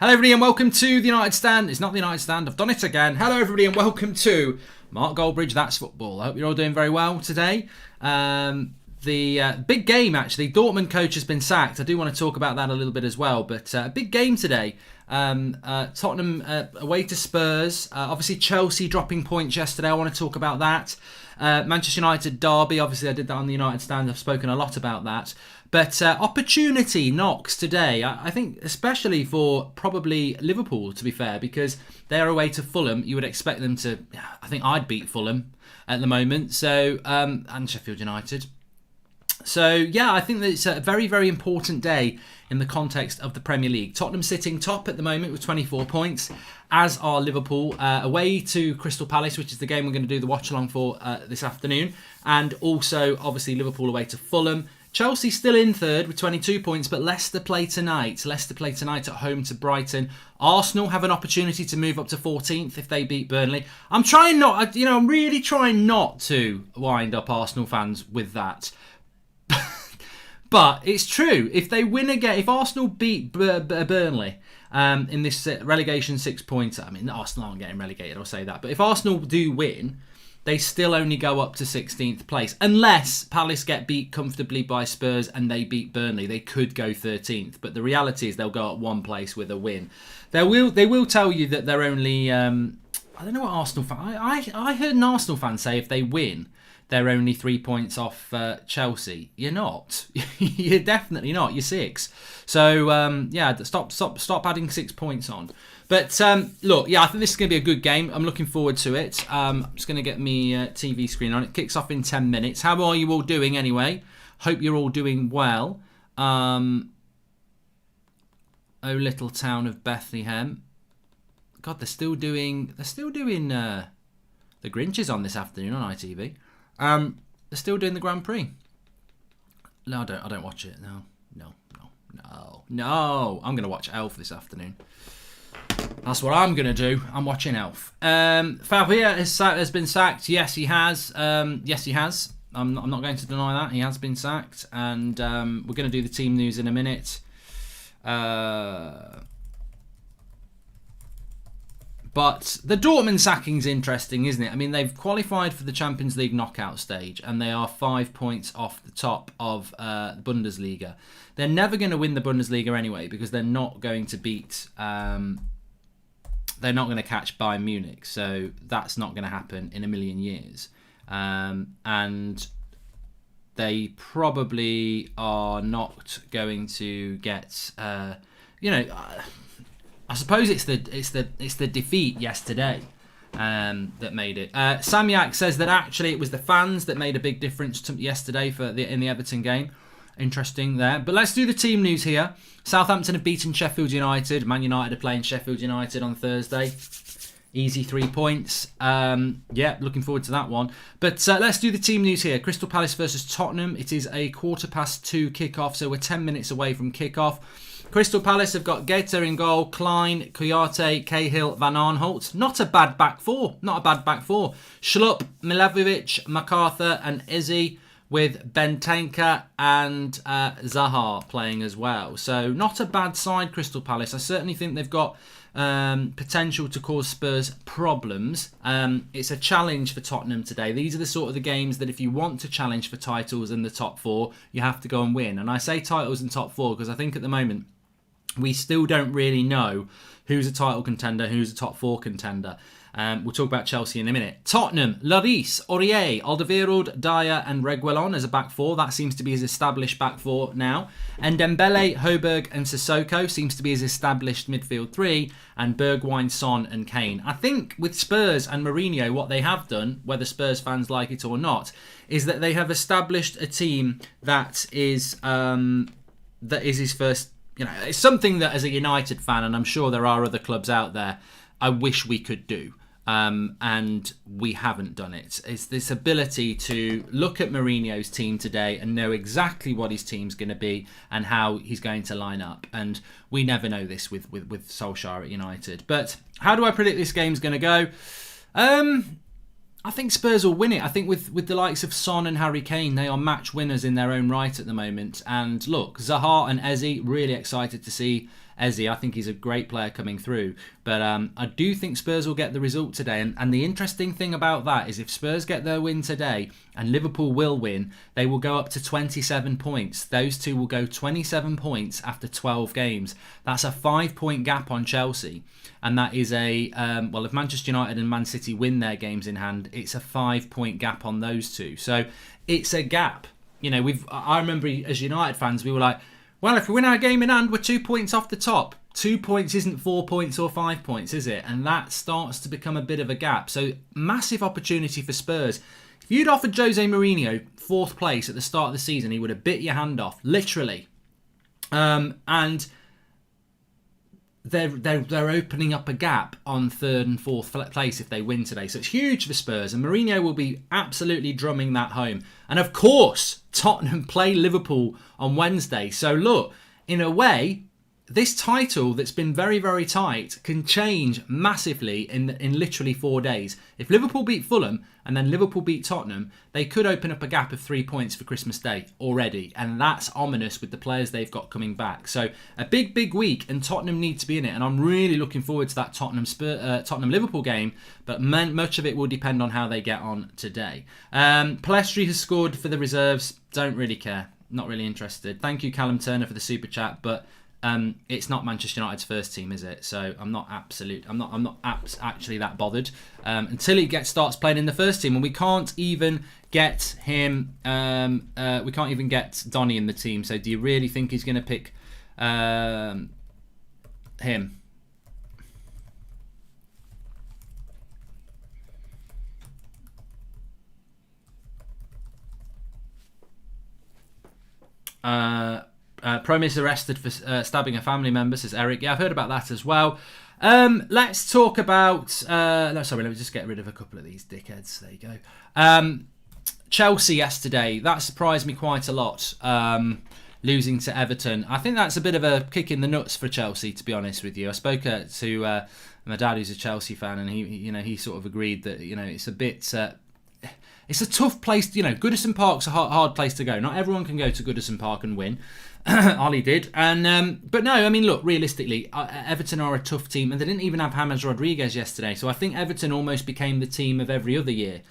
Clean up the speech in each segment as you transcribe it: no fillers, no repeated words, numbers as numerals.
Hello everybody and welcome to the United Stand. It's not the United Stand, I've done it again. Hello everybody and welcome to Mark Goldbridge, That's Football. I hope you're all doing very well today. The big game actually, Dortmund coach has been sacked. I do want to talk about that a little bit as well, but a big game today. Tottenham away to Spurs. Obviously Chelsea dropping points yesterday, I want to talk about that. Manchester United derby, obviously I did that on the United Stand, I've spoken a lot about that. But opportunity knocks today, I think especially for probably Liverpool, to be fair, because they're away to Fulham. You would expect them to, I think I'd beat Fulham at the moment, so and Sheffield United. So yeah, I think that it's a very, very important day in the context of the Premier League. Tottenham sitting top at the moment with 24 points, as are Liverpool, away to Crystal Palace, which is the game we're going to do the watch along for this afternoon, and also obviously Liverpool away to Fulham. Chelsea still in third with 22 points, but Leicester play tonight. Leicester play tonight at home to Brighton. Arsenal have an opportunity to move up to 14th if they beat Burnley. I'm really trying not to wind up Arsenal fans with that. But it's true. If they win again, if Arsenal beat Burnley in this relegation 6-pointer, I mean, Arsenal aren't getting relegated, I'll say that. But if Arsenal do win, they still only go up to 16th place. Unless Palace get beat comfortably by Spurs and they beat Burnley, they could go 13th. But the reality is they'll go up one place with a win. They will tell you that they're only... I don't know what Arsenal fan... I heard an Arsenal fan say if they win, they're only 3 points off Chelsea. You're not. You're definitely not. You're 6. So, stop adding 6 points on. But, look, yeah, I think this is going to be a good game. I'm looking forward to it. I'm just going to get me TV screen on. It kicks off in 10 minutes. How are you all doing anyway? Hope you're all doing well. Oh, little town of Bethlehem. God, they're still doing the Grinch is on this afternoon on ITV. They're still doing the Grand Prix. No, I don't watch it. No. I'm going to watch Elf this afternoon. That's what I'm going to do. I'm watching Elf. Favia has been sacked. Yes, he has. I'm not going to deny that. He has been sacked. And we're going to do the team news in a minute. But the Dortmund sacking's interesting, isn't it? I mean, they've qualified for the Champions League knockout stage, and they are 5 points off the top of the Bundesliga. They're never going to win the Bundesliga anyway, because they're not going to beat... they're not going to catch Bayern Munich, so that's not going to happen in a million years. And they probably are not going to get... I suppose it's the defeat yesterday that made it. Samyak says that actually it was the fans that made a big difference yesterday in the Everton game. Interesting there. But let's do the team news here. Southampton have beaten Sheffield United. Man United are playing Sheffield United on Thursday. Easy 3 points. Looking forward to that one. But let's do the team news here. Crystal Palace versus Tottenham. It is a 2:15 kickoff, so we're 10 minutes away from kickoff. Crystal Palace have got Gaeta in goal, Klein, Kouyaté, Cahill, Van Aanholt. Not a bad back four. Schlupp, Milevovic, MacArthur and Izzy, with Bentanka and Zaha playing as well. So not a bad side, Crystal Palace. I certainly think they've got potential to cause Spurs problems. It's a challenge for Tottenham today. These are the sort of the games that if you want to challenge for titles in the top 4, you have to go and win. And I say titles in top 4 because I think at the moment we still don't really know who's a title contender, who's a top 4 contender. We'll talk about Chelsea in a minute. Tottenham, Lloris, Aurier, Alderweireld, Dyer and Reguilon as a back 4. That seems to be his established back 4 now. And Dembele, Højbjerg and Sissoko seems to be his established midfield 3. And Bergwijn, Son and Kane. I think with Spurs and Mourinho, what they have done, whether Spurs fans like it or not, is that they have established a team that is his first... it's something that as a United fan, and I'm sure there are other clubs out there, I wish we could do. And we haven't done it. It's this ability to look at Mourinho's team today and know exactly what his team's going to be and how he's going to line up. And we never know this with Solskjaer at United. But how do I predict this game's going to go? I think Spurs will win it. I think with the likes of Son and Harry Kane, they are match winners in their own right at the moment. And look, Zaha and Eze, really excited to see Eze. I think he's a great player coming through. But I do think Spurs will get the result today. And the interesting thing about that is if Spurs get their win today and Liverpool will win, they will go up to 27 points. Those two will go 27 points after 12 games. That's a 5-point gap on Chelsea. And that is if Manchester United and Man City win their games in hand, it's a 5-point gap on those two. So it's a gap. I remember as United fans, we were like, well, if we win our game in hand, we're 2 points off the top. 2 points isn't 4 points or 5 points, is it? And that starts to become a bit of a gap. So massive opportunity for Spurs. If you'd offered Jose Mourinho 4th place at the start of the season, he would have bit your hand off, literally. And they're opening up a gap on 3rd and 4th place if they win today. So it's huge for Spurs, and Mourinho will be absolutely drumming that home. And of course, Tottenham play Liverpool on Wednesday. So look, in a way, this title that's been very, very tight can change massively in literally 4 days. If Liverpool beat Fulham and then Liverpool beat Tottenham, they could open up a gap of 3 points for Christmas Day already. And that's ominous with the players they've got coming back. So a big, big week, and Tottenham need to be in it. And I'm really looking forward to that Tottenham-Liverpool game. But much of it will depend on how they get on today. Palestri has scored for the reserves. Don't really care. Not really interested. Thank you, Callum Turner, for the super chat. But it's not Manchester United's first team, is it? So I'm not actually that bothered until he starts playing in the first team, and we can't even get him. We can't even get Donny in the team. So do you really think he's going to pick him? Promise arrested for stabbing a family member, says Eric. Yeah, I've heard about that as well. Let's talk about... let me just get rid of a couple of these dickheads. There you go. Chelsea yesterday. That surprised me quite a lot, losing to Everton. I think that's a bit of a kick in the nuts for Chelsea, to be honest with you. I spoke to my dad, who's a Chelsea fan, and he sort of agreed that it's a bit... it's a tough place. Goodison Park's a hard place to go. Not everyone can go to Goodison Park and win. Ollie did, but no, I mean, look, realistically, Everton are a tough team, and they didn't even have James Rodriguez yesterday, so I think Everton almost became the team of every other year.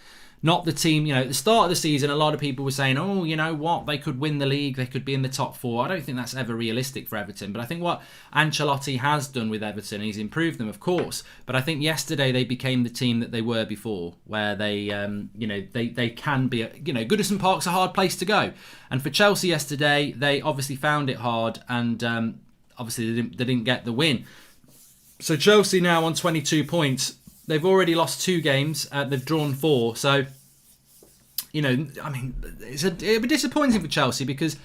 Not the team, at the start of the season, a lot of people were saying, oh, you know what, they could win the league, they could be in the top 4. I don't think that's ever realistic for Everton, but I think what Ancelotti has done with Everton, he's improved them, of course, but I think yesterday they became the team that they were before, where they can be, Goodison Park's a hard place to go. And for Chelsea yesterday, they obviously found it hard, and obviously they didn't get the win. So Chelsea now on 22 points. They've already lost 2 games. They've drawn 4. So, it'd be disappointing for Chelsea because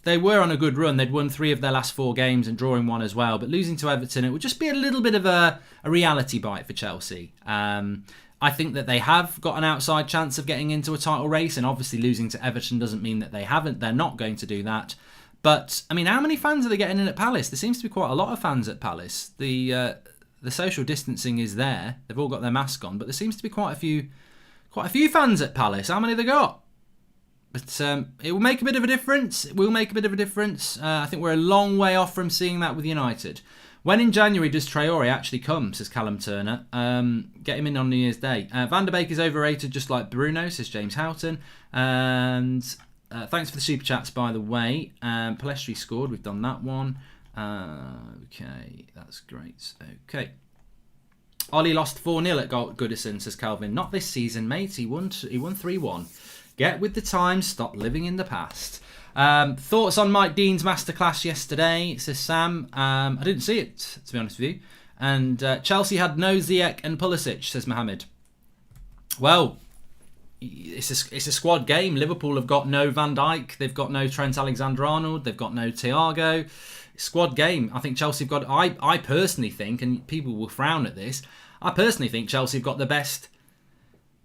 they were on a good run. They'd won 3 of their last 4 games and drawing 1 as well. But losing to Everton, it would just be a little bit of a reality bite for Chelsea. I think that they have got an outside chance of getting into a title race. And obviously losing to Everton doesn't mean that they haven't. They're not going to do that. But, I mean, how many fans are they getting in at Palace? There seems to be quite a lot of fans at Palace. The social distancing is there. They've all got their mask on, but there seems to be quite a few fans at Palace. How many have they got? But it will make a bit of a difference. It will make a bit of a difference. I think we're a long way off from seeing that with United. When in January does Traore actually come, says Callum Turner. Get him in on New Year's Day. Van der Beek is overrated just like Bruno, says James Houghton. And thanks for the super chats, by the way. Palestri scored. We've done that one. Okay, that's great. Okay. Ollie lost 4-0 at Goodison, says Calvin. Not this season, mate. He won 3-1. Get with the times. Stop living in the past. Thoughts on Mike Dean's masterclass yesterday, says Sam. I didn't see it, to be honest with you. And Chelsea had no Ziyech and Pulisic, says Mohammed. Well, it's a squad game. Liverpool have got no Van Dijk. They've got no Trent Alexander-Arnold. They've got no Thiago. Squad game. I think Chelsea have got... I personally think, and people will frown at this, I personally think Chelsea have got the best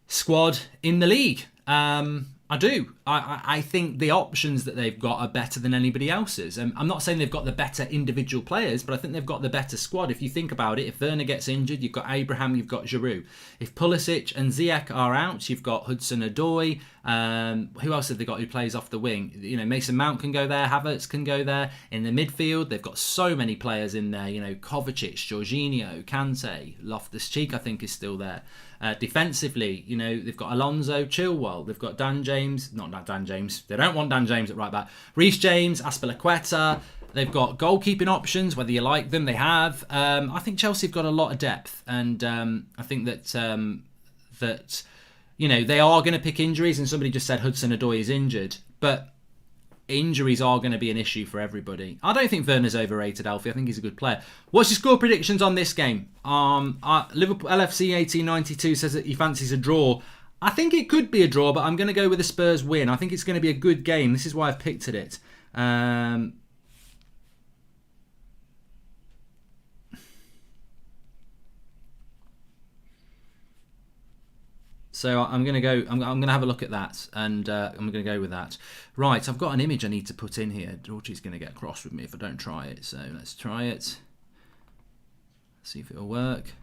squad in the league. I do. I think the options that they've got are better than anybody else's. I'm not saying they've got the better individual players, but I think they've got the better squad. If you think about it, if Werner gets injured, you've got Abraham, you've got Giroud. If Pulisic and Ziyech are out, you've got Hudson-Odoi. Who else have they got who plays off the wing? You know, Mason Mount can go there, Havertz can go there. In the midfield, they've got so many players in there. You know, Kovacic, Jorginho, Kante, Loftus-Cheek, I think is still there. Defensively, you know, they've got Alonso, Chilwell, they've got Dan James, not Dan James, they don't want Dan James at right back, Reece James, Azpilicueta, they've got goalkeeping options, whether you like them, they have. I think Chelsea have got a lot of depth, and I think that you know, they are going to pick injuries, and somebody just said Hudson-Odoi is injured, but injuries are going to be an issue for everybody. I don't think Werner's overrated, Alfie. I think he's a good player. What's your score predictions on this game? Liverpool LFC 1892 says that he fancies a draw. I think it could be a draw, but I'm going to go with a Spurs win. I think it's going to be a good game. This is why I've picked it. So I'm going to go. I'm going to have a look at that, and I'm going to go with that. Right, I've got an image I need to put in here. Georgie's going to get cross with me if I don't try it. So let's try it. See if it'll work.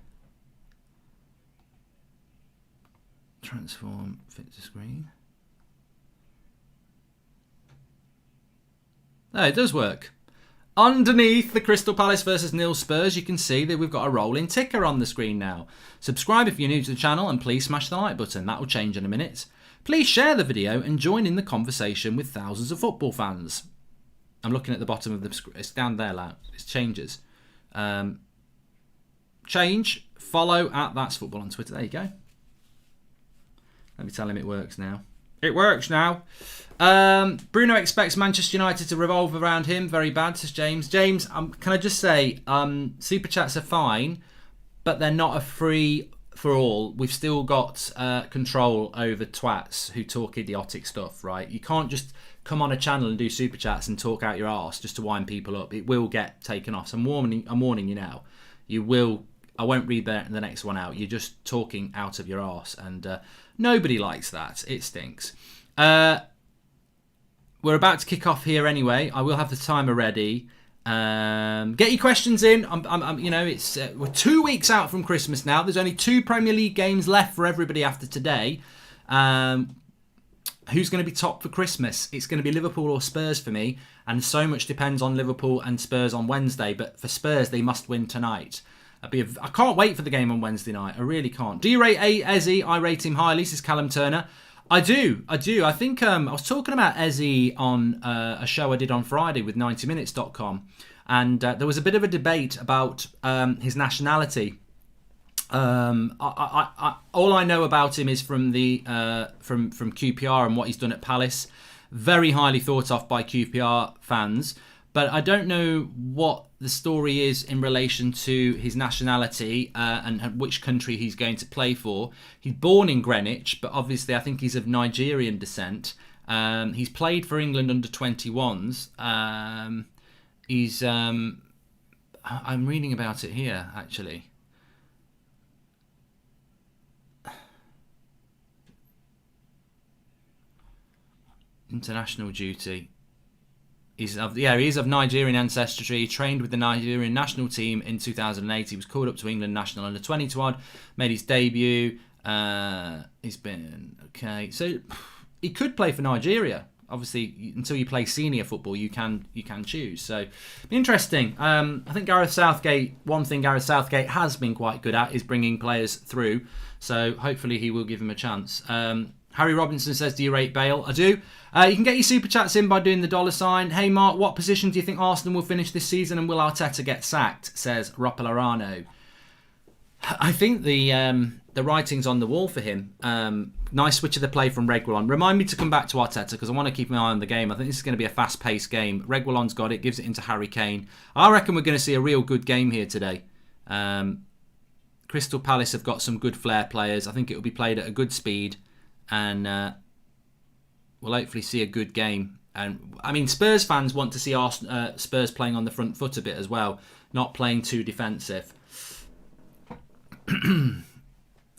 Transform, fit to screen. Oh, it does work. Underneath the Crystal Palace versus nil Spurs, you can see that we've got a rolling ticker on the screen now. Subscribe if you're new to the channel, and please smash the like button. That will change in a minute. Please share the video and join in the conversation with thousands of football fans. I'm looking at the bottom of the screen. It's down there, lad. It changes. Change. Follow at That's Football on Twitter. There you go. Let me tell him it works now. It works now. Bruno expects Manchester United to revolve around him. Very bad, says James. James, can I just say, Super Chats are fine, but they're not a free for all. We've still got control over twats who talk idiotic stuff, right? You can't just come on a channel and do Super Chats and talk out your arse just to wind people up. It will get taken off. So I'm warning you now. You will. I won't read the next one out. You're just talking out of your arse, and nobody likes that. It stinks. We're about to kick off here anyway. I will have the timer ready. Get your questions in. You know, it's we're 2 weeks out from Christmas now. There's only 2 Premier League games left for everybody after today. Who's going to be top for Christmas? It's going to be Liverpool or Spurs for me, and so much depends on Liverpool and Spurs on Wednesday. But for Spurs, they must win tonight. I can't wait for the game on Wednesday night. I really can't. Do you rate Eze? I rate him highly, says Callum Turner. I do. I think I was talking about Eze on a show I did on Friday with 90minutes.com, and there was a bit of a debate about his nationality. All I know about him is from the from QPR and what he's done at Palace. Very highly thought of by QPR fans. But I don't know what the story is in relation to his nationality and which country he's going to play for. He's born in Greenwich, but obviously I think he's of Nigerian descent. He's played for England under 21s. I'm reading about it here, actually. International duty. He's of Nigerian ancestry. He trained with the Nigerian national team in 2008. He was called up to England national under 20 squad. Made his debut. He's been okay. So he could play for Nigeria. Obviously, until you play senior football, you can choose. So interesting. I think Gareth Southgate. One thing Gareth Southgate has been quite good at is bringing players through. So hopefully he will give him a chance. Harry Robinson says, do you rate Bale? I do. You can get your super chats in by doing the $sign. Hey Mark, what position do you think Arsenal will finish this season, and will Arteta get sacked? Says Ropelarano. I think the writing's on the wall for him. Nice switch of the play from Reguilon. Remind me to come back to Arteta because I want to keep an eye on the game. I think this is going to be a fast-paced game. Reguilon's got it, gives it into Harry Kane. I reckon we're going to see a real good game here today. Crystal Palace have got some good flair players. I think it will be played at a good speed. And we'll hopefully see a good game. And I mean, Spurs fans want to see Spurs playing on the front foot a bit as well, not playing too defensive.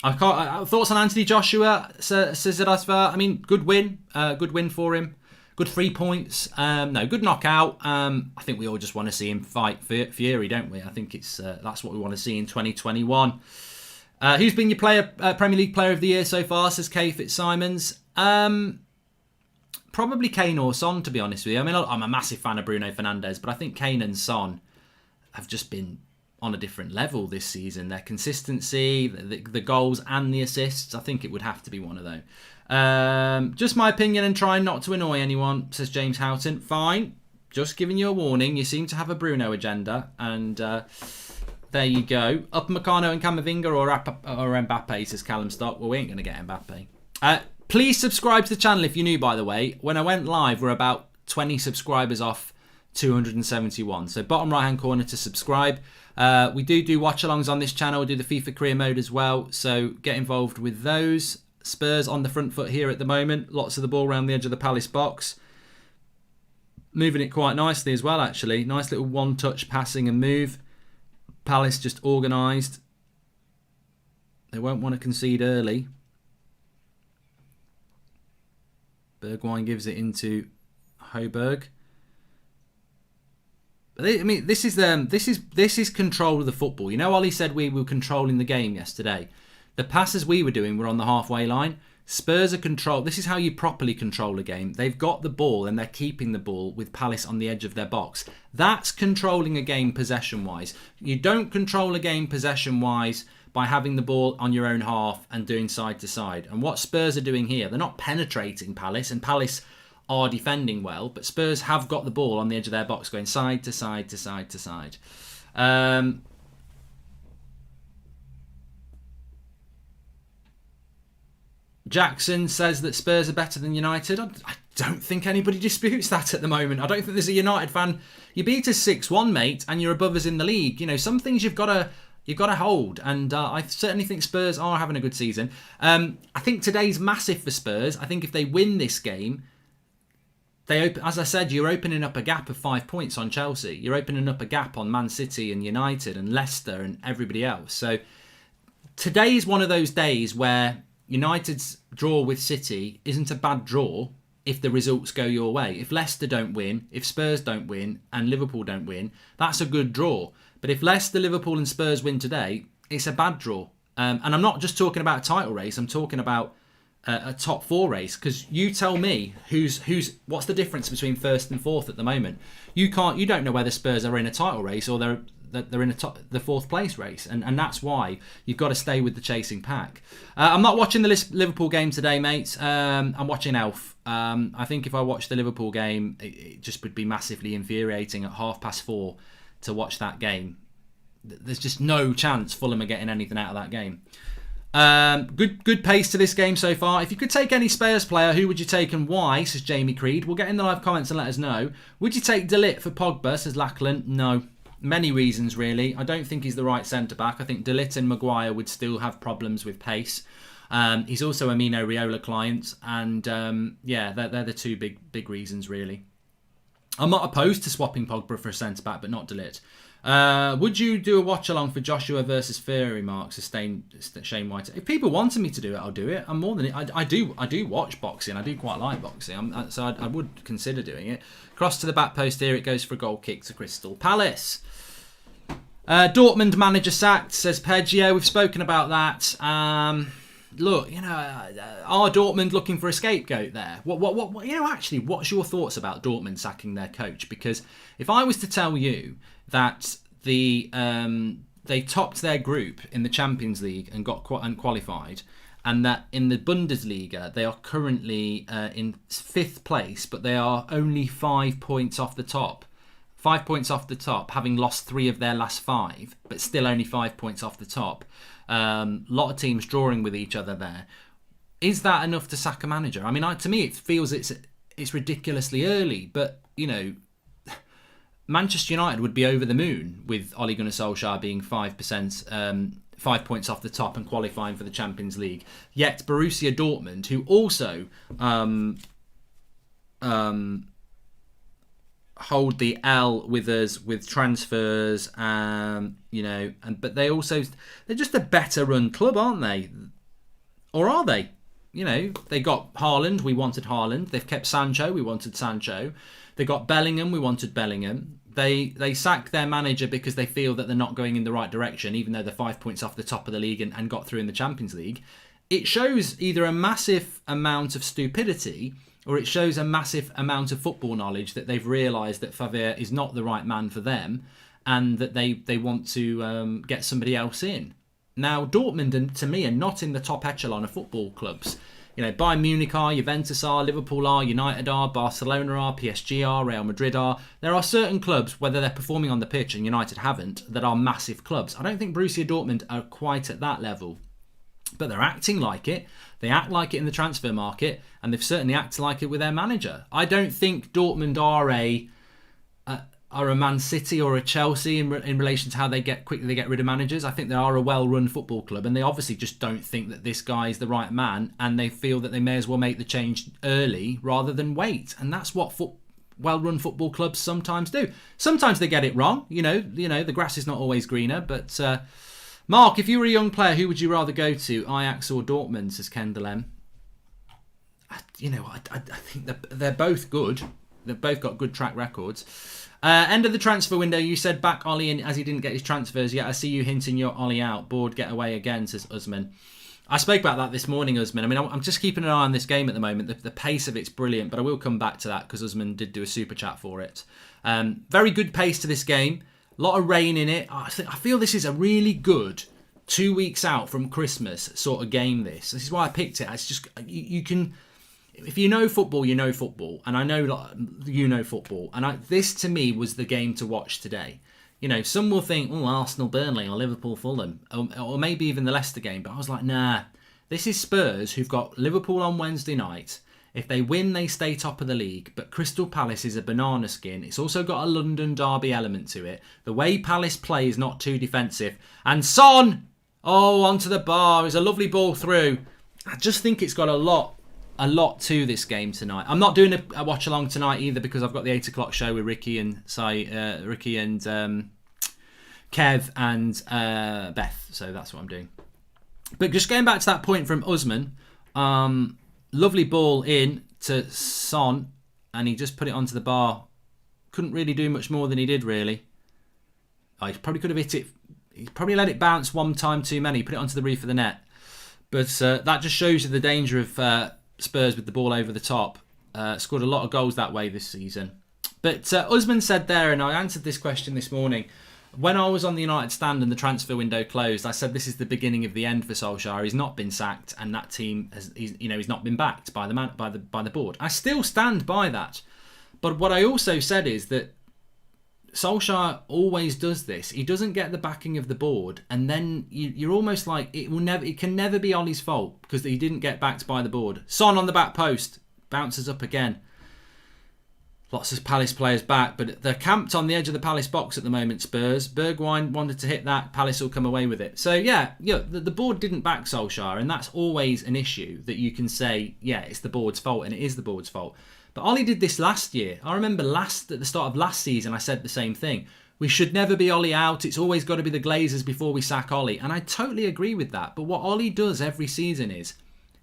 I can't. Thoughts on Anthony Joshua? Says it as I mean, good win. Good win for him. Good 3 points. No, good knockout. I think we all just want to see him fight Fury, don't we? I think it's that's what we want to see in 2021. Who's been your Premier League Player of the Year so far? Says Kay Fitzsimons. Probably Kane or Son, to be honest with you. I mean, I'm a massive fan of Bruno Fernandes, but I think Kane and Son have just been on a different level this season. Their consistency, the goals and the assists, I think it would have to be one of those. Just my opinion and trying not to annoy anyone, says James Houghton. Fine, just giving you a warning. You seem to have a Bruno agenda, and there you go. Upamecano and Camavinga or Mbappe, says Callum Stock. Well, we ain't going to get Mbappe. Please subscribe to the channel if you're new, by the way. When I went live, we're about 20 subscribers off 271. So bottom right hand corner to subscribe. We do watch-alongs on this channel. We do the FIFA career mode as well. So get involved with those. Spurs on the front foot here at the moment. Lots of the ball around the edge of the Palace box. Moving it quite nicely as well, actually. Nice little one-touch passing and move. Palace just organised. They won't want to concede early. Bergwijn gives it into Højbjerg. I mean, this is control of the football. You know, Ollie said we were controlling the game yesterday. The passes we were doing were on the halfway line. Spurs are control. This is how you properly control a game. They've got the ball and they're keeping the ball with Palace on the edge of their box. That's controlling a game possession-wise. You don't control a game possession-wise by having the ball on your own half and doing side to side. And what Spurs are doing here, they're not penetrating Palace, and Palace are defending well, but Spurs have got the ball on the edge of their box going side to side to side to side. Jackson says that Spurs are better than United. I don't think anybody disputes that at the moment. I don't think there's a United fan. You beat us 6-1, mate, and you're above us in the league. You know, some things you've got to hold, and I certainly think Spurs are having a good season. I think today's massive for Spurs. I think if they win this game, as I said, you're opening up a gap of 5 points on Chelsea. You're opening up a gap on Man City and United and Leicester and everybody else. So today is one of those days where United's draw with City isn't a bad draw if the results go your way. If Leicester don't win, if Spurs don't win, and Liverpool don't win, that's a good draw. But if Leicester, Liverpool and Spurs win today, it's a bad draw. And I'm not just talking about a title race, I'm talking about a top four race, because you tell me what's the difference between first and fourth at the moment. You don't know whether Spurs are in a title race or they're in the fourth place race, and that's why you've got to stay with the chasing pack. I'm not watching the Liverpool game today, mate. I'm watching Elf. I think if I watched the Liverpool game, it just would be massively infuriating at 4:30 to watch that game. There's just no chance Fulham are getting anything out of that game. Good pace to this game so far. If you could take any Spurs player, who would you take and why, says Jamie Creed. We'll get in the live comments and let us know. Would you take De Ligt for Pogba, says Lachlan? No. Many reasons, really. I don't think he's the right centre-back. I think De Ligt and Maguire would still have problems with pace. He's also a Mino Raiola client. And they're the two big reasons, really. I'm not opposed to swapping Pogba for a centre-back, but not De Ligt. Would you do a watch-along for Joshua versus Fury, Mark, sustained Shane White? If people wanted me to do it, I'll do it. I'm more than it. I do watch boxing. I do quite like boxing. I would consider doing it. Cross to the back post here. It goes for a goal kick to Crystal Palace. Dortmund manager sacked, says Peggio. We've spoken about that. Look, are Dortmund looking for a scapegoat there? Actually, what's your thoughts about Dortmund sacking their coach? Because if I was to tell you that they topped their group in the Champions League and got qualified, and that in the Bundesliga they are currently in 5th place, but they are only 5 points off the top. 5 points off the top, having lost 3 of their last 5, but still only 5 points off the top. A lot of teams drawing with each other there. Is that enough to sack a manager? I mean, to me, it feels it's ridiculously early, but Manchester United would be over the moon with Ole Gunnar Solskjaer being 5%, 5 points off the top and qualifying for the Champions League. Yet Borussia Dortmund, who also hold the L with us with transfers, but they're just a better run club, aren't they? Or are they? You know, they got Haaland, we wanted Haaland. They've kept Sancho, we wanted Sancho. They got Bellingham, we wanted Bellingham. They sacked their manager because they feel that they're not going in the right direction, even though they're 5 points off the top of the league and got through in the Champions League. It shows either a massive amount of stupidity or it shows a massive amount of football knowledge that they've realised that Favre is not the right man for them and that they want to get somebody else in. Now, Dortmund, to me, are not in the top echelon of football clubs. You know, Bayern Munich are, Juventus are, Liverpool are, United are, Barcelona are, PSG are, Real Madrid are. There are certain clubs, whether they're performing on the pitch and United haven't, that are massive clubs. I don't think Borussia Dortmund are quite at that level. But they're acting like it. They act like it in the transfer market, and they've certainly acted like it with their manager. I don't think Dortmund are a Man City or a Chelsea in relation to how they quickly get rid of managers. I think they are a well-run football club, and they obviously just don't think that this guy is the right man, and they feel that they may as well make the change early rather than wait. And that's what well-run football clubs sometimes do. Sometimes they get it wrong. You know, the grass is not always greener. But Mark, if you were a young player, who would you rather go to, Ajax or Dortmund? Says Kendall M. I think they're both good. They've both got good track records. End of the transfer window, you said back Ollie in as he didn't get his transfers yet. I see you hinting you're Ollie out. Bored, get away again, says Usman. I spoke about that this morning, Usman. I mean, I'm just keeping an eye on this game at the moment. The pace of it's brilliant, but I will come back to that because Usman did do a super chat for it. Very good pace to this game. A lot of rain in it. I feel this is a really good 2 weeks out from Christmas sort of game, this. This is why I picked it. It's just, you can... If you know football, you know football. And I know you know football. And this, to me, was the game to watch today. You know, some will think, oh, Arsenal, Burnley, or Liverpool, Fulham. Or maybe even the Leicester game. But I was like, nah. This is Spurs, who've got Liverpool on Wednesday night. If they win, they stay top of the league. But Crystal Palace is a banana skin. It's also got a London derby element to it. The way Palace play is not too defensive. And Son! Oh, onto the bar. It's a lovely ball through. I just think it's got a lot to this game tonight. I'm not doing a watch along tonight either because I've got the 8 o'clock show with Ricky and Kev and Beth. So that's what I'm doing. But just going back to that point from Usman, lovely ball in to Son, and he just put it onto the bar. Couldn't really do much more than he did, really. He probably could have hit it. He probably let it bounce one time too many. He put it onto the roof of the net. But that just shows you the danger of Spurs with the ball over the top. Scored a lot of goals that way this season. But Usman said there, and I answered this question this morning, when I was on the United stand and the transfer window closed, I said this is the beginning of the end for Solskjaer. He's not been sacked, and that team he's not been backed by the board. I still stand by that. But what I also said is that Solskjaer always does this. He doesn't get the backing of the board, and then you're almost like it can never be Ollie's fault because he didn't get backed by the board. Son on the back post bounces up again. Lots of Palace players back, but they're camped on the edge of the Palace box at the moment. Spurs. Bergwijn wanted to hit that. Palace will come away with it. So yeah, the board didn't back Solskjaer, and that's always an issue that you can say, yeah, it's the board's fault, and it is the board's fault. But Ollie did this last year. I remember at the start of last season, I said the same thing. We should never be Ollie out. It's always got to be the Glazers before we sack Ollie. And I totally agree with that. But what Ollie does every season is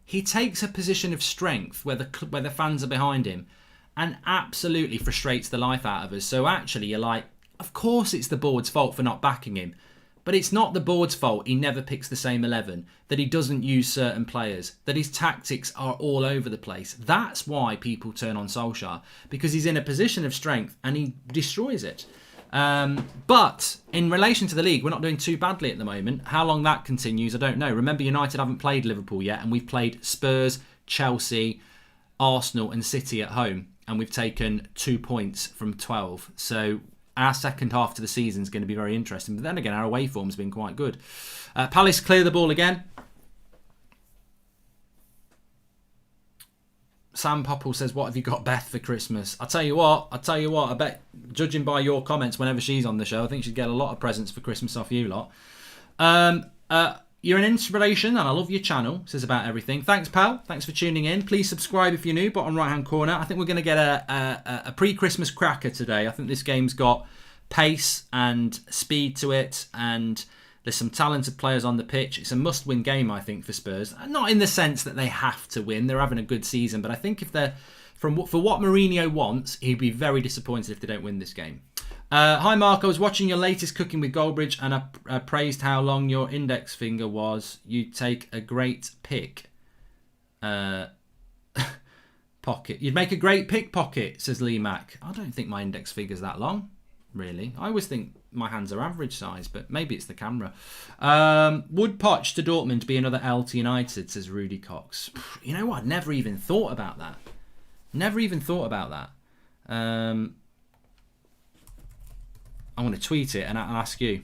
he takes a position of strength where the fans are behind him and absolutely frustrates the life out of us. So actually, you're like, of course it's the board's fault for not backing him. But it's not the board's fault he never picks the same 11, that he doesn't use certain players, that his tactics are all over the place. That's why people turn on Solskjaer, because he's in a position of strength and he destroys it. But in relation to the league, we're not doing too badly at the moment. How long that continues, I don't know. Remember, United haven't played Liverpool yet, and we've played Spurs, Chelsea, Arsenal and City at home, and we've taken 2 points from 12. So our second half to the season is going to be very interesting. But then again, our away form's been quite good. Palace clear the ball again. Sam Popple says, what have you got Beth for Christmas? I tell you what, I bet, judging by your comments whenever she's on the show, I think she'd get a lot of presents for Christmas off you lot. You're an inspiration and I love your channel, says about everything. Thanks, pal. Thanks for tuning in. Please subscribe if you're new, bottom right-hand corner. I think we're going to get a pre-Christmas cracker today. I think this game's got pace and speed to it, and There's some talented players on the pitch. It's a must-win game, I think, for Spurs. Not in the sense that they have to win. They're having a good season. But I think if they're for what Mourinho wants, he'd be very disappointed if they don't win this game. Hi, Mark. I was watching your latest Cooking with Goldbridge and I praised how long your index finger was. You take a great pick. Pocket. You'd make a great pickpocket, says Lee Mack. I don't think my index finger's that long, really. I always think my hands are average size, but maybe it's the camera. Would Poch to Dortmund be another L to United, says Rudy Cox. You know what? I never even thought about that. I want to tweet it and I'll ask you.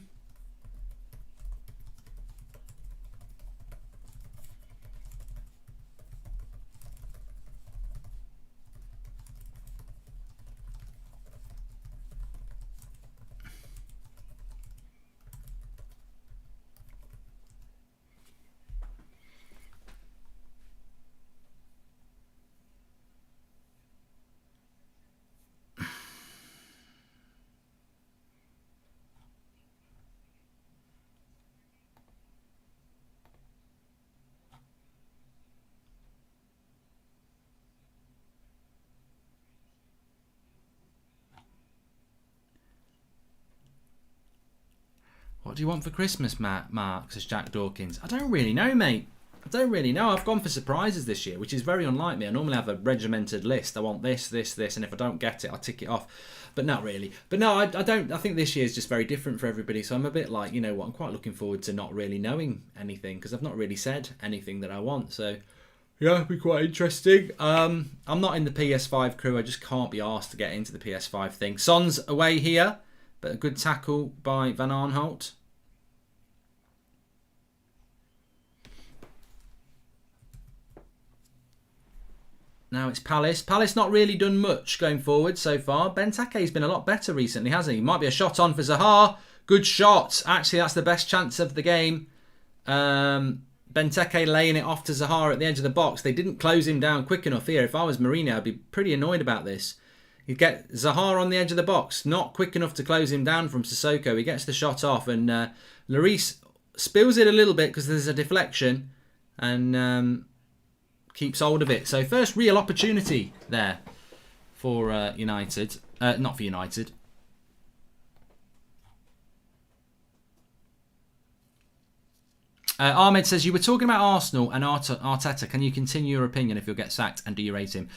What do you want for Christmas, Mark? Says Jack Dawkins. I don't really know, mate. I don't really know. I've gone for surprises this year, which is very unlike me. I normally have a regimented list. I want this, this, this, and if I don't get it, I tick it off. But not really. But no, I don't. I think this year is just very different for everybody. So I'm a bit like, you know what? I'm quite looking forward to not really knowing anything because I've not really said anything that I want. So yeah, it'll be quite interesting. I'm not in the PS5 crew. I just can't be asked to get into the PS5 thing. Son's away here, but a good tackle by Van Aanholt. Now it's Palace. Palace not really done much going forward so far. Benteke's been a lot better recently, hasn't he? Might be a shot on for Zaha. Good shot. Actually, that's the best chance of the game. Benteke laying it off to Zaha at the edge of the box. They didn't close him down quick enough here. If I was Mourinho, I'd be pretty annoyed about this. You get Zaha on the edge of the box. Not quick enough to close him down from Sissoko. He gets the shot off and Lloris spills it a little bit because there's a deflection. And keeps hold of it. So first real opportunity there for United. Not for United. Ahmed says, you were talking about Arsenal and Arteta. Can you continue your opinion if you'll get sacked and do you rate him?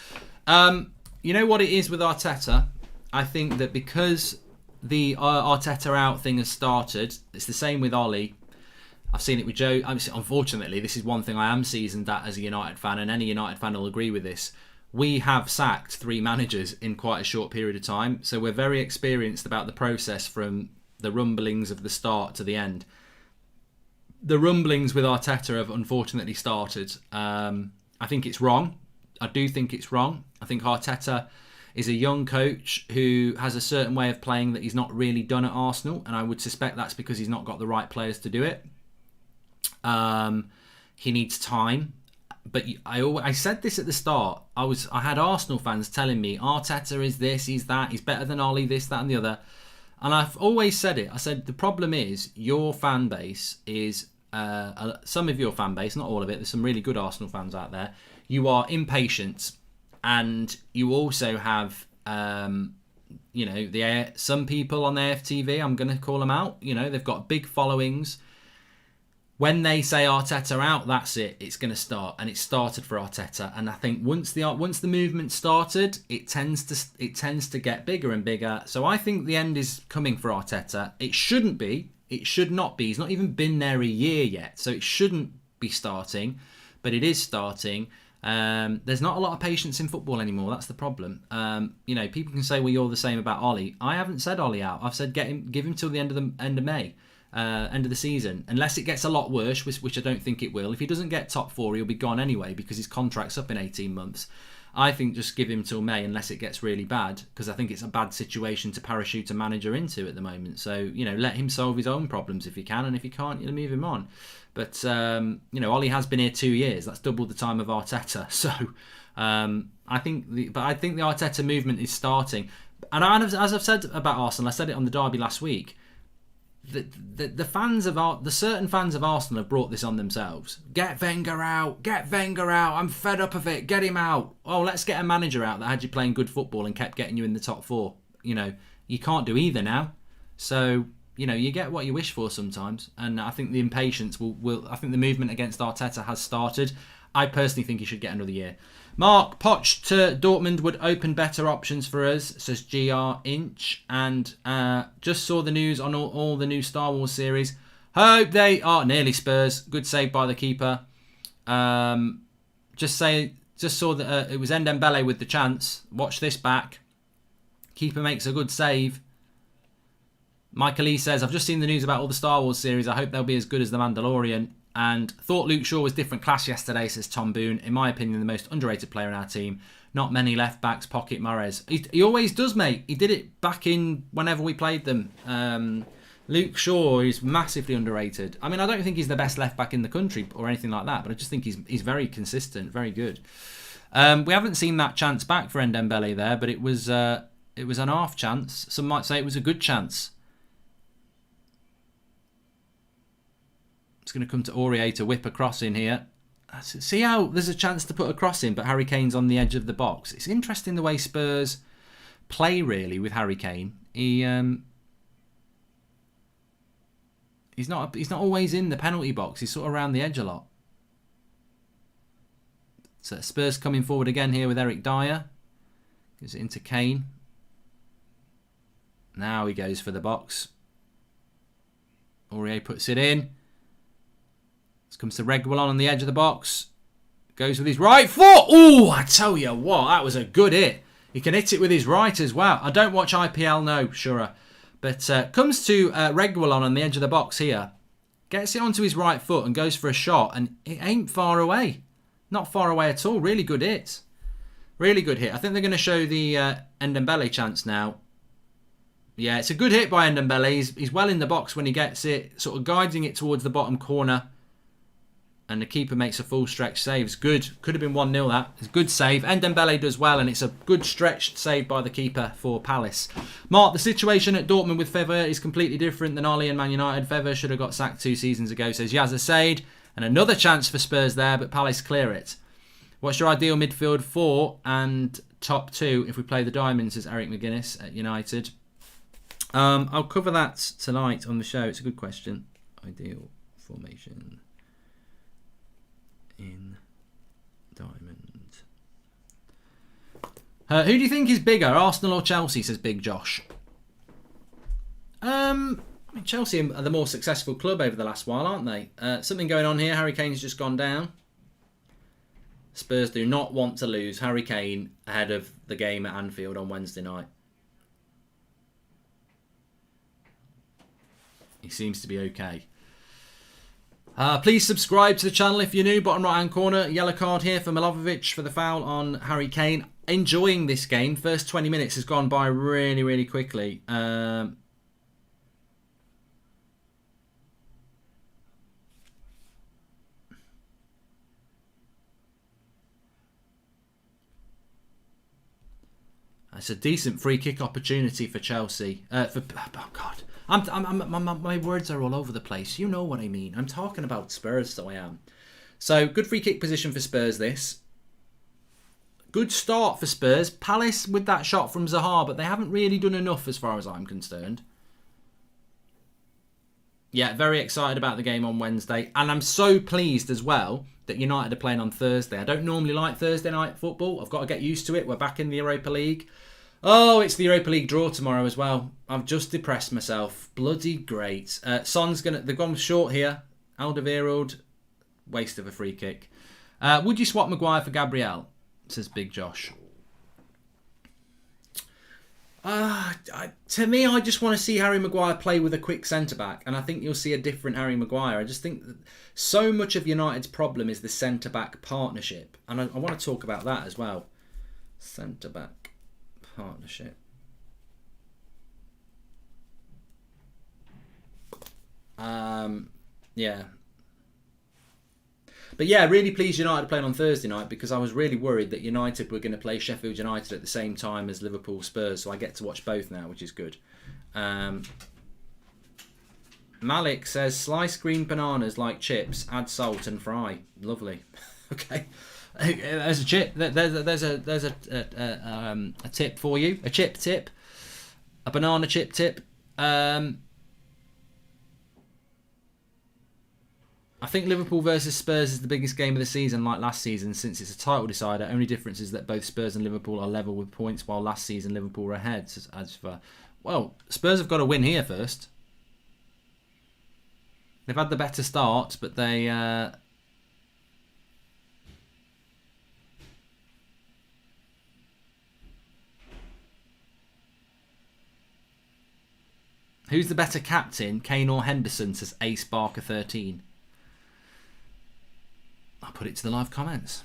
You know what it is with Arteta? I think that because the Arteta out thing has started, it's the same with Ollie. I've seen it with Joe. Unfortunately, this is one thing I am seasoned at as a United fan, and any United fan will agree with this. We have sacked 3 managers in quite a short period of time, so we're very experienced about the process from the rumblings of the start to the end. The rumblings with Arteta have unfortunately started. I think it's wrong. I do think it's wrong. I think Arteta is a young coach who has a certain way of playing that he's not really done at Arsenal, and I would suspect that's because he's not got the right players to do it. He needs time, but I said this at the start. I had Arsenal fans telling me Arteta is this, he's that, he's better than Ollie, this, that, and the other. And I've always said it. I said the problem is your fan base is some of your fan base, not all of it. There's some really good Arsenal fans out there. You are impatient, and you also have some people on the FTV. I'm going to call them out. You know, they've got big followings. When they say Arteta out, that's it. It's going to start, and it started for Arteta. And I think once the movement started, it tends to get bigger and bigger. So I think the end is coming for Arteta. It shouldn't be. It should not be. He's not even been there a year yet, so it shouldn't be starting. But it is starting. There's not a lot of patience in football anymore. That's the problem. People can say, "Well, you're the same about Ollie." I haven't said Ollie out. I've said give him till the end of May. End of the season, unless it gets a lot worse, which I don't think it will. If he doesn't get top 4, he'll be gone anyway because his contract's up in 18 months. I think just give him till May unless it gets really bad, because I think it's a bad situation to parachute a manager into at the moment. So, let him solve his own problems if he can, and if he can't, you'll move him on. But, Ollie has been here 2 years. That's double the time of Arteta. So, I think the Arteta movement is starting. And as I've said about Arsenal, I said it on the derby last week, the fans of the certain fans of Arsenal have brought this on themselves. Get Wenger out. Get Wenger out. I'm fed up of it. Get him out. Oh, let's get a manager out that had you playing good football and kept getting you in the top four. You know, you can't do either now. So, you know, you get what you wish for sometimes. And I think the impatience will I think the movement against Arteta has started. I personally think he should get another year. Mark, Poch to Dortmund would open better options for us, says GR Inch. And just saw the news on all the new Star Wars series. Hope they are nearly Spurs. Good save by the keeper. Just saw that it was Ndembele with the chance. Watch this back. Keeper makes a good save. Michael Lee says, I've just seen the news about all the Star Wars series. I hope they'll be as good as The Mandalorian. And thought Luke Shaw was different class yesterday, says Tom Boone. In my opinion, the most underrated player in our team. Not many left backs, pocket Mahrez. He always does, mate. He did it back in whenever we played them. Luke Shaw is massively underrated. I mean, I don't think he's the best left back in the country or anything like that, but I just think he's very consistent, very good. We haven't seen that chance back for Ndembele there, but it was an half chance. Some might say it was a good chance. It's going to come to Aurier to whip a cross in here. See how there's a chance to put a cross in, but Harry Kane's on the edge of the box. It's interesting the way Spurs play, really, with Harry Kane. He's not always in the penalty box. He's sort of around the edge a lot. So Spurs coming forward again here with Eric Dyer. Gives it into Kane. Now he goes for the box. Aurier puts it in. Comes to Reguilon on the edge of the box. Goes with his right foot. Oh, I tell you what, that was a good hit. He can hit it with his right as well. I don't watch IPL, no, sure. But comes to Reguilon on the edge of the box here. Gets it onto his right foot and goes for a shot. And it ain't far away. Not far away at all. Really good hit. Really good hit. I think they're going to show the Ndembele chance now. Yeah, it's a good hit by Ndembele. He's well in the box when he gets it. Sort of guiding it towards the bottom corner. And the keeper makes a full stretch save. It's good. Could have been 1-0 that. It's a good save. Ndembele does well, and it's a good stretched save by the keeper for Palace. Mark, the situation at Dortmund with Fever is completely different than Ollie and Man United. Fever should have got sacked 2 seasons ago, says Yazza Said. And another chance for Spurs there, but Palace clear it. What's your ideal midfield 4 and top 2 if we play the Diamonds, says Eric McGuinness at United. I'll cover that tonight on the show. It's a good question. Ideal formation in Diamond. Who do you think is bigger, Arsenal or Chelsea, says Big Josh? I mean, Chelsea are the more successful club over the last while, aren't they? Something going on here. Harry Kane's just gone down. Spurs do not want to lose Harry Kane ahead of the game at Anfield on Wednesday night. He seems to be okay. Please subscribe to the channel if you're new. Bottom right hand corner, yellow card here for Milovovic for the foul on Harry Kane. Enjoying this game. First 20 minutes has gone by really, really quickly. It's a decent free kick opportunity for Chelsea. Oh God. My words are all over the place. You know what I mean. I'm talking about Spurs, so I am. So, good free kick position for Spurs, this. Good start for Spurs. Palace with that shot from Zaha, but they haven't really done enough as far as I'm concerned. Yeah, very excited about the game on Wednesday. And I'm so pleased as well that United are playing on Thursday. I don't normally like Thursday night football. I've got to get used to it. We're back in the Europa League. Oh, it's the Europa League draw tomorrow as well. I've just depressed myself. Bloody great. They've gone short here. Alderweireld, waste of a free kick. Would you swap Maguire for Gabriel? Says Big Josh. To me, I just want to see Harry Maguire play with a quick centre-back. And I think you'll see a different Harry Maguire. I just think that so much of United's problem is the centre-back partnership. And I want to talk about that as well. Centre-back partnership. Yeah. But yeah, really pleased United are playing on Thursday night because I was really worried that United were going to play Sheffield United at the same time as Liverpool Spurs, so I get to watch both now, which is good. Malik says, slice green bananas like chips, add salt and fry. Lovely. Okay. There's a chip. There's a tip for you. A chip tip. A banana chip tip. I think Liverpool versus Spurs is the biggest game of the season, like last season, since it's a title decider. Only difference is that both Spurs and Liverpool are level with points, while last season Liverpool were ahead. Well, Spurs have got to win here first. They've had the better start, but they... Who's the better captain, Kane or Henderson, says Ace Barker 13. I'll put it to the live comments.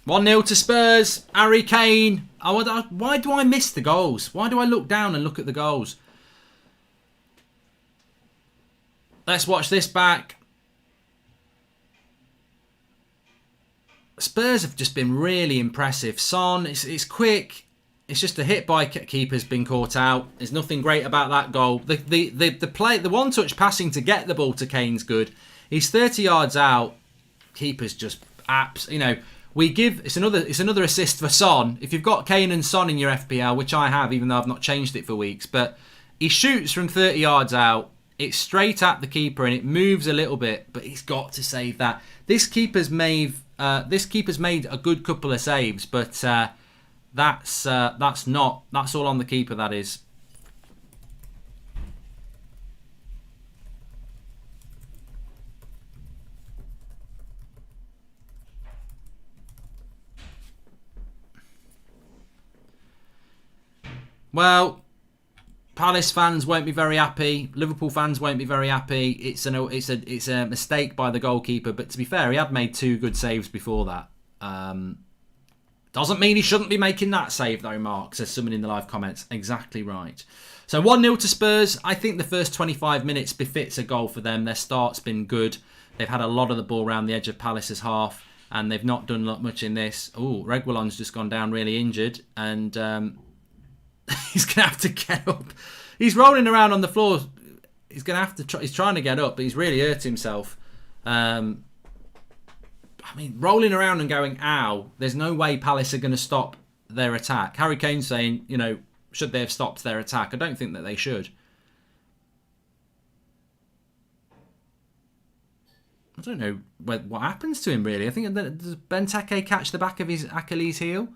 One 0 to Spurs. Harry Kane. Why do I miss the goals? Why do I look down and look at the goals? Let's watch this back. Spurs have just been really impressive. Son, it's quick. It's just a hit by keeper's been caught out. There's nothing great about that goal. The one-touch passing to get the ball to Kane's good. He's 30 yards out. Keeper's just it's another assist for Son. If you've got Kane and Son in your FPL, which I have, even though I've not changed it for weeks, but he shoots from 30 yards out. It's straight at the keeper and it moves a little bit, but he's got to save that. This keeper's made a good couple of saves, but that's all on the keeper. That is. Well, Palace fans won't be very happy. Liverpool fans won't be very happy. It's a mistake by the goalkeeper. But to be fair, he had made 2 good saves before that. Doesn't mean he shouldn't be making that save though, Mark, says someone in the live comments. Exactly right. So 1-0 to Spurs. I think the first 25 minutes befits a goal for them. Their start's been good. They've had a lot of the ball around the edge of Palace's half, and they've not done much in this. Oh, Reguilon's just gone down really injured, and... he's going to have to get up. He's rolling around on the floor. He's going to have to he's trying to get up, but he's really hurt himself. Rolling around and going, ow, there's no way Palace are going to stop their attack. Harry Kane's saying, should they have stopped their attack? I don't think that they should. I don't know what happens to him, really. I think, does Benteke catch the back of his Achilles heel?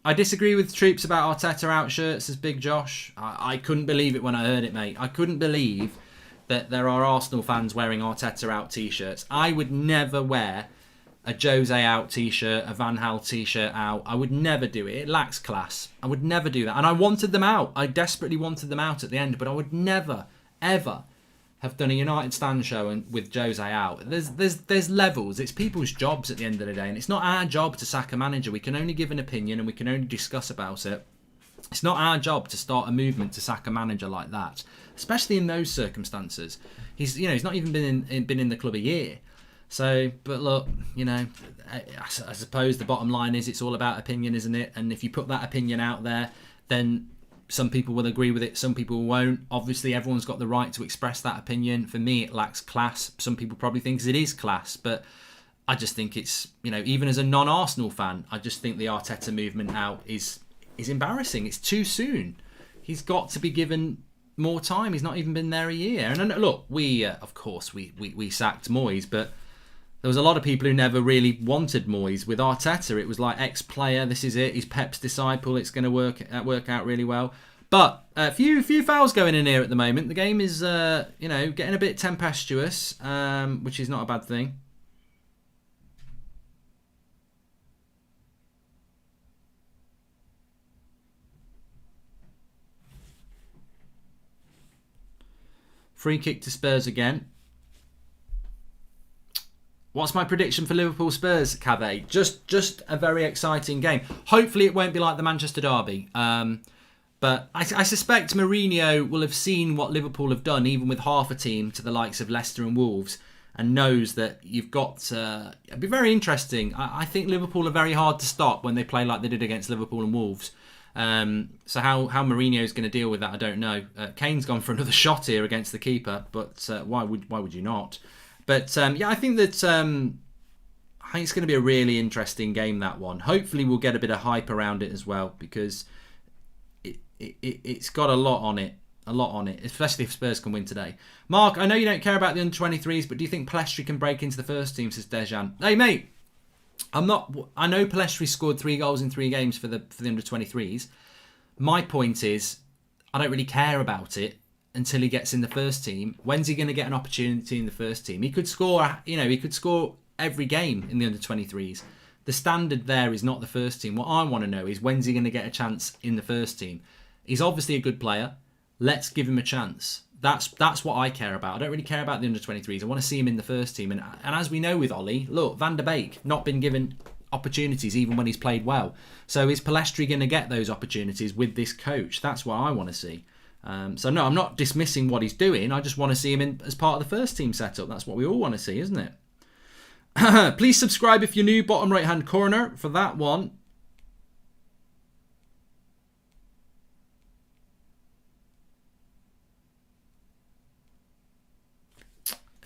I disagree with Troops about Arteta out shirts, says Big Josh. I couldn't believe it when I heard it, mate. I couldn't believe that there are Arsenal fans wearing Arteta out t-shirts. I would never wear a Jose out t-shirt, a Van Gaal t-shirt out. I would never do it. It lacks class. I would never do that. And I wanted them out. I desperately wanted them out at the end, but I would never, ever have done a United stand show with Jose out. There's levels. It's people's jobs at the end of the day, and it's not our job to sack a manager. We can only give an opinion and we can only discuss about it. It's not our job to start a movement to sack a manager like that, especially in those circumstances. He's not even been in the club a year. So, but look, I suppose the bottom line is it's all about opinion, isn't it? And if you put that opinion out there, then some people will agree with it, some people won't. Obviously, everyone's got the right to express that opinion. For me, it lacks class. Some people probably think it is class, but I just think it's, even as a non-Arsenal fan, I just think the Arteta movement out is embarrassing. It's too soon. He's got to be given more time. He's not even been there a year. And look, of course, we sacked Moyes, but there was a lot of people who never really wanted Moyes. With Arteta, it was like ex-player. This is it. He's Pep's disciple. It's going to work out really well. But a few fouls going in here at the moment. The game is, getting a bit tempestuous, which is not a bad thing. Free kick to Spurs again. What's my prediction for Liverpool Spurs, Cave? Just a very exciting game. Hopefully it won't be like the Manchester derby. But I suspect Mourinho will have seen what Liverpool have done, even with half a team, to the likes of Leicester and Wolves, and knows that you've got... it'll be very interesting. I think Liverpool are very hard to stop when they play like they did against Liverpool and Wolves. So how Mourinho is going to deal with that, I don't know. Kane's gone for another shot here against the keeper, but why would you not? But yeah, I think that I think it's going to be a really interesting game, that one. Hopefully we'll get a bit of hype around it as well, because it's got a lot on it, especially if Spurs can win today. Mark, I know you don't care about the under-23s, but do you think Palestri can break into the first team, says Dejan. Hey mate, I know Palestri scored 3 goals in 3 games for the under-23s. My point is, I don't really care about it until he gets in the first team. When's he going to get an opportunity in the first team? He could score, he could score every game in the under-23s. The standard there is not the first team. What I want to know is, when's he going to get a chance in the first team? He's obviously a good player. Let's give him a chance. That's what I care about. I don't really care about the under-23s. I want to see him in the first team. And as we know with Ollie, look, Van der Beek, not been given opportunities even when he's played well. So is Palestri going to get those opportunities with this coach? That's what I want to see. So no, I'm not dismissing what he's doing. I just want to see him in as part of the first team setup. That's what we all want to see, isn't it? Please subscribe if you're new, bottom right hand corner for that one.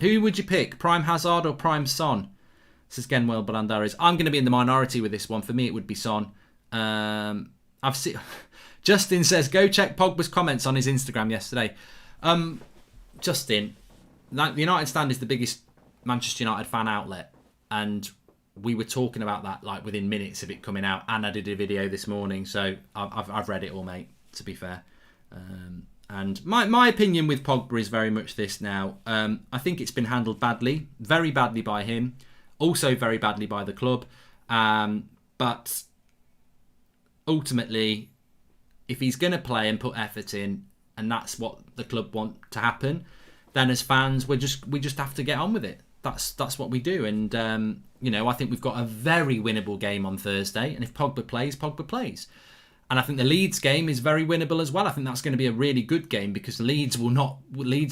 Who would you pick, Prime Hazard or Prime Son? Says Genwell Balandares. I'm going to be in the minority with this one. For me, it would be Son. I've seen... Justin says, go check Pogba's comments on his Instagram yesterday. Justin, the United Stand is the biggest Manchester United fan outlet, and we were talking about that like within minutes of it coming out, and I did a video this morning, so I've read it all, mate, to be fair. And my opinion with Pogba is very much this now. I think it's been handled badly, very badly by him, also very badly by the club. But ultimately, if he's going to play and put effort in, and that's what the club want to happen, then as fans, we just have to get on with it. That's what we do. And I think we've got a very winnable game on Thursday. And if Pogba plays, Pogba plays. And I think the Leeds game is very winnable as well. I think that's going to be a really good game, because Leeds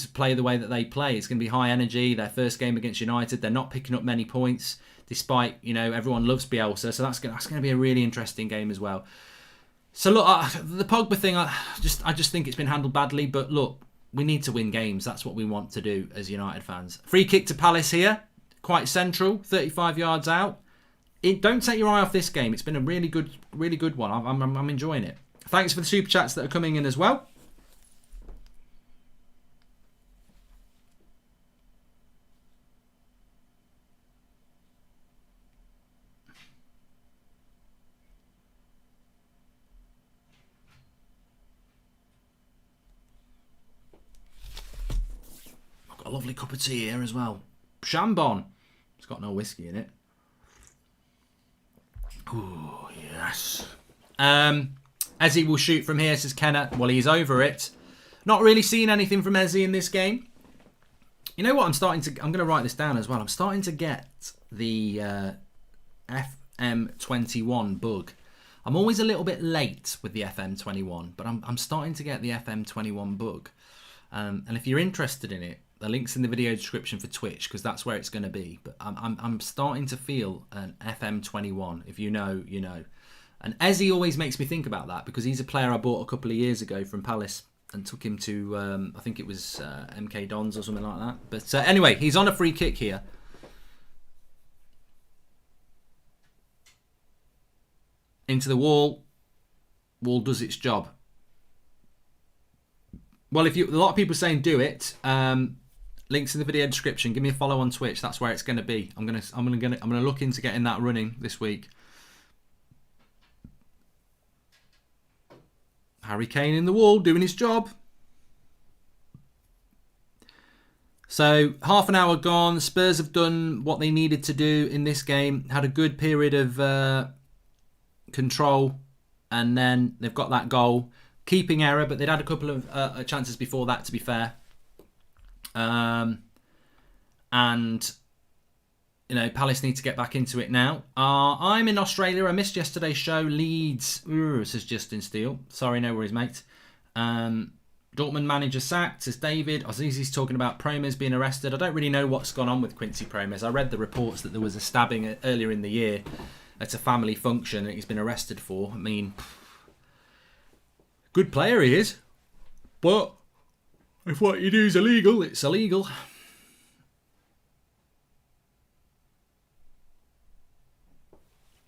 play the way that they play. It's going to be high energy. Their first game against United, they're not picking up many points, despite everyone loves Bielsa. So that's going to be a really interesting game as well. So look, the Pogba thing, I just think it's been handled badly. But look, we need to win games. That's what we want to do as United fans. Free kick to Palace here, quite central, 35 yards out. Don't take your eye off this game. It's been a really good one. I'm enjoying it. Thanks for the super chats that are coming in as well. I've got a lovely cup of tea here as well. Chambon. It's got no whiskey in it. Oh, yes. Ezzy will shoot from here, says Kenna. Well, he's over it. Not really seeing anything from Ezzy in this game. You know what? I'm going to write this down as well. I'm starting to get the FM21 bug. I'm always a little bit late with the FM21, but I'm starting to get the FM21 bug. And if you're interested in it, the link's in the video description for Twitch, because that's where it's going to be. But I'm starting to feel an FM21. If you know, you know. And Ezzy always makes me think about that, because he's a player I bought a couple of years ago from Palace and took him to, I think it was MK Dons or something like that. But anyway, he's on a free kick here. Into the wall. Wall does its job. Well, a lot of people are saying do it. Links in the video description. Give me a follow on Twitch. That's where it's going to be. I'm gonna look into getting that running this week. Harry Kane in the wall, doing his job. So half an hour gone. Spurs have done what they needed to do in this game. Had a good period of control, and then they've got that goal. Keeping error, but they'd had a couple of chances before that, to be fair. And Palace need to get back into it now. I'm in Australia. I missed yesterday's show. Leeds, says Justin Steele. Sorry, no worries, mate. Dortmund manager sacked, says David. Azizi's talking about Promes being arrested. I don't really know what's gone on with Quincy Promes. I read the reports that there was a stabbing earlier in the year at a family function that he's been arrested for. I mean, good player he is. But if what you do is illegal, it's illegal.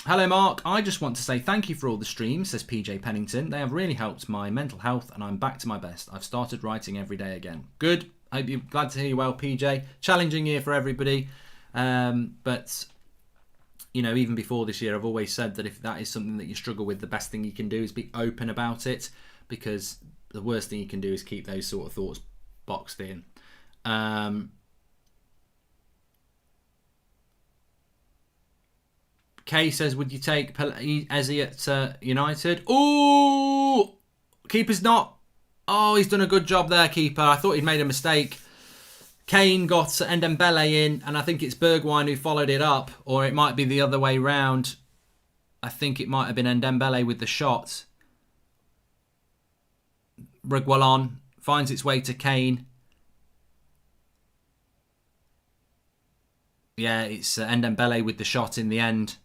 Hello, Mark. I just want to say thank you for all the streams, says PJ Pennington. They have really helped my mental health and I'm back to my best. I've started writing every day again. Good. Hope you're glad to hear you well, PJ. Challenging year for everybody. But, even before this year, I've always said that if that is something that you struggle with, the best thing you can do is be open about it, because the worst thing you can do is keep those sort of thoughts boxed in. Kay says, would you take Eze at United? Ooh! Keeper's not. Oh, he's done a good job there, keeper. I thought he'd made a mistake. Kane got Ndembele in, and I think it's Bergwijn who followed it up. Or it might be the other way round. I think it might have been Ndembele with the shot. Reguilon finds its way to Kane. Yeah, it's Ndembele with the shot in the end.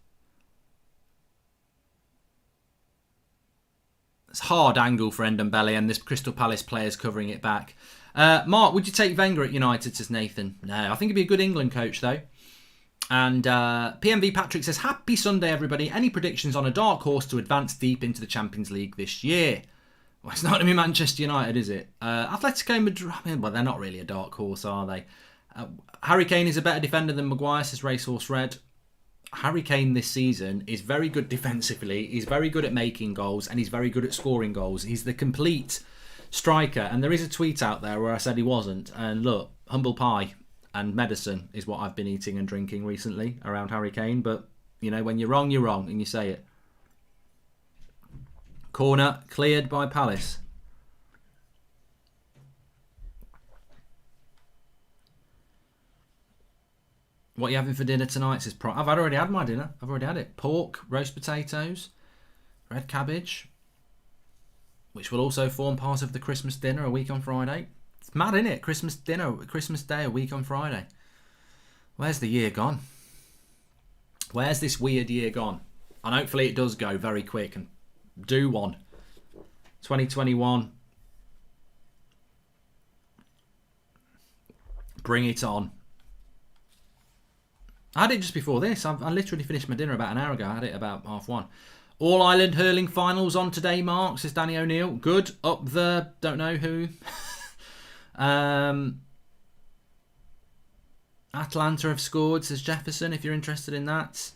It's a hard angle for Ndembele, and this Crystal Palace player's covering it back. Mark, would you take Wenger at United, says Nathan? No, I think he'd be a good England coach, though. And PMV Patrick says, happy Sunday, everybody. Any predictions on a dark horse to advance deep into the Champions League this year? Well, it's not going to be Manchester United, is it? Atletico Madrid, well, they're not really a dark horse, are they? Harry Kane is a better defender than Maguire, says Racehorse Red. Harry Kane this season is very good defensively. He's very good at making goals, and he's very good at scoring goals. He's the complete striker. And there is a tweet out there where I said he wasn't. And look, humble pie and medicine is what I've been eating and drinking recently around Harry Kane. But, when you're wrong, and you say it. Corner cleared by Palace. What are you having for dinner tonight, says I've already had my dinner. I've already had it. Pork, roast potatoes, red cabbage, which will also form part of the Christmas dinner a week on Friday. It's mad, isn't it? Christmas dinner, Christmas Day, a week on Friday. Where's the year gone? Where's this weird year gone? And hopefully it does go very quick and do one. 2021. Bring it on. I had it just before this. I literally finished my dinner about an hour ago. I had it about 1:30. All Ireland hurling finals on today, Mark, says Danny O'Neill. Good. Up the don't know who. Atlanta have scored, says Jefferson, if you're interested in that.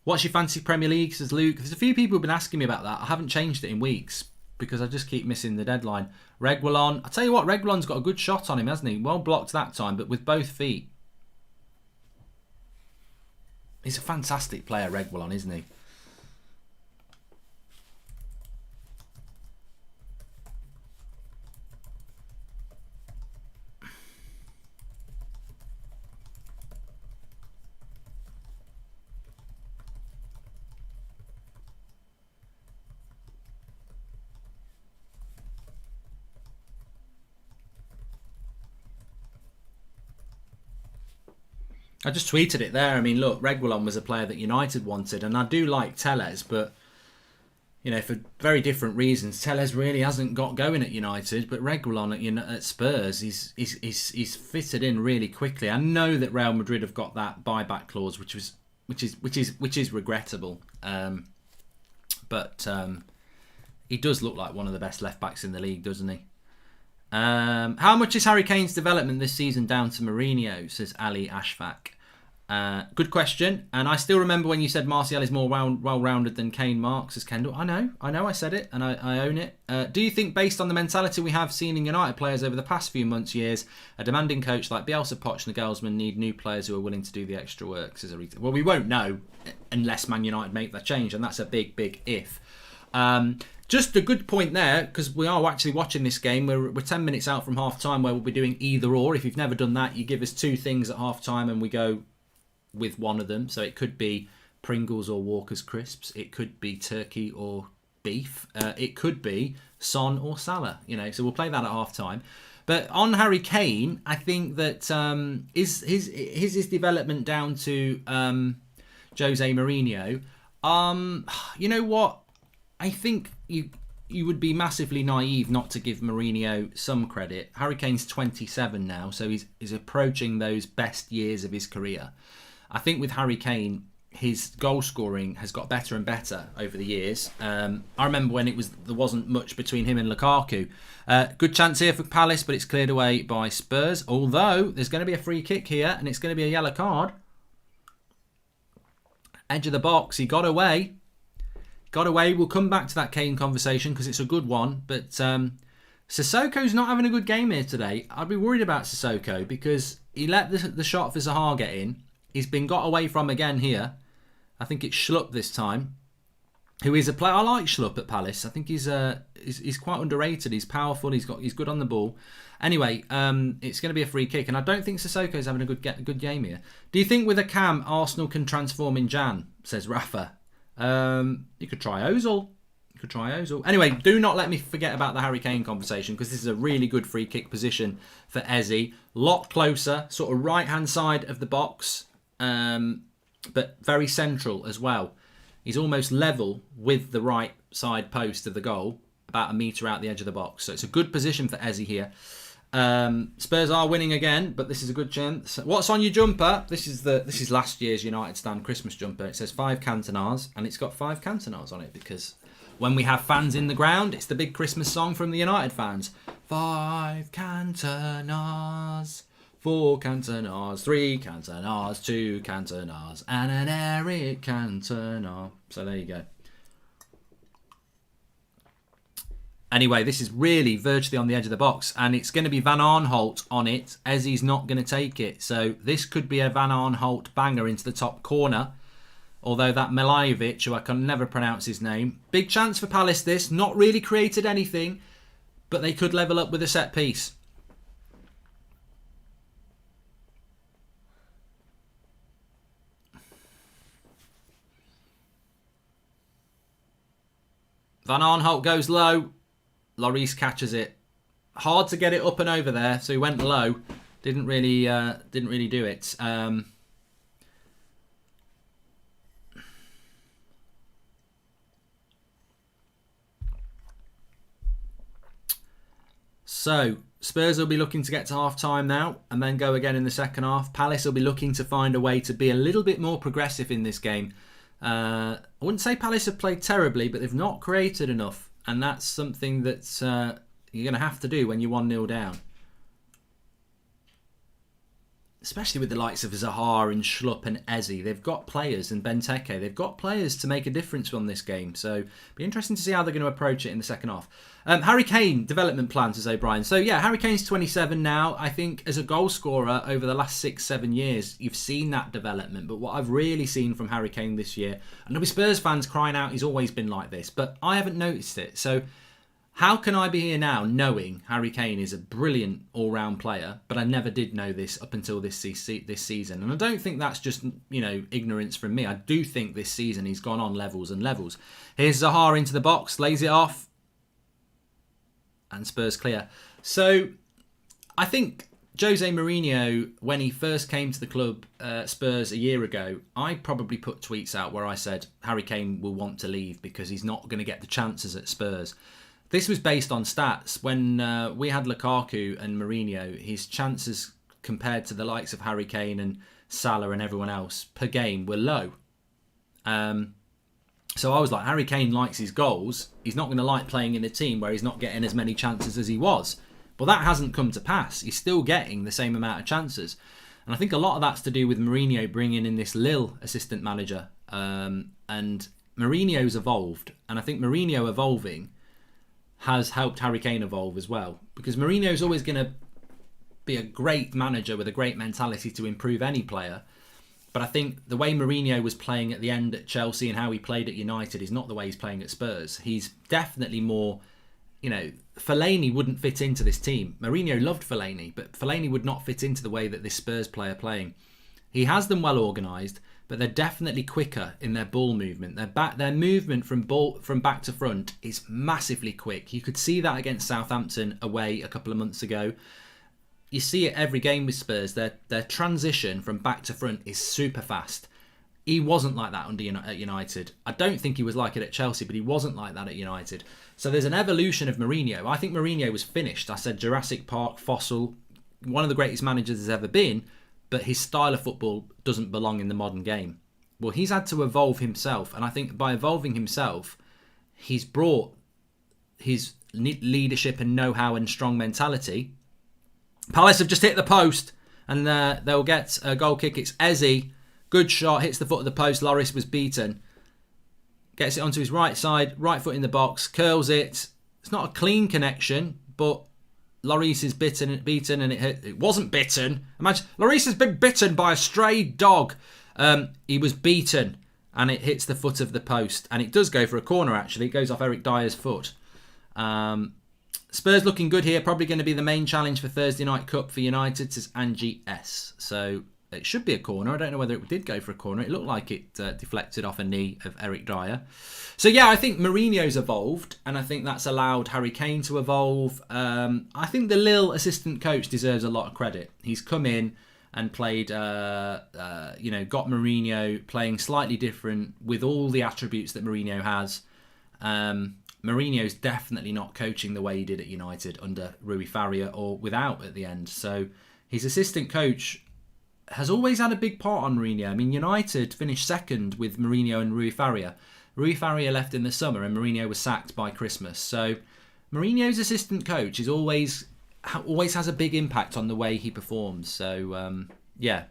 What's your fancy Premier League, says Luke. There's a few people who've been asking me about that. I haven't changed it in weeks because I just keep missing the deadline. Reguilon. I tell you what, Reguilon's got a good shot on him, hasn't he? Well blocked that time, but with both feet. He's a fantastic player, Reguilon, isn't he? I just tweeted it there. I mean, look, Reguilon was a player that United wanted, and I do like Telles, but for very different reasons. Telles really hasn't got going at United, but Reguilon at Spurs, he's fitted in really quickly. I know that Real Madrid have got that buyback clause, which is regrettable. But he does look like one of the best left backs in the league, doesn't he? How much is Harry Kane's development this season down to Mourinho, says Ali Ashfaq. Good question. And I still remember when you said Martial is more well-rounded than Kane, Mark, says Kendall. I know I said it, and I own it. Do you think, based on the mentality we have seen in United players over the past few months, years, a demanding coach like Bielsa, Poch and Nagelsmann need new players who are willing to do the extra work, says Arita. Well, we won't know unless Man United make that change, and that's a big, big if. Just a good point there, because we are actually watching this game. We're 10 minutes out from half time, where we'll be doing either or. If you've never done that, you give us two things at half time and we go with one of them. So it could be Pringles or Walker's crisps. It could be turkey or beef. It could be Son or Salah. So we'll play that at half time. But on Harry Kane, I think that is his development down to Jose Mourinho. You know what? I think you would be massively naive not to give Mourinho some credit. Harry Kane's 27 now, so he's approaching those best years of his career. I think with Harry Kane, his goal scoring has got better and better over the years. I remember when there wasn't much between him and Lukaku. Good chance here for Palace, but it's cleared away by Spurs. Although there's going to be a free kick here, and it's going to be a yellow card. Edge of the box, he got away. We'll come back to that Kane conversation because it's a good one. But Sissoko's not having a good game here today. I'd be worried about Sissoko because he let the shot for Zaha get in. He's been got away from again here. I think it's Schlupp this time, who is a player. I like Schlupp at Palace. I think he's quite underrated. He's powerful. He's good on the ball. Anyway, it's going to be a free kick, and I don't think Sissoko's having a good game here. Do you think with a cam Arsenal can transform in Jan? Says Rafa. You could try Ozil. Anyway, do not let me forget about the Harry Kane conversation because this is a really good free kick position for Eze. Lot closer, sort of right hand side of the box, but very central as well. He's almost level with the right side post of the goal, about a metre out the edge of the box. So it's a good position for Eze here. Spurs are winning again, but this is a good chance. What's on your jumper? This is last year's United Stand Christmas jumper. It says 5 Cantonars, and it's got 5 Cantonars on it because when we have fans in the ground, it's the big Christmas song from the United fans. 5 Cantonars, 4 Cantonars, 3 Cantonars, 2 Cantonars, and an Eric Cantona. So there you go. Anyway, this is really virtually on the edge of the box, and it's going to be Van Aanholt on it. Eze's not going to take it. So this could be a Van Aanholt banger into the top corner. Although that Milajevic, who I can never pronounce his name, big chance for Palace this. Not really created anything, but they could level up with a set piece. Van Aanholt goes low. Lloris catches it. Hard to get it up and over there, so he went low. Didn't really do it. So Spurs will be looking to get to half time now and then go again in the second half. Palace will be looking to find a way to be a little bit more progressive in this game. I wouldn't say Palace have played terribly, but they've not created enough. And that's something that you're going to have to do when you're 1-0 down. Especially with the likes of Zaha and Schlupp and Eze. They've got players, and Benteke. They've got players to make a difference on this game. So it'll be interesting to see how they're going to approach it in the second half. Harry Kane, development plan, says O'Brien. So yeah, Harry Kane's 27 now. I think as a goal scorer over the last 6-7 years, you've seen that development. But what I've really seen from Harry Kane this year, and there'll be Spurs fans crying out, he's always been like this. But I haven't noticed it. So how can I be here now knowing Harry Kane is a brilliant all-round player, but I never did know this up until this season? And I don't think that's just, ignorance from me. I do think this season he's gone on levels and levels. Here's Zaha into the box, lays it off, and Spurs clear. So I think Jose Mourinho, when he first came to the club, Spurs, a year ago, I probably put tweets out where I said Harry Kane will want to leave because he's not going to get the chances at Spurs. This was based on stats. When we had Lukaku and Mourinho, his chances compared to the likes of Harry Kane and Salah and everyone else per game were low. So I was like, Harry Kane likes his goals. He's not going to like playing in a team where he's not getting as many chances as he was. But that hasn't come to pass. He's still getting the same amount of chances. And I think a lot of that's to do with Mourinho bringing in this Lille assistant manager. And Mourinho's evolved. And I think Mourinho evolving has helped Harry Kane evolve as well. Because Mourinho's always going to be a great manager with a great mentality to improve any player. But I think the way Mourinho was playing at the end at Chelsea and how he played at United is not the way he's playing at Spurs. He's definitely more, Fellaini wouldn't fit into this team. Mourinho loved Fellaini, but Fellaini would not fit into the way that this Spurs player are playing. He has them well organised, but they're definitely quicker in their ball movement. Their movement from back to front is massively quick. You could see that against Southampton away a couple of months ago. You see it every game with Spurs. Their transition from back to front is super fast. He wasn't like that at United. I don't think he was like it at Chelsea, but he wasn't like that at United. So there's an evolution of Mourinho. I think Mourinho was finished. I said Jurassic Park, fossil, one of the greatest managers there's ever been, but his style of football doesn't belong in the modern game. Well, he's had to evolve himself, and I think by evolving himself, he's brought his leadership and know-how and strong mentality. Palace have just hit the post, and they'll get a goal kick. It's Eze. Good shot, hits the foot of the post. Lloris was beaten. Gets it onto his right side, right foot in the box, curls it. It's not a clean connection, but Lloris is beaten, and it wasn't bitten. Imagine, Lloris has been bitten by a stray dog. He was beaten, and it hits the foot of the post. And it does go for a corner, actually. It goes off Eric Dyer's foot. Spurs looking good here. Probably going to be the main challenge for Thursday Night Cup for United, says Angie S. So it should be a corner. I don't know whether it did go for a corner. It looked like it deflected off a knee of Eric Dyer. So yeah, I think Mourinho's evolved, and I think that's allowed Harry Kane to evolve. I think the Lille assistant coach deserves a lot of credit. He's come in and played, got Mourinho playing slightly different with all the attributes that Mourinho has. Mourinho's definitely not coaching the way he did at United under Rui Faria or without at the end. So his assistant coach has always had a big part on Mourinho. I mean, United finished second with Mourinho and Rui Faria. Rui Faria left in the summer and Mourinho was sacked by Christmas. So Mourinho's assistant coach is always has a big impact on the way he performs. So, yeah.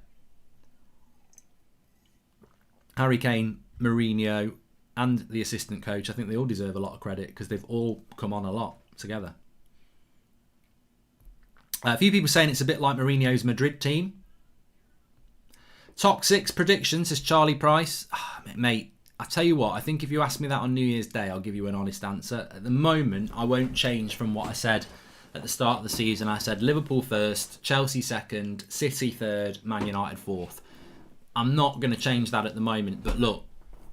Harry Kane, Mourinho, and the assistant coach, I think they all deserve a lot of credit because they've all come on a lot together. A few people saying it's a bit like Mourinho's Madrid team. Top 6 predictions, says Charlie Price. Mate, I tell you what, I think if you ask me that on New Year's Day, I'll give you an honest answer. At the moment, I won't change from what I said at the start of the season. I said Liverpool first, Chelsea second, City third, Man United fourth. I'm not going to change that at the moment, but look,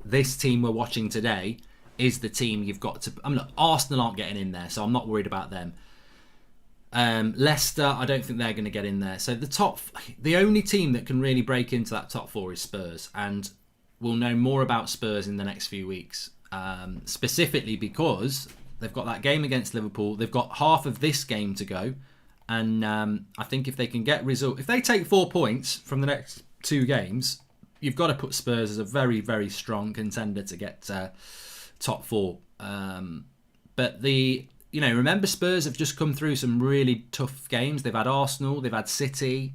this team we're watching today is the team you've got to... Arsenal aren't getting in there, so I'm not worried about them. Leicester, I don't think they're going to get in there. So the only team that can really break into that top 4 is Spurs, and we'll know more about Spurs in the next few weeks. Specifically because they've got that game against Liverpool. They've got half of this game to go, and I think if they can get if they take 4 points from the next 2 games, you've got to put Spurs as a very, very strong contender to get top 4. But remember Spurs have just come through some really tough games. They've had Arsenal, they've had City,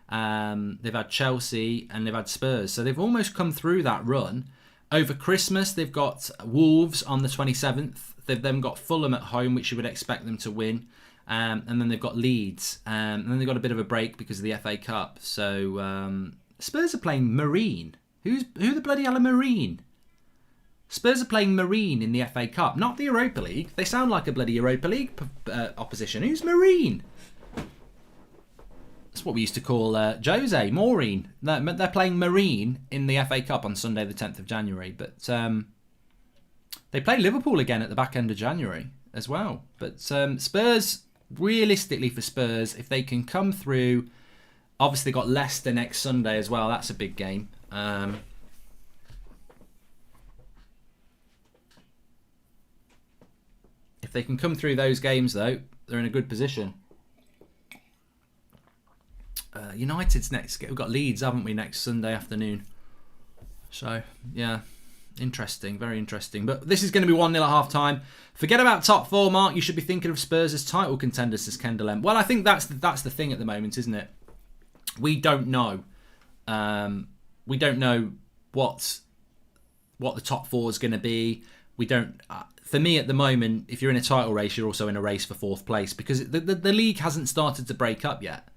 they've had Chelsea, and they've had Spurs. So they've almost come through that run. Over Christmas, they've got Wolves on the 27th. They've then got Fulham at home, which you would expect them to win. And then they've got Leeds. And then they've got a bit of a break because of the FA Cup. So Spurs are playing Marine. Who the bloody hell are Marine? Spurs are playing Marine in the FA Cup, not the Europa League. They sound like a bloody Europa League opposition. Who's Marine? That's what we used to call Jose, Maureen. They're playing Marine in the FA Cup on Sunday the 10th of January. But they play Liverpool again at the back end of January as well. But Spurs, realistically for Spurs, if they can come through... Obviously got Leicester next Sunday as well. That's a big game. If they can come through those games, though, they're in a good position. United's next game. We've got Leeds, haven't we, next Sunday afternoon. So, yeah, interesting. Very interesting. But this is going to be 1-0 at half-time. Forget about top 4, Mark. You should be thinking of Spurs as title contenders, says Kendall M. Well, I think that's the thing at the moment, isn't it? We don't know. We don't know what the top 4 is going to be. We don't. For me, at the moment, if you're in a title race, you're also in a race for 4th place because the league hasn't started to break up yet.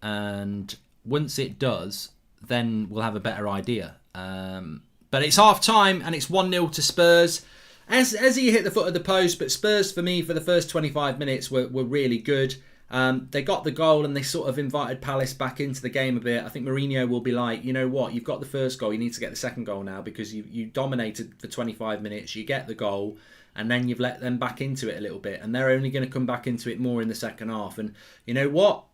And once it does, then we'll have a better idea. But it's half time and it's 1-0 to Spurs. As he hit the foot of the post, but Spurs for me for the first 25 minutes were really good. They got the goal and they sort of invited Palace back into the game a bit. I think Mourinho will be like, you know what, you've got the first goal, you need to get the second goal now because you dominated for 25 minutes, you get the goal, and then you've let them back into it a little bit, and they're only going to come back into it more in the second half. And you know what?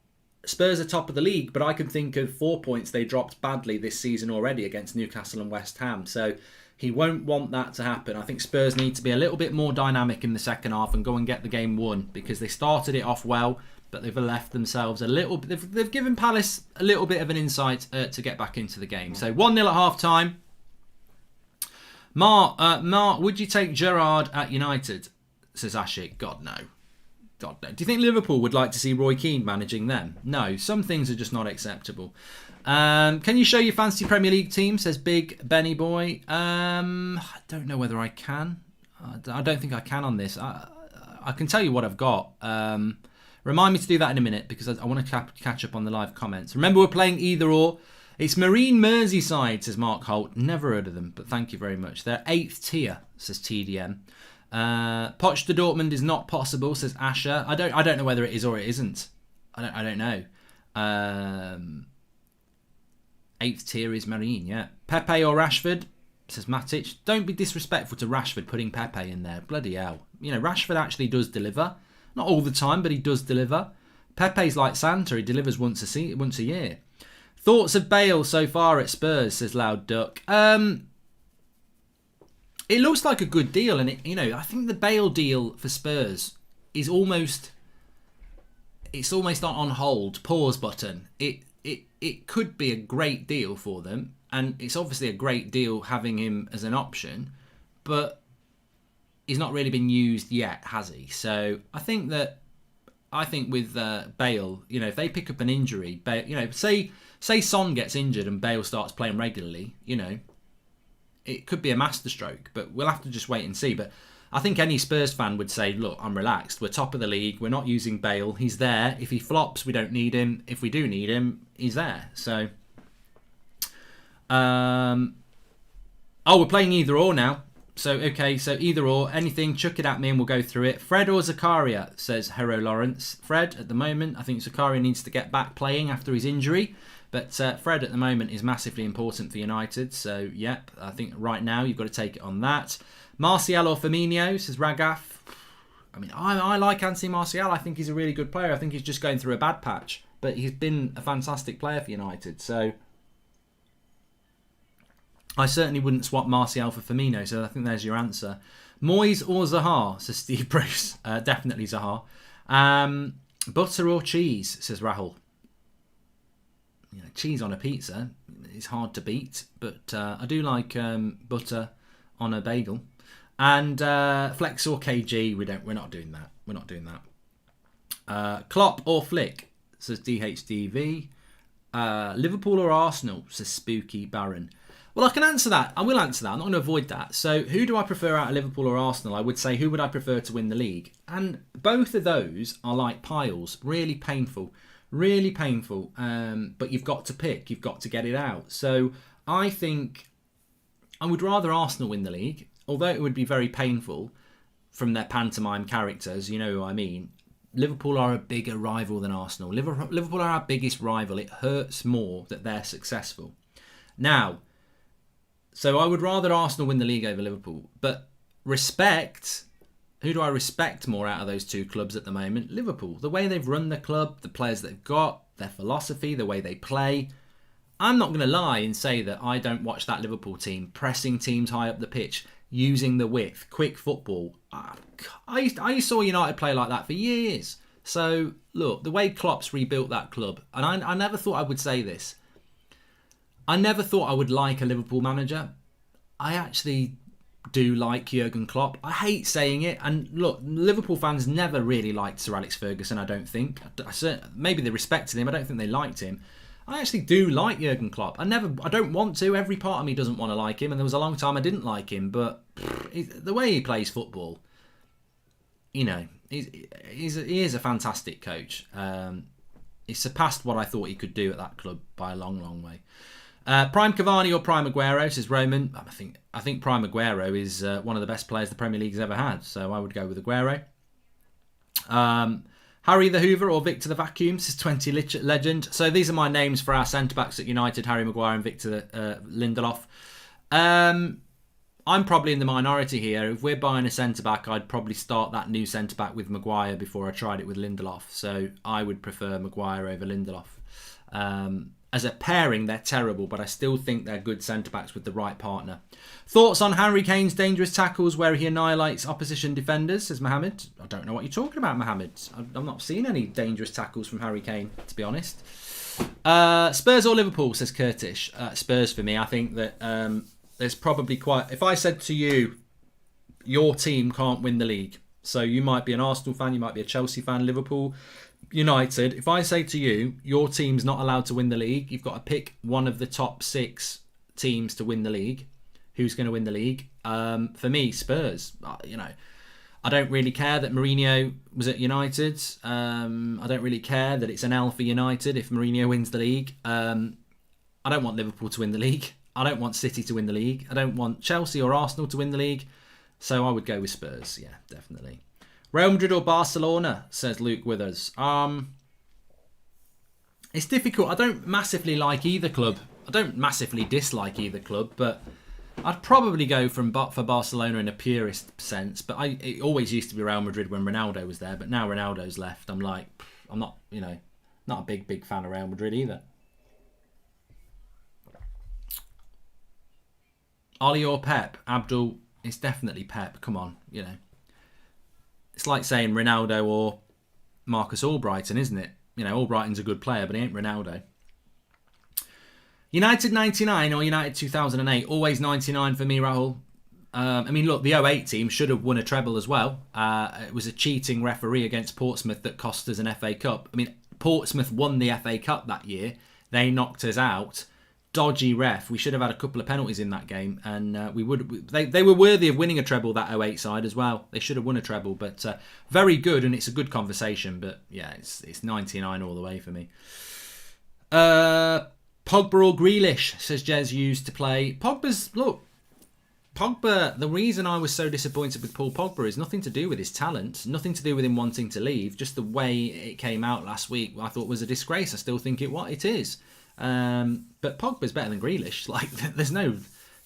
Spurs are top of the league, but I can think of 4 points they dropped badly this season already against Newcastle and West Ham. So he won't want that to happen. I think Spurs need to be a little bit more dynamic in the second half and go and get the game won, because they started it off well, but they've left themselves a little bit. They've given Palace a little bit of an insight to get back into the game. So 1-0 at half time. Mark, would you take Gerrard at United? Says Ashik. God no. God no. Do you think Liverpool would like to see Roy Keane managing them? No. Some things are just not acceptable. Can you show your fancy Premier League team? Says Big Benny Boy. I don't know whether I can. I don't think I can on this. I can tell you what I've got. Remind me to do that in a minute because I want to catch up on the live comments. Remember, we're playing either or. It's Marine Merseyside, says Mark Holt. Never heard of them, but thank you very much. They're 8th tier, says TDM. Poch to Dortmund is not possible, says Asher. I don't know whether it is or it isn't. I don't know. 8th tier is Marine, yeah. Pepe or Rashford, says Matic. Don't be disrespectful to Rashford putting Pepe in there. Bloody hell. You know, Rashford actually does deliver. Not all the time, but he does deliver. Pepe's like Santa. He delivers once a year. Thoughts of Bale so far at Spurs, says Loud Duck. It looks like a good deal, and I think the Bale deal for Spurs is almost on hold, pause button. It could be a great deal for them, and it's obviously a great deal having him as an option, but he's not really been used yet, has he? So I think with Bale, if they pick up an injury, Bale, say Son gets injured and Bale starts playing regularly, it could be a masterstroke, but we'll have to just wait and see. But I think any Spurs fan would say, look, I'm relaxed. We're top of the league. We're not using Bale. He's there. If he flops, we don't need him. If we do need him, he's there. So, we're playing either or now. So, okay, so either or, anything, chuck it at me and we'll go through it. Fred or Zakaria, says Hero Lawrence. Fred, at the moment, I think Zakaria needs to get back playing after his injury. But Fred at the moment is massively important for United. So, yep, I think right now you've got to take it on that. Martial or Firmino, says Ragaf. I mean, I like Anthony Martial. I think he's a really good player. I think he's just going through a bad patch. But he's been a fantastic player for United. So, I certainly wouldn't swap Martial for Firmino. So, I think there's your answer. Moyes or Zaha, says Steve Bruce. Definitely Zaha. Butter or cheese, says Rahul. Cheese on a pizza is hard to beat, but I do like butter on a bagel. And Flex or KG, we're not doing that. We're not doing that. Klopp or Flick, says DHDV. Liverpool or Arsenal, says Spooky Baron. Well, I can answer that. I will answer that. I'm not going to avoid that. So, who do I prefer out of Liverpool or Arsenal? I would say, who would I prefer to win the league? And both of those are like piles. Really painful. Really painful, but you've got to pick. You've got to get it out. So I think I would rather Arsenal win the league, although it would be very painful from their pantomime characters. You know who I mean. Liverpool are a bigger rival than Arsenal. Liverpool are our biggest rival. It hurts more that they're successful. Now, so I would rather Arsenal win the league over Liverpool. But respect... Who do I respect more out of those two clubs at the moment? Liverpool. The way they've run the club, the players they've got, their philosophy, the way they play. I'm not going to lie and say that I don't watch that Liverpool team pressing teams high up the pitch, using the width, quick football. I saw United play like that for years. So, look, the way Klopp's rebuilt that club, and I never thought I would say this. I never thought I would like a Liverpool manager. I actually do like Jurgen Klopp. I hate saying it, and look, Liverpool fans never really liked Sir Alex Ferguson. I don't think. Maybe they respected him. I don't think they liked him. I actually do like Jurgen Klopp. I don't want to. Every part of me doesn't want to like him, and there was a long time I didn't like him. But the way he plays football, he is a fantastic coach. He surpassed what I thought he could do at that club by a long, long way. Prime Cavani or Prime Aguero, says Roman. I think Prime Aguero is one of the best players the Premier League's ever had, so I would go with Aguero. Harry the Hoover or Victor the Vacuum, says 20 Legend. So these are my names for our centre-backs at United, Harry Maguire and Victor Lindelof. I'm probably in the minority here. If we're buying a centre-back, I'd probably start that new centre-back with Maguire before I tried it with Lindelof. So I would prefer Maguire over Lindelof. As a pairing, they're terrible, but I still think they're good centre-backs with the right partner. Thoughts on Harry Kane's dangerous tackles where he annihilates opposition defenders, says Mohammed. I don't know what you're talking about, Mohammed. I've not seen any dangerous tackles from Harry Kane, to be honest. Spurs or Liverpool, says Curtis. Spurs for me. I think that there's probably quite... If I said to you, your team can't win the league, so you might be an Arsenal fan, you might be a Chelsea fan, Liverpool, United. If I say to you, your team's not allowed to win the league, you've got to pick one of the top 6 teams to win the league. Who's going to win the league? For me, Spurs. I don't really care that Mourinho was at United. I don't really care that it's an L for United if Mourinho wins the league. I don't want Liverpool to win the league. I don't want City to win the league. I don't want Chelsea or Arsenal to win the league. So I would go with Spurs. Yeah, definitely. Real Madrid or Barcelona, says Luke Withers. It's difficult. I don't massively like either club. I don't massively dislike either club, but I'd probably go for Barcelona in a purist sense. But it always used to be Real Madrid when Ronaldo was there, but now Ronaldo's left. I'm not, not a big fan of Real Madrid either. Ollie or Pep? Abdul, it's definitely Pep. Come on, It's like saying Ronaldo or Marcus Albrighton, isn't it? Albrighton's a good player, but he ain't Ronaldo. United 99 or United 2008? Always 99 for me, Rahul. Look, the 08 team should have won a treble as well. It was a cheating referee against Portsmouth that cost us an FA Cup. Portsmouth won the FA Cup that year. They knocked us out. Dodgy ref. We should have had a couple of penalties in that game, and they were worthy of winning a treble, that 08 side as well. They should have won a treble, but very good, and it's a good conversation. But yeah, it's 99 all the way for me. Pogba or Grealish, says Jez, used to play. Pogba, the reason I was so disappointed with Paul Pogba is nothing to do with his talent, nothing to do with him wanting to leave, just the way it came out last week I thought was a disgrace. I still think it is. But Pogba's better than Grealish. There's no...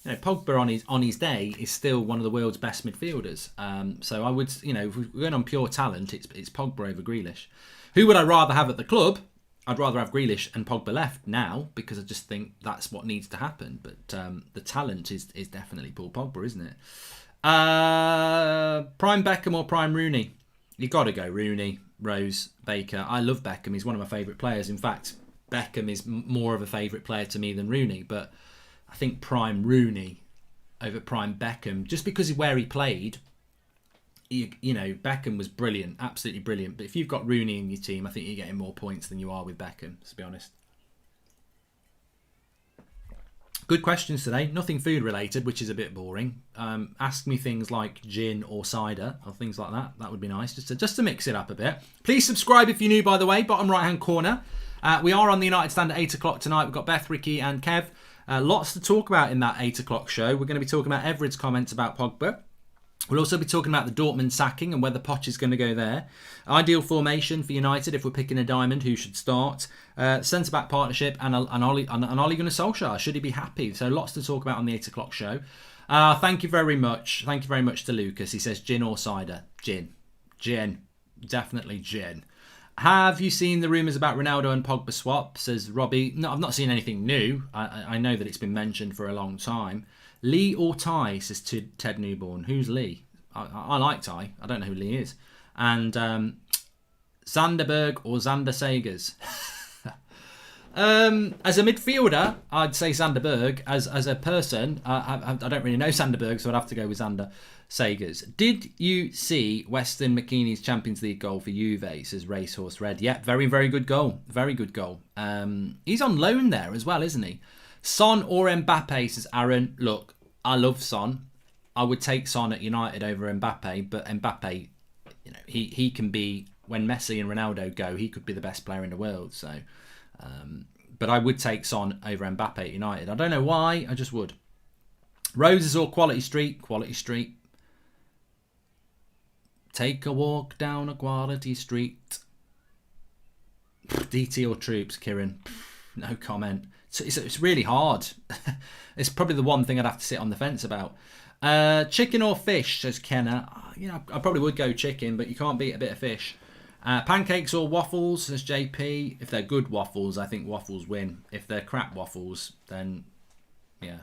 Pogba on his day is still one of the world's best midfielders. So I would... if we're going on pure talent, it's Pogba over Grealish. Who would I rather have at the club? I'd rather have Grealish and Pogba left now, because I just think that's what needs to happen. But the talent is definitely Paul Pogba, isn't it? Prime Beckham or Prime Rooney? You got to go Rooney, Rose, Baker. I love Beckham. He's one of my favourite players. In fact, Beckham is more of a favourite player to me than Rooney. But I think Prime Rooney over Prime Beckham, just because of where he played. Beckham was brilliant, absolutely brilliant. But if you've got Rooney in your team, I think you're getting more points than you are with Beckham, to be honest. Good questions today. Nothing food related, which is a bit boring. Ask me things like gin or cider or things like that. That would be nice, just to mix it up a bit. Please subscribe if you're new, by the way. Bottom right-hand corner. We are on the United Stand at 8 o'clock tonight. We've got Beth, Ricky and Kev. Lots to talk about in that 8 o'clock show. We're going to be talking about Everett's comments about Pogba. We'll also be talking about the Dortmund sacking and whether Poch is going to go there. Ideal formation for United if we're picking a diamond, who should start. Centre-back partnership and Ole Gunnar Solskjaer. Should he be happy? So lots to talk about on the 8 o'clock show. Thank you very much. Thank you very much to Lucas. He says gin or cider? Gin. Gin. Definitely gin. Have you seen the rumours about Ronaldo and Pogba swap? Says Robbie. No, I've not seen anything new. I know that it's been mentioned for a long time. Lee or Ty, says Ted Newborn. Who's Lee? I like Ty. I don't know who Lee is. And Zanderberg or Zander Sagers? As a midfielder, I'd say Zanderberg. As a person, I don't really know Zanderberg, so I'd have to go with Zander Sagers. Did you see Weston McKennie's Champions League goal for Juve, says Racehorse Red? Yeah, very, very good goal. Very good goal. He's on loan there as well, isn't he? Son or Mbappe, says Aaron. Look, I love Son. I would take Son at United over Mbappe, but Mbappe, he can be, when Messi and Ronaldo go, he could be the best player in the world. So But I would take Son over Mbappe at United. I don't know why, I just would. Roses or Quality Street? Quality Street. Take a walk down a Quality Street. DT or Troops, Kieran? No comment. It's really hard. It's probably the one thing I'd have to sit on the fence about. Chicken or fish, says Kenna. I probably would go chicken, but you can't beat a bit of fish. Pancakes or waffles, says JP. If they're good waffles, I think waffles win. If they're crap waffles, then yeah.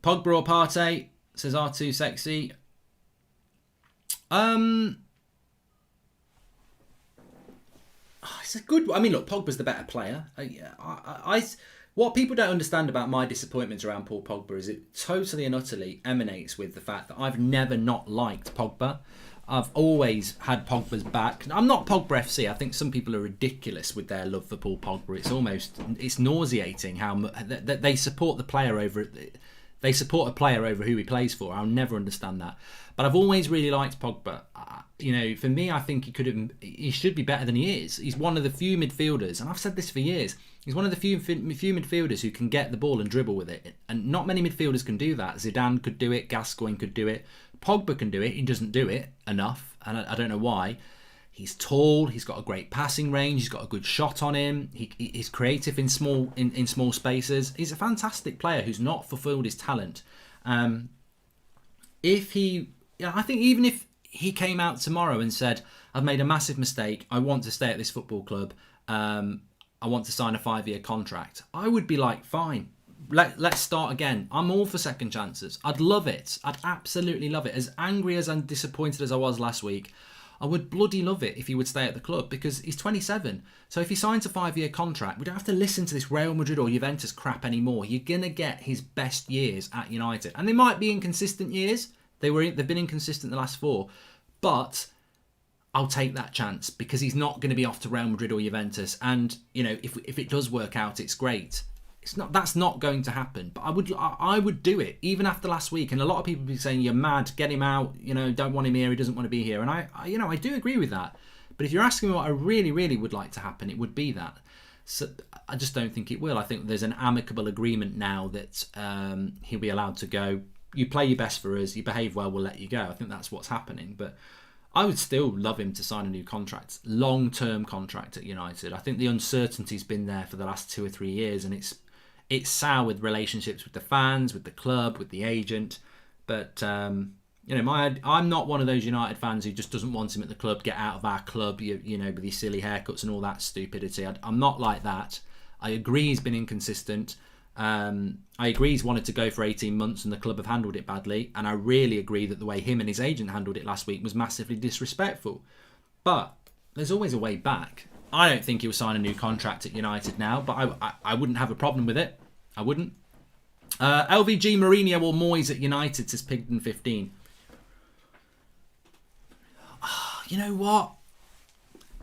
Pogba or Partey, says R2 Sexy. It's a good. I mean, look, Pogba's the better player. What people don't understand about my disappointments around Paul Pogba is it totally and utterly emanates with the fact that I've never not liked Pogba. I've always had Pogba's back. I'm not Pogba FC. I think some people are ridiculous with their love for Paul Pogba. It's nauseating how they support the player over. They support a player over who he plays for. I'll never understand that. But I've always really liked Pogba. For me, I think he should be better than he is. He's one of the few midfielders, and I've said this for years. He's one of the few midfielders who can get the ball and dribble with it, and not many midfielders can do that. Zidane could do it. Gascoigne could do it. Pogba can do it. He doesn't do it enough, and I don't know why. He's tall. He's got a great passing range. He's got a good shot on him. He's creative in small spaces. He's a fantastic player who's not fulfilled his talent. I think even if he came out tomorrow and said, "I've made a massive mistake. I want to stay at this football club. I want to sign a 5-year contract," I would be like, "Fine. Let's start again." I'm all for second chances. I'd love it. I'd absolutely love it. As angry as and disappointed as I was last week, I would bloody love it if he would stay at the club because he's 27. So if he signs a 5-year contract, we don't have to listen to this Real Madrid or Juventus crap anymore. You're going to get his best years at United. And they might be inconsistent years. They've been inconsistent the last 4. But I'll take that chance because he's not going to be off to Real Madrid or Juventus. And, if it does work out, it's great. That's not going to happen. But I would do it even after last week. And a lot of people be saying, "You're mad, get him out, don't want him here, he doesn't want to be here." And I do agree with that. But if you're asking me what I really, really would like to happen, it would be that. So I just don't think it will. I think there's an amicable agreement now that he'll be allowed to go. You play your best for us, you behave well, we'll let you go. I think that's what's happening. But I would still love him to sign a new contract, long-term contract at United. I think the uncertainty's been there for the last 2 or 3 years, and it's soured relationships with the fans, with the club, with the agent. But I'm not one of those United fans who just doesn't want him at the club. Get out of our club, with these silly haircuts and all that stupidity. I'm not like that. I agree he's been inconsistent. I agree he's wanted to go for 18 months and the club have handled it badly. And I really agree that the way him and his agent handled it last week was massively disrespectful. But there's always a way back. I don't think he'll sign a new contract at United now, but I wouldn't have a problem with it. I wouldn't. LVG, Mourinho or Moyes at United, says Pigden15. You know what?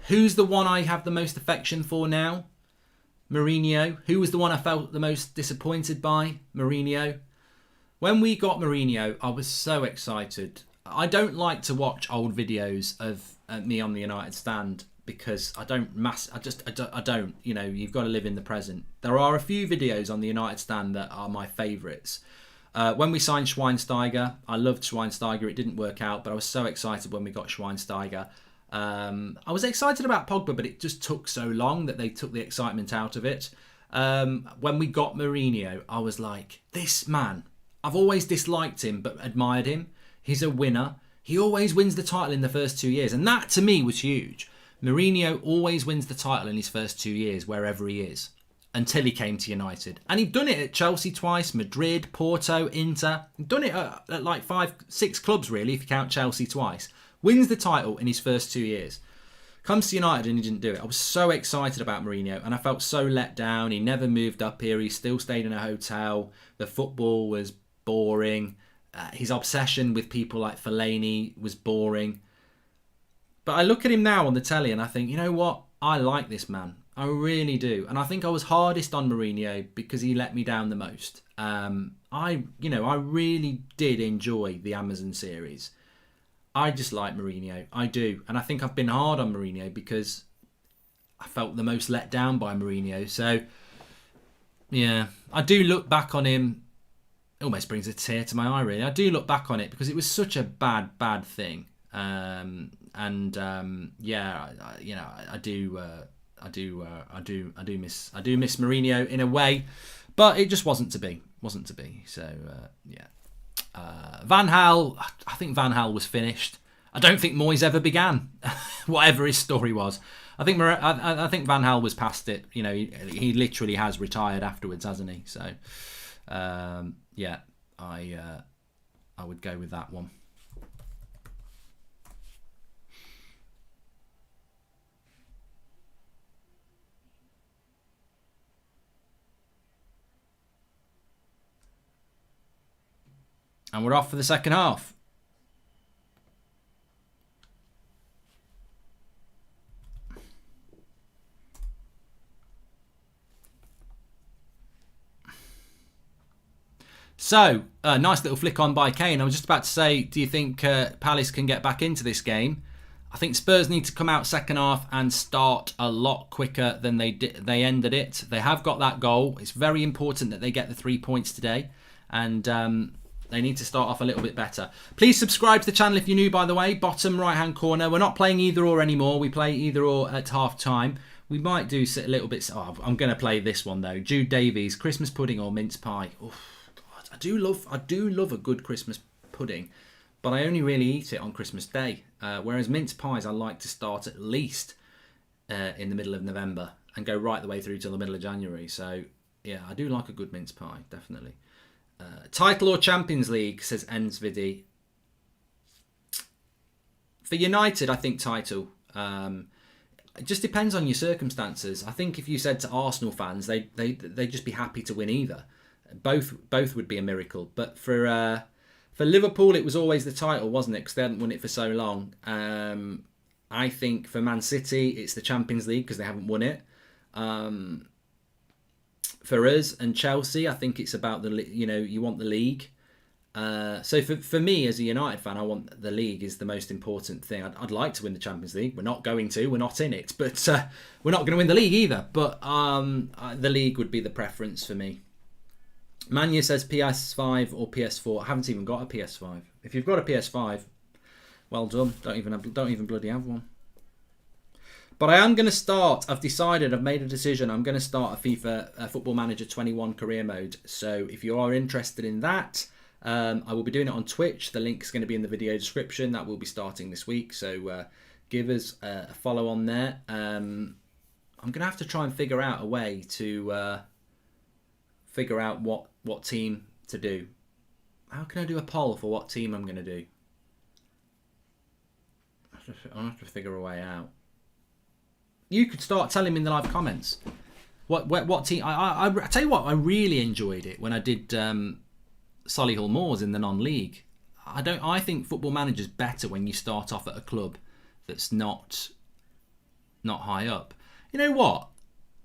Who's the one I have the most affection for now? Mourinho. Who was the one I felt the most disappointed by? Mourinho. When we got Mourinho, I was so excited. I don't like to watch old videos of me on the United stand because I don't. You've got to live in the present. There are a few videos on the United stand that are my favourites. When we signed Schweinsteiger, I loved Schweinsteiger. It didn't work out, but I was so excited when we got Schweinsteiger. I was excited about Pogba, but it just took so long that they took the excitement out of it. When we got Mourinho, I was like, this man, I've always disliked him but admired him. He's a winner. He always wins the title in the first 2 years, and that to me was huge. Mourinho always wins the title in his first 2 years, wherever he is, until he came to United. And he'd done it at Chelsea twice, Madrid, Porto, Inter. He'd done it at like 5-6 clubs, really, if you count Chelsea twice. Wins the title in his first 2 years. Comes to United and he didn't do it. I was so excited about Mourinho and I felt so let down. He never moved up here. He still stayed in a hotel. The football was boring. His obsession with people like Fellaini was boring. But I look at him now on the telly and I think, you know what? I like this man. I really do. And I think I was hardest on Mourinho because he let me down the most. I really did enjoy the Amazon series. I just like Mourinho. I do. And I think I've been hard on Mourinho because I felt the most let down by Mourinho. So, yeah, I do look back on him. It almost brings a tear to my eye, really. I do look back on it because it was such a bad thing. I do miss Mourinho in a way, but it just wasn't to be. So Van Gaal, I think Van Gaal was finished. I don't think Moyes ever began, whatever his story was. I think Van Gaal was past it. You know, he literally has retired afterwards, hasn't he? So I would go with that one. And we're off for the second half. So, nice little flick on by Kane. I was just about to say, do you think Palace can get back into this game? I think Spurs need to come out second half and start a lot quicker than they ended it. They have got that goal. It's very important that they get the 3 points today. And they need to start off a little bit better. Please subscribe to the channel if you're new, by the way. Bottom right-hand corner. We're not playing either or anymore. We play either or at half-time. We might do a little bit... Oh, I'm going to play this one, though. Jude Davies, Christmas pudding or mince pie. Oh, God, I do love a good Christmas pudding, but I only really eat it on Christmas Day. Whereas mince pies, I like to start at least in the middle of November and go right the way through till the middle of January. So, yeah, I do like a good mince pie, definitely. Title or Champions League, says Ensvidi. For United, I think title. It just depends on your circumstances. I think if you said to Arsenal fans, they'd just be happy to win either. Both would be a miracle. But for Liverpool, it was always the title, wasn't it? Because they hadn't won it for so long. I think for Man City, it's the Champions League because they haven't won it. For us and Chelsea, I think it's about you want the league. So for me as a United fan, I want the league is the most important thing. I'd like to win the Champions League. We're not going to. We're not in it. But we're not going to win the league either. But the league would be the preference for me. Manya says PS5 or PS4. I haven't even got a PS5. If you've got a PS5, well done. Don't even bloody have one. But I am going to start. I've made a decision. I'm going to start a FIFA Football Manager 21 career mode. So if you are interested in that, I will be doing it on Twitch. The link's going to be in the video description. That will be starting this week. So give us a follow on there. I'm going to have to try and figure out a way to figure out what team to do. How can I do a poll for what team I'm going to do? I'll have to figure a way out. You could start telling me in the live comments what team. I tell you what, I really enjoyed it when I did Solihull Moors in the non-league. I think Football Manager's better when you start off at a club that's not high up. You know what?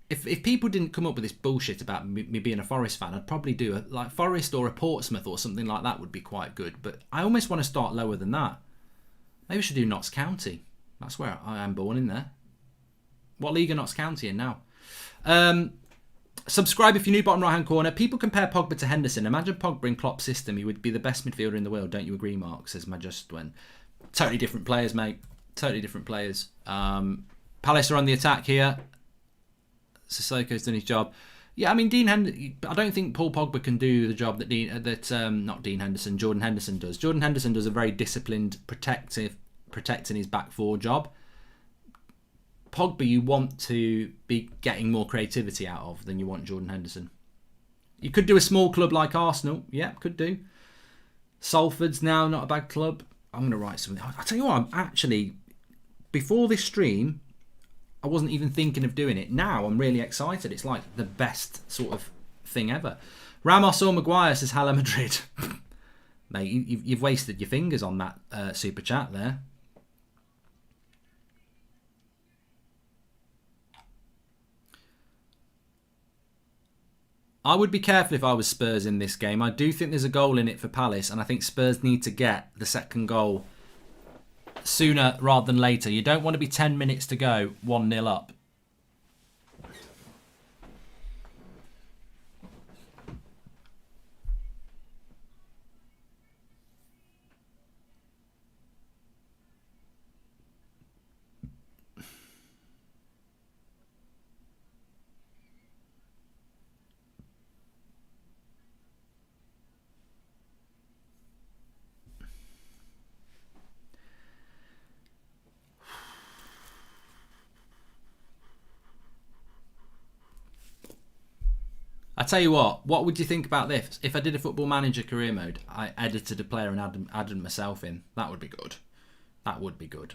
If people didn't come up with this bullshit about me being a Forest fan, I'd probably do like Forest or a Portsmouth or something like that would be quite good. But I almost want to start lower than that. Maybe I should do Notts County. That's where I am born, in there. What league are Notts County in now? Subscribe if you're new, bottom right hand corner. People compare Pogba to Henderson. Imagine Pogba in Klopp's system. He would be the best midfielder in the world. Don't you agree, Mark? Says Majestwen. Totally different players, mate. Totally different players. Palace are on the attack here. Sissoko's done his job. Yeah, I mean, I don't think Paul Pogba can do the job that Jordan Henderson does. Jordan Henderson does a very disciplined, protecting his back four job. Pogba, you want to be getting more creativity out of than you want Jordan Henderson. You could do a small club like Arsenal. Yeah, could do. Salford's now not a bad club. I'm going to write something. I'll tell you what, I'm actually, before this stream, I wasn't even thinking of doing it. Now I'm really excited. It's like the best sort of thing ever. Ramos or Maguire, says Hala Madrid. Mate, you've wasted your fingers on that super chat there. I would be careful if I was Spurs in this game. I do think there's a goal in it for Palace, and I think Spurs need to get the second goal sooner rather than later. You don't want to be 10 minutes to go 1-0 up. tell you what would you think about this? If I did a Football Manager career mode, I edited a player and added myself in. That would be good. That would be good.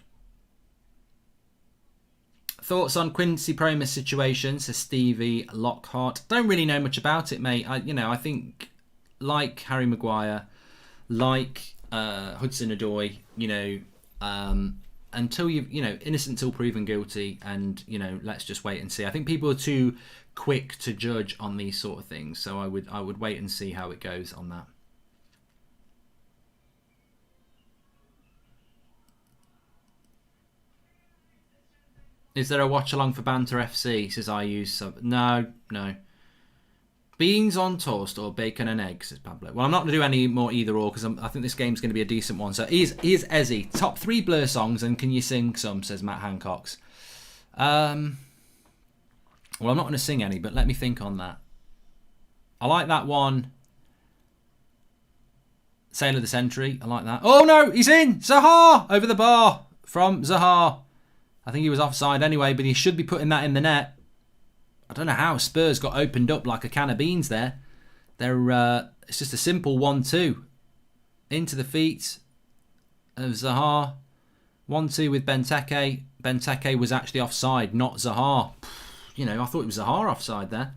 Thoughts on Quincy Promes' situation, says Stevie Lockhart. Don't really know much about it, mate. I think, like Harry Maguire, like Hudson-Odoi, until innocent till proven guilty, and let's just wait and see. I think people are too quick to judge on these sort of things, so I would wait and see how it goes on that. Is there a watch along for Banter FC? Says I use some. No. Beans on toast or bacon and eggs, says Pablo. Well, I'm not going to do any more either or, because I think this game's going to be a decent one. So here's Ezzy. Top 3 Blur songs, and can you sing some, says Matt Hancocks. Well, I'm not going to sing any, but let me think on that. I like that one. Sail of the Century. I like that. Oh no, he's in! Zaha! Over the bar from Zaha. I think he was offside anyway, but he should be putting that in the net. I don't know how Spurs got opened up like a can of beans there. It's just a simple 1-2. Into the feet of Zaha. 1-2 with Benteke. Benteke was actually offside, not Zaha. I thought it was Zaha offside there.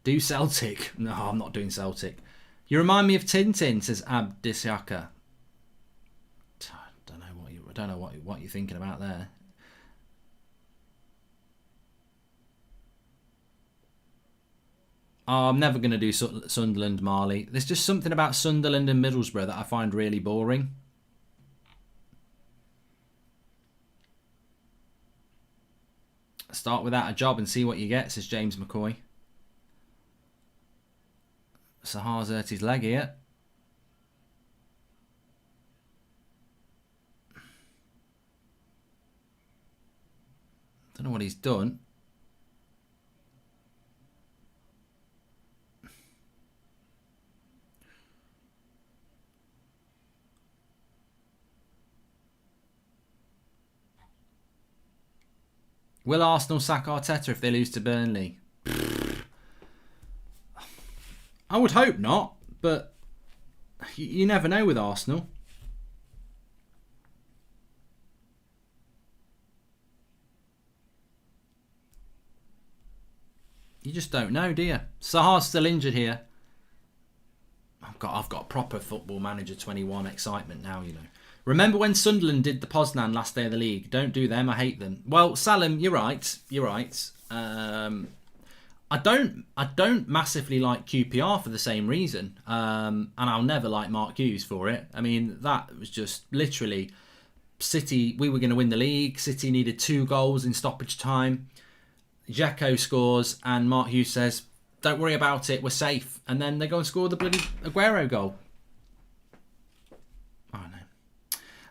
Do Celtic. No, I'm not doing Celtic. You remind me of Tintin, says Abdisiaka. I don't know what you're thinking about there. Oh, I'm never going to do Sunderland, Marley. There's just something about Sunderland and Middlesbrough that I find really boring. Start without a job and see what you get, says James McCoy. Zaha's hurt his leg here. Don't know what he's done. Will Arsenal sack Arteta if they lose to Burnley? I would hope not, but you never know with Arsenal. You just don't know, do you? Sahar's still injured here. I've got proper Football Manager 21 excitement now, Remember when Sunderland did the Poznan last day of the league? Don't do them, I hate them. Well, Salim, you're right. I don't massively like QPR for the same reason, and I'll never like Mark Hughes for it. I mean, that was just literally City. We were going to win the league. City needed 2 goals in stoppage time. Dzeko scores, and Mark Hughes says, "Don't worry about it. We're safe." And then they go and score the bloody Aguero goal. Oh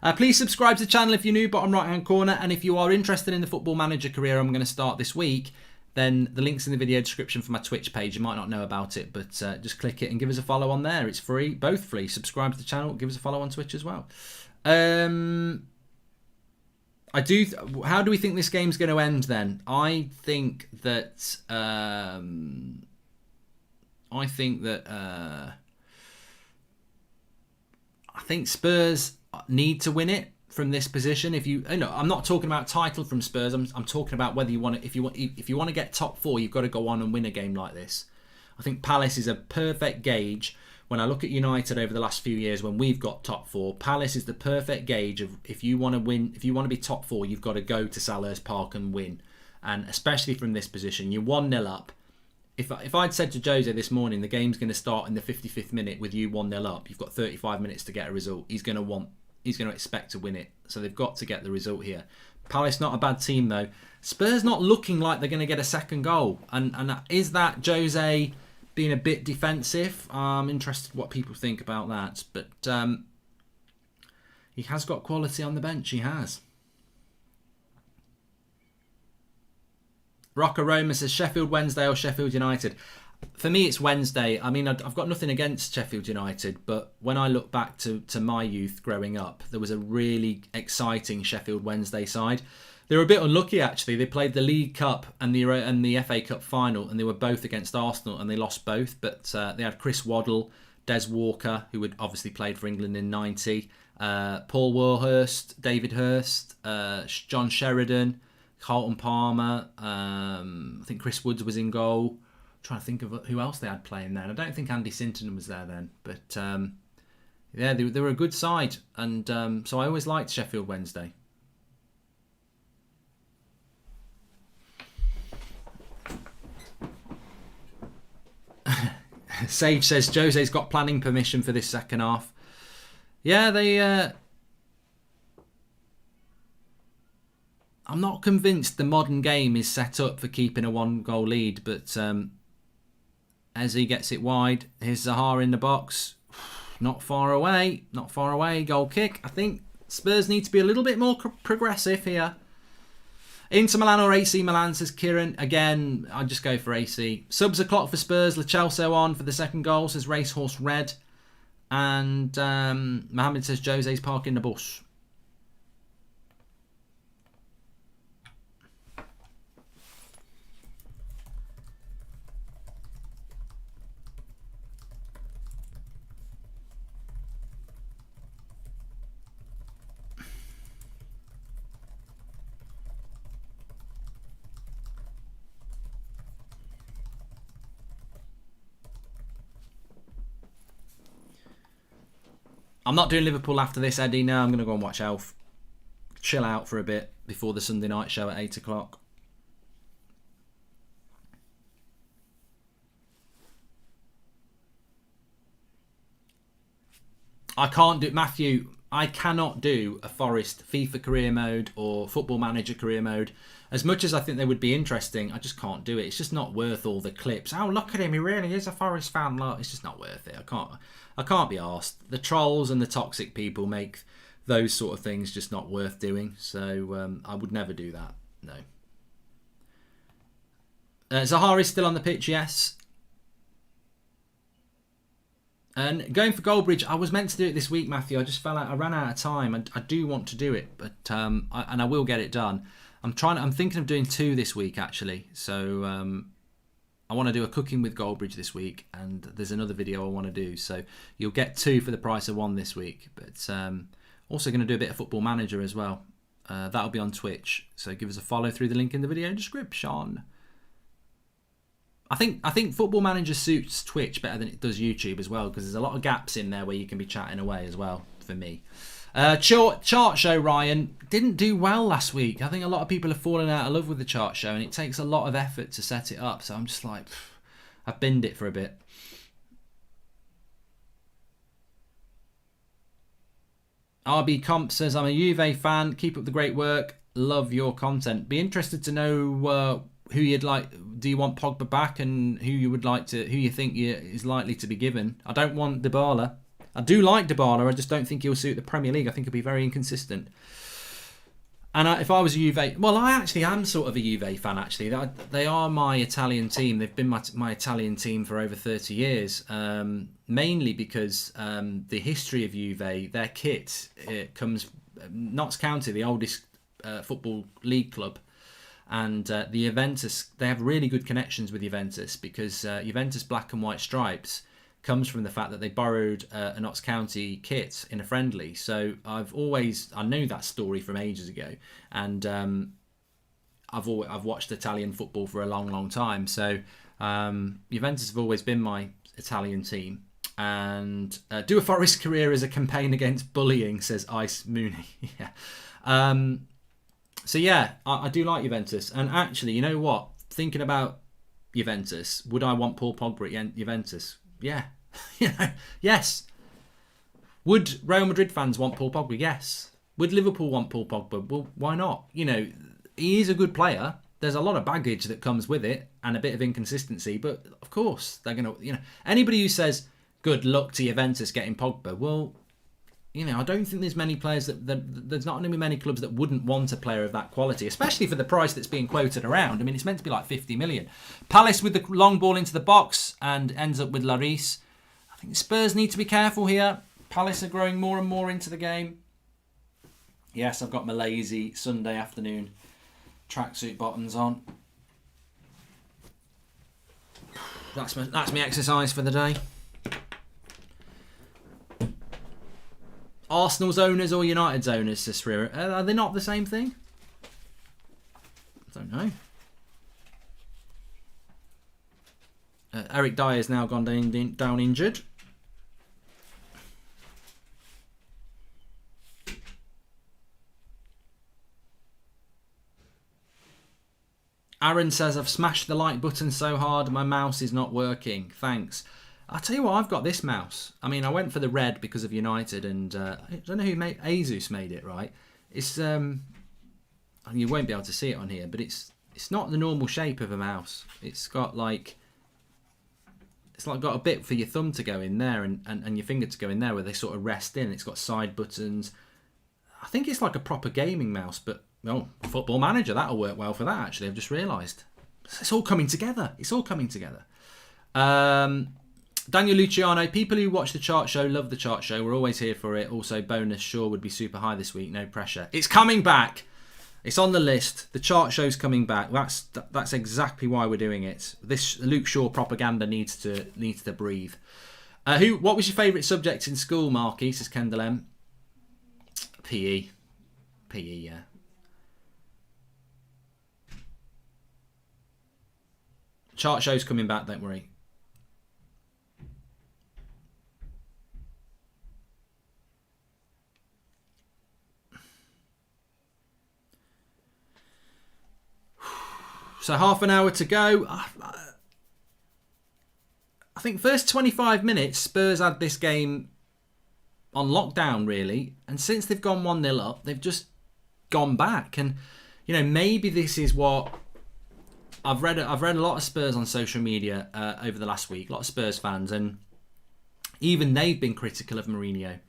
no! Please subscribe to the channel if you're new, bottom right hand corner, and if you are interested in the Football Manager career I'm going to start this week, then the link's in the video description for my Twitch page. You might not know about it, but just click it and give us a follow on there. It's free, both free. Subscribe to the channel, give us a follow on Twitch as well. How do we think this game's going to end then? I think that Spurs need to win it from this position. I'm not talking about title from Spurs. I'm talking about whether you want to, if you want to get top 4, you've got to go on and win a game like this. I think Palace is a perfect gauge. When I look at United over the last few years, when we've got top 4, Palace is the perfect gauge of if you want to win, if you want to be top 4, you've got to go to Selhurst Park and win. And especially from this position, you're 1-0 up. If I'd said to Jose this morning, the game's going to start in the 55th minute with you 1-0 up, you've got 35 minutes to get a result. He's going to expect to win it. So they've got to get the result here. Palace not a bad team though. Spurs not looking like they're going to get a second goal. And is that Jose being a bit defensive? I'm interested what people think about that. But he has got quality on the bench. He has. Rocker Roma says Sheffield Wednesday or Sheffield United. For me, it's Wednesday. I mean, I've got nothing against Sheffield United, but when I look back to my youth growing up, there was a really exciting Sheffield Wednesday side. They were a bit unlucky, actually. They played the League Cup and the FA Cup final, and they were both against Arsenal, and they lost both. But they had Chris Waddle, Des Walker, who had obviously played for England in '90, Paul Warhurst, David Hurst, John Sheridan, Carlton Palmer. I think Chris Woods was in goal. I'm trying to think of who else they had playing then. I don't think Andy Sinton was there then. But yeah, they were a good side. And so I always liked Sheffield Wednesday. Sage says Jose's got planning permission for this second half. Yeah, they... I'm not convinced the modern game is set up for keeping a one-goal lead, but as he gets it wide, here's Zaha in the box. Not far away. Goal kick. I think Spurs need to be a little bit more progressive here. Inter Milan or AC Milan, says Kieran. Again, I'd just go for AC. Subs o'clock for Spurs. Lo Celso on for the second goal, says Racehorse Red. And Mohammed says Jose's parking the bus. I'm not doing Liverpool after this, Eddie. No, I'm going to go and watch Elf. Chill out for a bit before the Sunday night show at 8 o'clock. I can't do... Matthew, I cannot do a Forest FIFA career mode or Football Manager career mode. As much as I think they would be interesting, I just can't do it. It's just not worth all the clips. Oh, look at him. He really is a Forest fan. Look, it's just not worth it. I can't be arsed. The trolls and the toxic people make those sort of things just not worth doing. So I would never do that. No. Zaha is still on the pitch, yes. And going for Goldbridge, I was meant to do it this week, Matthew. I just fell out. I ran out of time. I do want to do it, but I will get it done. I'm thinking of doing 2 this week, actually. So I want to do a cooking with Goldbridge this week, and there's another video I want to do. So you'll get 2 for the price of 1 this week. But also going to do a bit of Football Manager as well. That'll be on Twitch. So give us a follow through the link in the video description. I think Football Manager suits Twitch better than it does YouTube as well, because there's a lot of gaps in there where you can be chatting away as well, for me. Chart show, Ryan, didn't do well last week. I think a lot of people have fallen out of love with the chart show, and it takes a lot of effort to set it up. So I'm just like, I've binned it for a bit. RB Comp says, I'm a Juve fan. Keep up the great work. Love your content. Be interested to know who you'd like. Do you want Pogba back, and who you think is likely to be given? I don't want Dybala. I do like Dybala. I just don't think he'll suit the Premier League. I think he'll be very inconsistent. And if I was a Juve, well, I actually am sort of a Juve fan. Actually, they are my Italian team. They've been my Italian team for over 30 years. Mainly because the history of Juve, their kit, it comes Notts County, the oldest football league club. And the Juventus, they have really good connections with Juventus, because Juventus black and white stripes comes from the fact that they borrowed a Notts County kit in a friendly. So I knew that story from ages ago, and I've watched Italian football for a long, long time. So Juventus have always been my Italian team. And do a Forest career as a campaign against bullying, says Ice Mooney. Yeah. So yeah, I do like Juventus. And actually, you know what? Thinking about Juventus, would I want Paul Pogba at Juventus? Yeah. Yes. Would Real Madrid fans want Paul Pogba? Yes. Would Liverpool want Paul Pogba? Well, why not? He is a good player. There's a lot of baggage that comes with it and a bit of inconsistency, but of course they're going to, anybody who says good luck to Juventus getting Pogba, well, I don't think there's many players there's not going to be many clubs that wouldn't want a player of that quality, especially for the price that's being quoted around. I mean, it's meant to be like 50 million. Palace with the long ball into the box and ends up with Lloris. I think Spurs need to be careful here. Palace are growing more and more into the game. Yes, I've got my lazy Sunday afternoon tracksuit bottoms on. That's my exercise for the day. Arsenal's owners or United's owners, Cicero? Are they not the same thing? I don't know. Eric Dyer's now gone down injured. Aaron says, I've smashed the like button so hard my mouse is not working. Thanks. I'll tell you what, I've got this mouse. I mean, I went for the red because of United, and I don't know who made Asus made it, right? It's you won't be able to see it on here, but it's not the normal shape of a mouse. It's got like got a bit for your thumb to go in there and your finger to go in there where they sort of rest in. It's got side buttons. I think it's like a proper gaming mouse, but Football Manager, that'll work well for that, actually. I've just realised. It's all coming together. Daniel Luciano, people who watch the chart show love the chart show. We're always here for it. Also, bonus sure would be super high this week. No pressure. It's coming back. It's on the list. The chart show's coming back. That's exactly why we're doing it. This Luke Shaw propaganda needs to breathe. What was your favourite subject in school, Marky? Says Kendall M. PE, yeah. Chart show's coming back, don't worry. So half an hour to go. I think first 25 minutes, Spurs had this game on lockdown, really. And since they've gone 1-0 up, they've just gone back. And, maybe this is what... I've read a lot of Spurs on social media over the last week, a lot of Spurs fans, and even they've been critical of Mourinho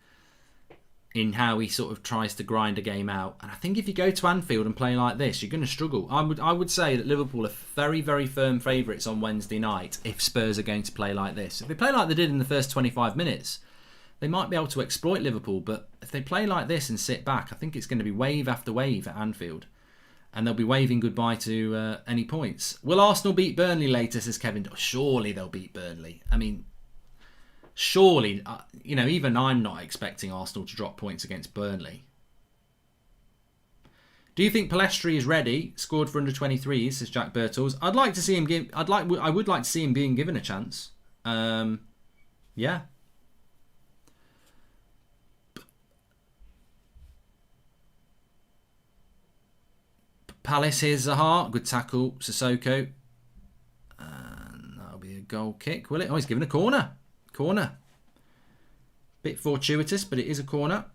in how he sort of tries to grind a game out. And I think if you go to Anfield and play like this, you're going to struggle. I would say that Liverpool are very, very firm favourites on Wednesday night if Spurs are going to play like this. If they play like they did in the first 25 minutes, they might be able to exploit Liverpool. But if they play like this and sit back, I think it's going to be wave after wave at Anfield. And they'll be waving goodbye to any points. Will Arsenal beat Burnley later, says Kevin? Surely they'll beat Burnley. I mean, surely, even I'm not expecting Arsenal to drop points against Burnley. Do you think Palestri is ready? Scored for under 23s, says Jack Birtles. I would like to see him being given a chance. Yeah. Palace, here's Zaha. Good tackle, Sissoko. And that'll be a goal kick, will it? Oh, he's given a corner. Bit fortuitous, but it is a corner.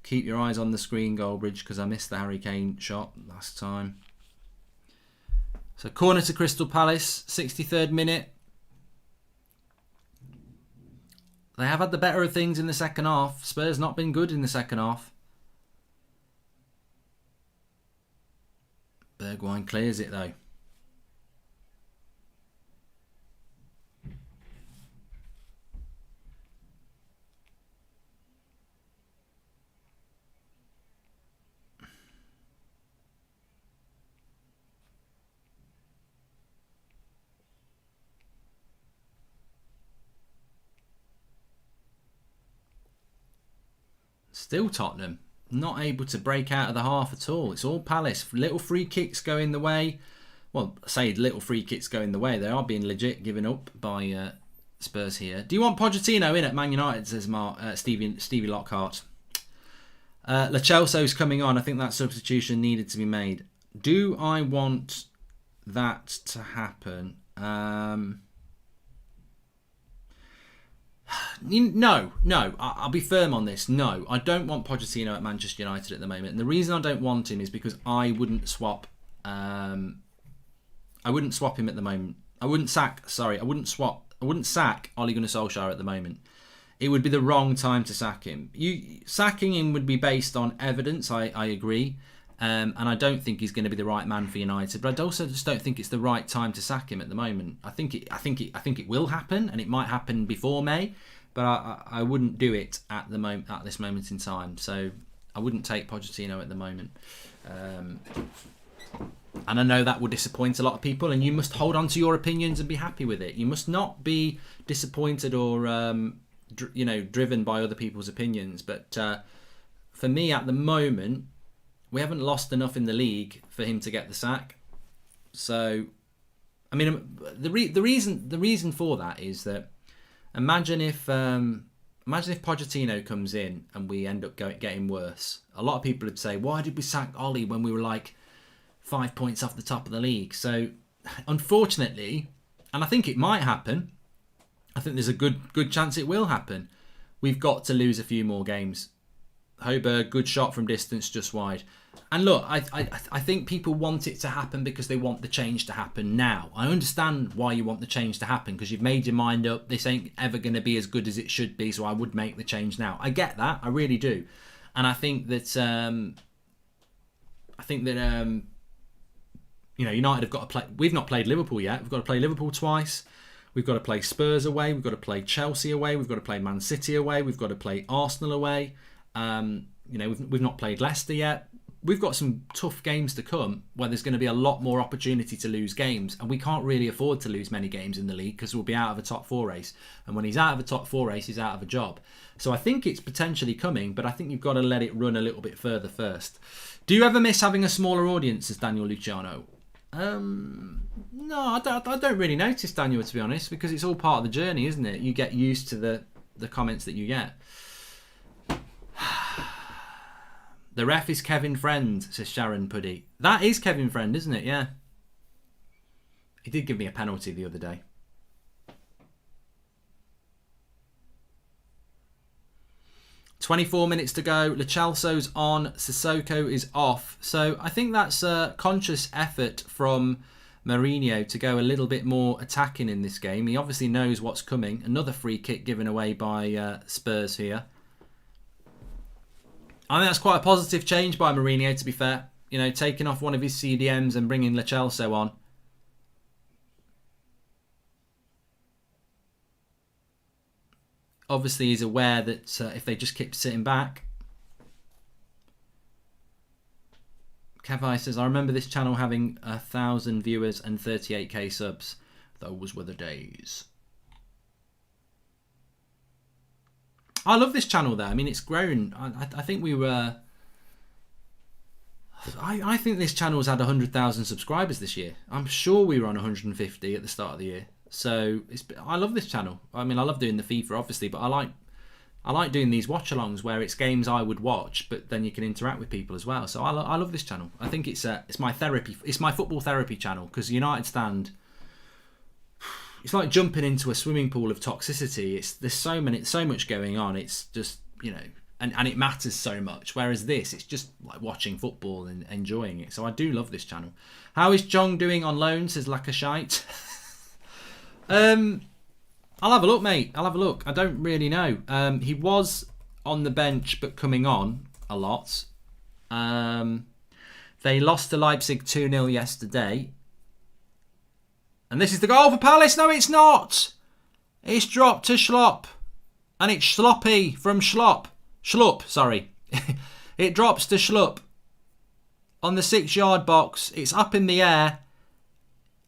Keep your eyes on the screen, Goldbridge, because I missed the Harry Kane shot last time. So corner to Crystal Palace, 63rd minute. They have had the better of things in the second half. Spurs not been good in the second half. Bergwijn clears it though. Still Tottenham, not able to break out of the half at all. It's all Palace. Little free kicks going the way. Well, I say little free kicks going the way. They are being legit given up by Spurs here. Do you want Pochettino in at Man United, says Stevie Lockhart. Lo Celso's coming on. I think that substitution needed to be made. Do I want that to happen? No, I'll be firm on this. No, I don't want Pochettino at Manchester United at the moment. And the reason I don't want him is because I wouldn't swap. I wouldn't swap him at the moment. I wouldn't sack Ole Gunnar Solskjaer at the moment. It would be the wrong time to sack him. Sacking him would be based on evidence. I agree. And I don't think he's going to be the right man for United. But I also just don't think it's the right time to sack him at the moment. I think it will happen, and it might happen before May. But I wouldn't do it at this moment in time. So I wouldn't take Pochettino at the moment. And I know that will disappoint a lot of people. And you must hold on to your opinions and be happy with it. You must not be disappointed or driven by other people's opinions. But for me, at the moment, we haven't lost enough in the league for him to get the sack. So, I mean, the reason for that is that imagine if Pochettino comes in and we end up getting worse. A lot of people would say, why did we sack Ollie when we were like 5 points off the top of the league? So, unfortunately, and I think it might happen, I think there's a good chance it will happen. We've got to lose a few more games. Hoberg, good shot from distance, just wide. And look, I think people want it to happen because they want the change to happen now. I understand why you want the change to happen, because you've made your mind up. This ain't ever going to be as good as it should be, so I would make the change now. I get that, I really do. And I think that United have got to play. We've not played Liverpool yet. We've got to play Liverpool twice. We've got to play Spurs away. We've got to play Chelsea away. We've got to play Man City away. We've got to play Arsenal away. We've not played Leicester yet. We've got some tough games to come where there's going to be a lot more opportunity to lose games, and we can't really afford to lose many games in the league because we'll be out of a top 4 race. And when he's out of a top 4 race, he's out of a job. So I think it's potentially coming, but I think you've got to let it run a little bit further first. Do you ever miss having a smaller audience, says Daniel Luciano? No, I don't really notice, Daniel, to be honest, because it's all part of the journey, isn't it? You get used to the comments that you get. The ref is Kevin Friend, says Sharon Puddy. That is Kevin Friend, isn't it? Yeah. He did give me a penalty the other day. $24 to go. Lo Celso's on. Sissoko is off. So I think that's a conscious effort from Mourinho to go a little bit more attacking in this game. He obviously knows what's coming. Another free kick given away by Spurs here. I think that's quite a positive change by Mourinho, to be fair. Taking off one of his CDMs and bringing Lo Celso on. Obviously, he's aware that if they just keep sitting back. Kavai says, I remember this channel having 1,000 viewers and 38k subs. Those were the days. I love this channel though. I mean, it's grown. I think we were... I think this channel's had 100,000 subscribers this year. I'm sure we were on 150 at the start of the year. So I love this channel. I mean, I love doing the FIFA, obviously, but I like doing these watch-alongs where it's games I would watch, but then you can interact with people as well. So I love this channel. I think it's my therapy. It's my football therapy channel, because United stand... It's like jumping into a swimming pool of toxicity. There's so much going on. It's just, and it matters so much. Whereas this, it's just like watching football and enjoying it. So I do love this channel. How is Jong doing on loan, says Lakashite? I'll have a look, mate. I'll have a look. I don't really know. He was on the bench, but coming on a lot. They lost to Leipzig 2-0 yesterday. And this is the goal for Palace. No, it's not. It's dropped to Schlupp. And it's sloppy from Schlupp. Schlupp, sorry. It drops to Schlupp. On the 6-yard box. It's up in the air.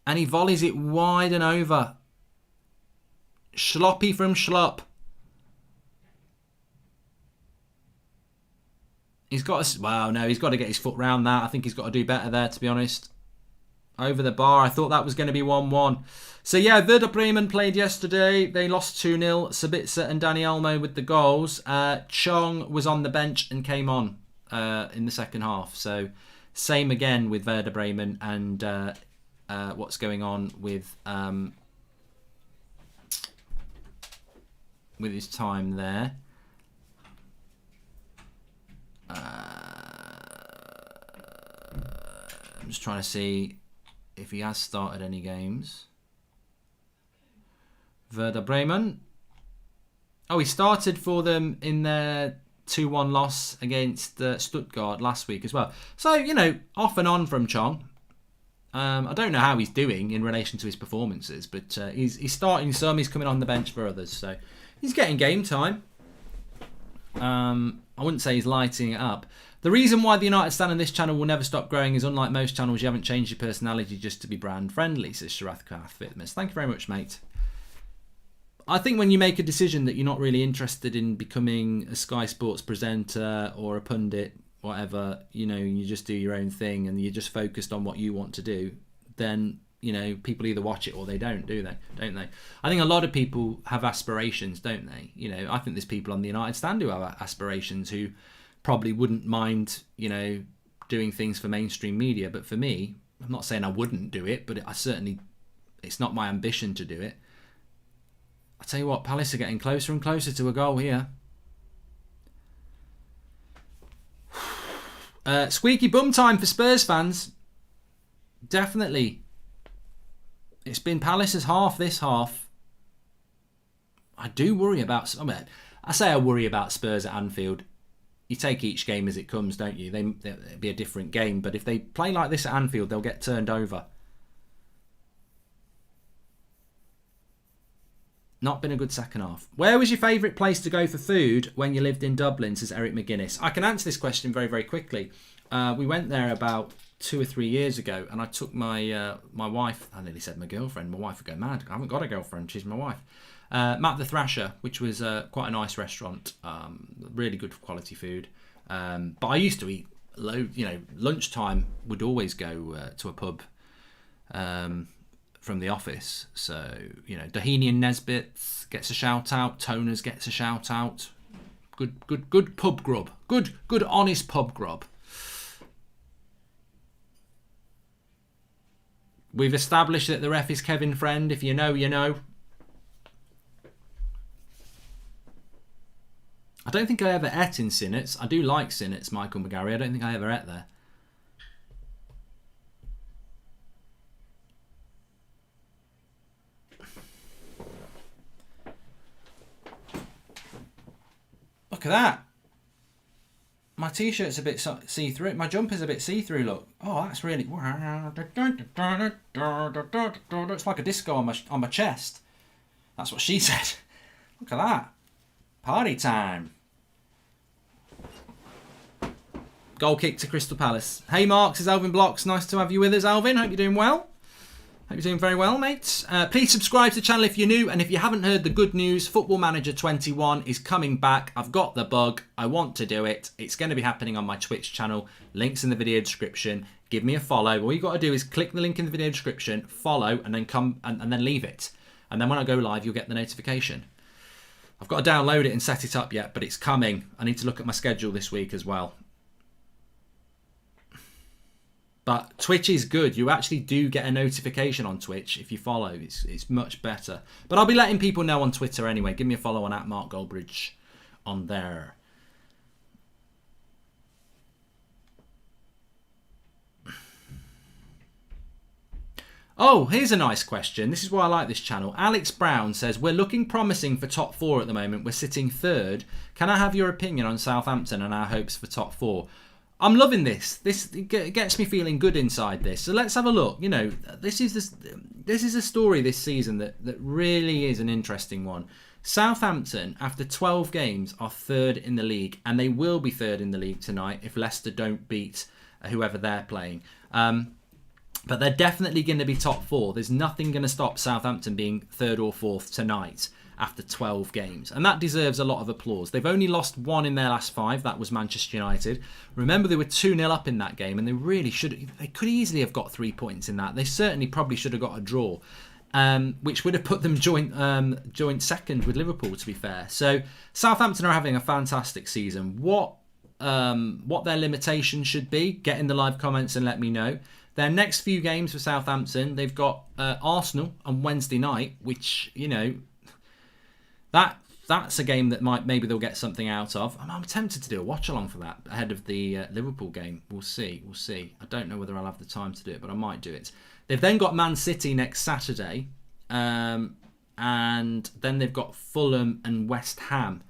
And he volleys it wide and over. Sloppy from Schlupp. He's got to... he's got to get his foot round that. I think he's got to do better there, to be honest. Over the bar. I thought that was going to be 1-1. So yeah, Werder Bremen played yesterday. They lost 2-0. Sabitzer and Dani Olmo with the goals. Chong was on the bench and came on in the second half. So same again with Werder Bremen and what's going on with with his time there. I'm just trying to see if he has started any games. Werder Bremen. Oh, he started for them in their 2-1 loss against Stuttgart last week as well. So, you know, off and on from Chong. I don't know how he's doing in relation to his performances, but he's starting some, he's coming on the bench for others. So he's getting game time. I wouldn't say he's lighting it up. The reason why the United stand on this channel will never stop growing is, unlike most channels, you haven't changed your personality just to be brand friendly, says Sharath Kath Fitness. Thank you very much, mate. I think when you make a decision that you're not really interested in becoming a Sky Sports presenter or a pundit, whatever, you know, you just do your own thing and you're just focused on what you want to do, then, you know, people either watch it or they don't, do they? Don't they? I think a lot of people have aspirations, don't they? You know, I think there's people on the United stand who have aspirations who probably wouldn't mind, you know, doing things for mainstream media. But for me, I'm not saying I wouldn't do it, but it's not my ambition to do it. I tell you what, Palace are getting closer and closer to a goal here. Squeaky bum time for Spurs fans. Definitely. It's been Palace's half this half. I do worry about... I say I worry about Spurs at Anfield. You take each game as it comes, don't you? It'll be a different game. But if they play like this at Anfield, they'll get turned over. Not been a good second half. Where was your favourite place to go for food when you lived in Dublin, says Eric McGuinness? I can answer this question very, very quickly. We went there about 2 or 3 years ago, and I took my wife, I nearly said my girlfriend, my wife would go mad. I haven't got a girlfriend, she's my wife. Matt the Thrasher, which was quite a nice restaurant, really good quality food. But I used to eat lunchtime would always go to a pub from the office. So, you know, Doheny Nesbitt gets a shout out, Toners gets a shout out. Good pub grub. Good honest pub grub. We've established that the ref is Kevin Friend. If you know, you know. I don't think I ever ate in Sinnott's. I do like Sinnott's, Michael McGarry. I don't think I ever ate there. Look at that. My t-shirt's a bit see-through. My jumper's a bit see-through, look. Oh, that's really... Looks like a disco on my chest. That's what she said. Look at that. Party time. Goal kick to Crystal Palace. Hey Mark, says Alvin Blocks. Nice to have you with us, Alvin. Hope you're doing well. Hope you're doing very well, mate. Please subscribe to the channel if you're new. And if you haven't heard the good news, Football Manager 21 is coming back. I've got the bug. I want to do it. It's going to be happening on my Twitch channel. Links in the video description. Give me a follow. All you got to do is click the link in the video description, follow, and then come and then leave it. And then when I go live, you'll get the notification. I've got to download it and set it up yet, but it's coming. I need to look at my schedule this week as well. But Twitch is good. You actually do get a notification on Twitch if you follow. It's much better. But I'll be letting people know on Twitter anyway. Give me a follow on @MarkGoldbridge on there. Oh, here's a nice question. This is why I like this channel. Alex Brown says, we're looking promising for top 4 at the moment. We're sitting 3rd. Can I have your opinion on Southampton and our hopes for top 4? I'm loving this. This gets me feeling good inside this. So let's have a look. You know, this is a story this season that really is an interesting one. Southampton, after 12 games, are 3rd in the league, and they will be 3rd in the league tonight if Leicester don't beat whoever they're playing. But they're definitely going to be top 4. There's nothing going to stop Southampton being 3rd or 4th tonight after 12 games. And that deserves a lot of applause. They've only lost 1 in their last 5. That was Manchester United. Remember, they were 2-0 up in that game, and they really should... They could easily have got 3 points in that. They certainly probably should have got a draw, which would have put them joint second with Liverpool, to be fair. So Southampton are having a fantastic season. What their limitations should be, get in the live comments and let me know. Their next few games for Southampton, they've got Arsenal on Wednesday night, which, you know, that that's a game that maybe they'll get something out of. I'm tempted to do a watch along for that ahead of the Liverpool game. We'll see. I don't know whether I'll have the time to do it, but I might do it. They've then got Man City next Saturday, and then they've got Fulham and West Ham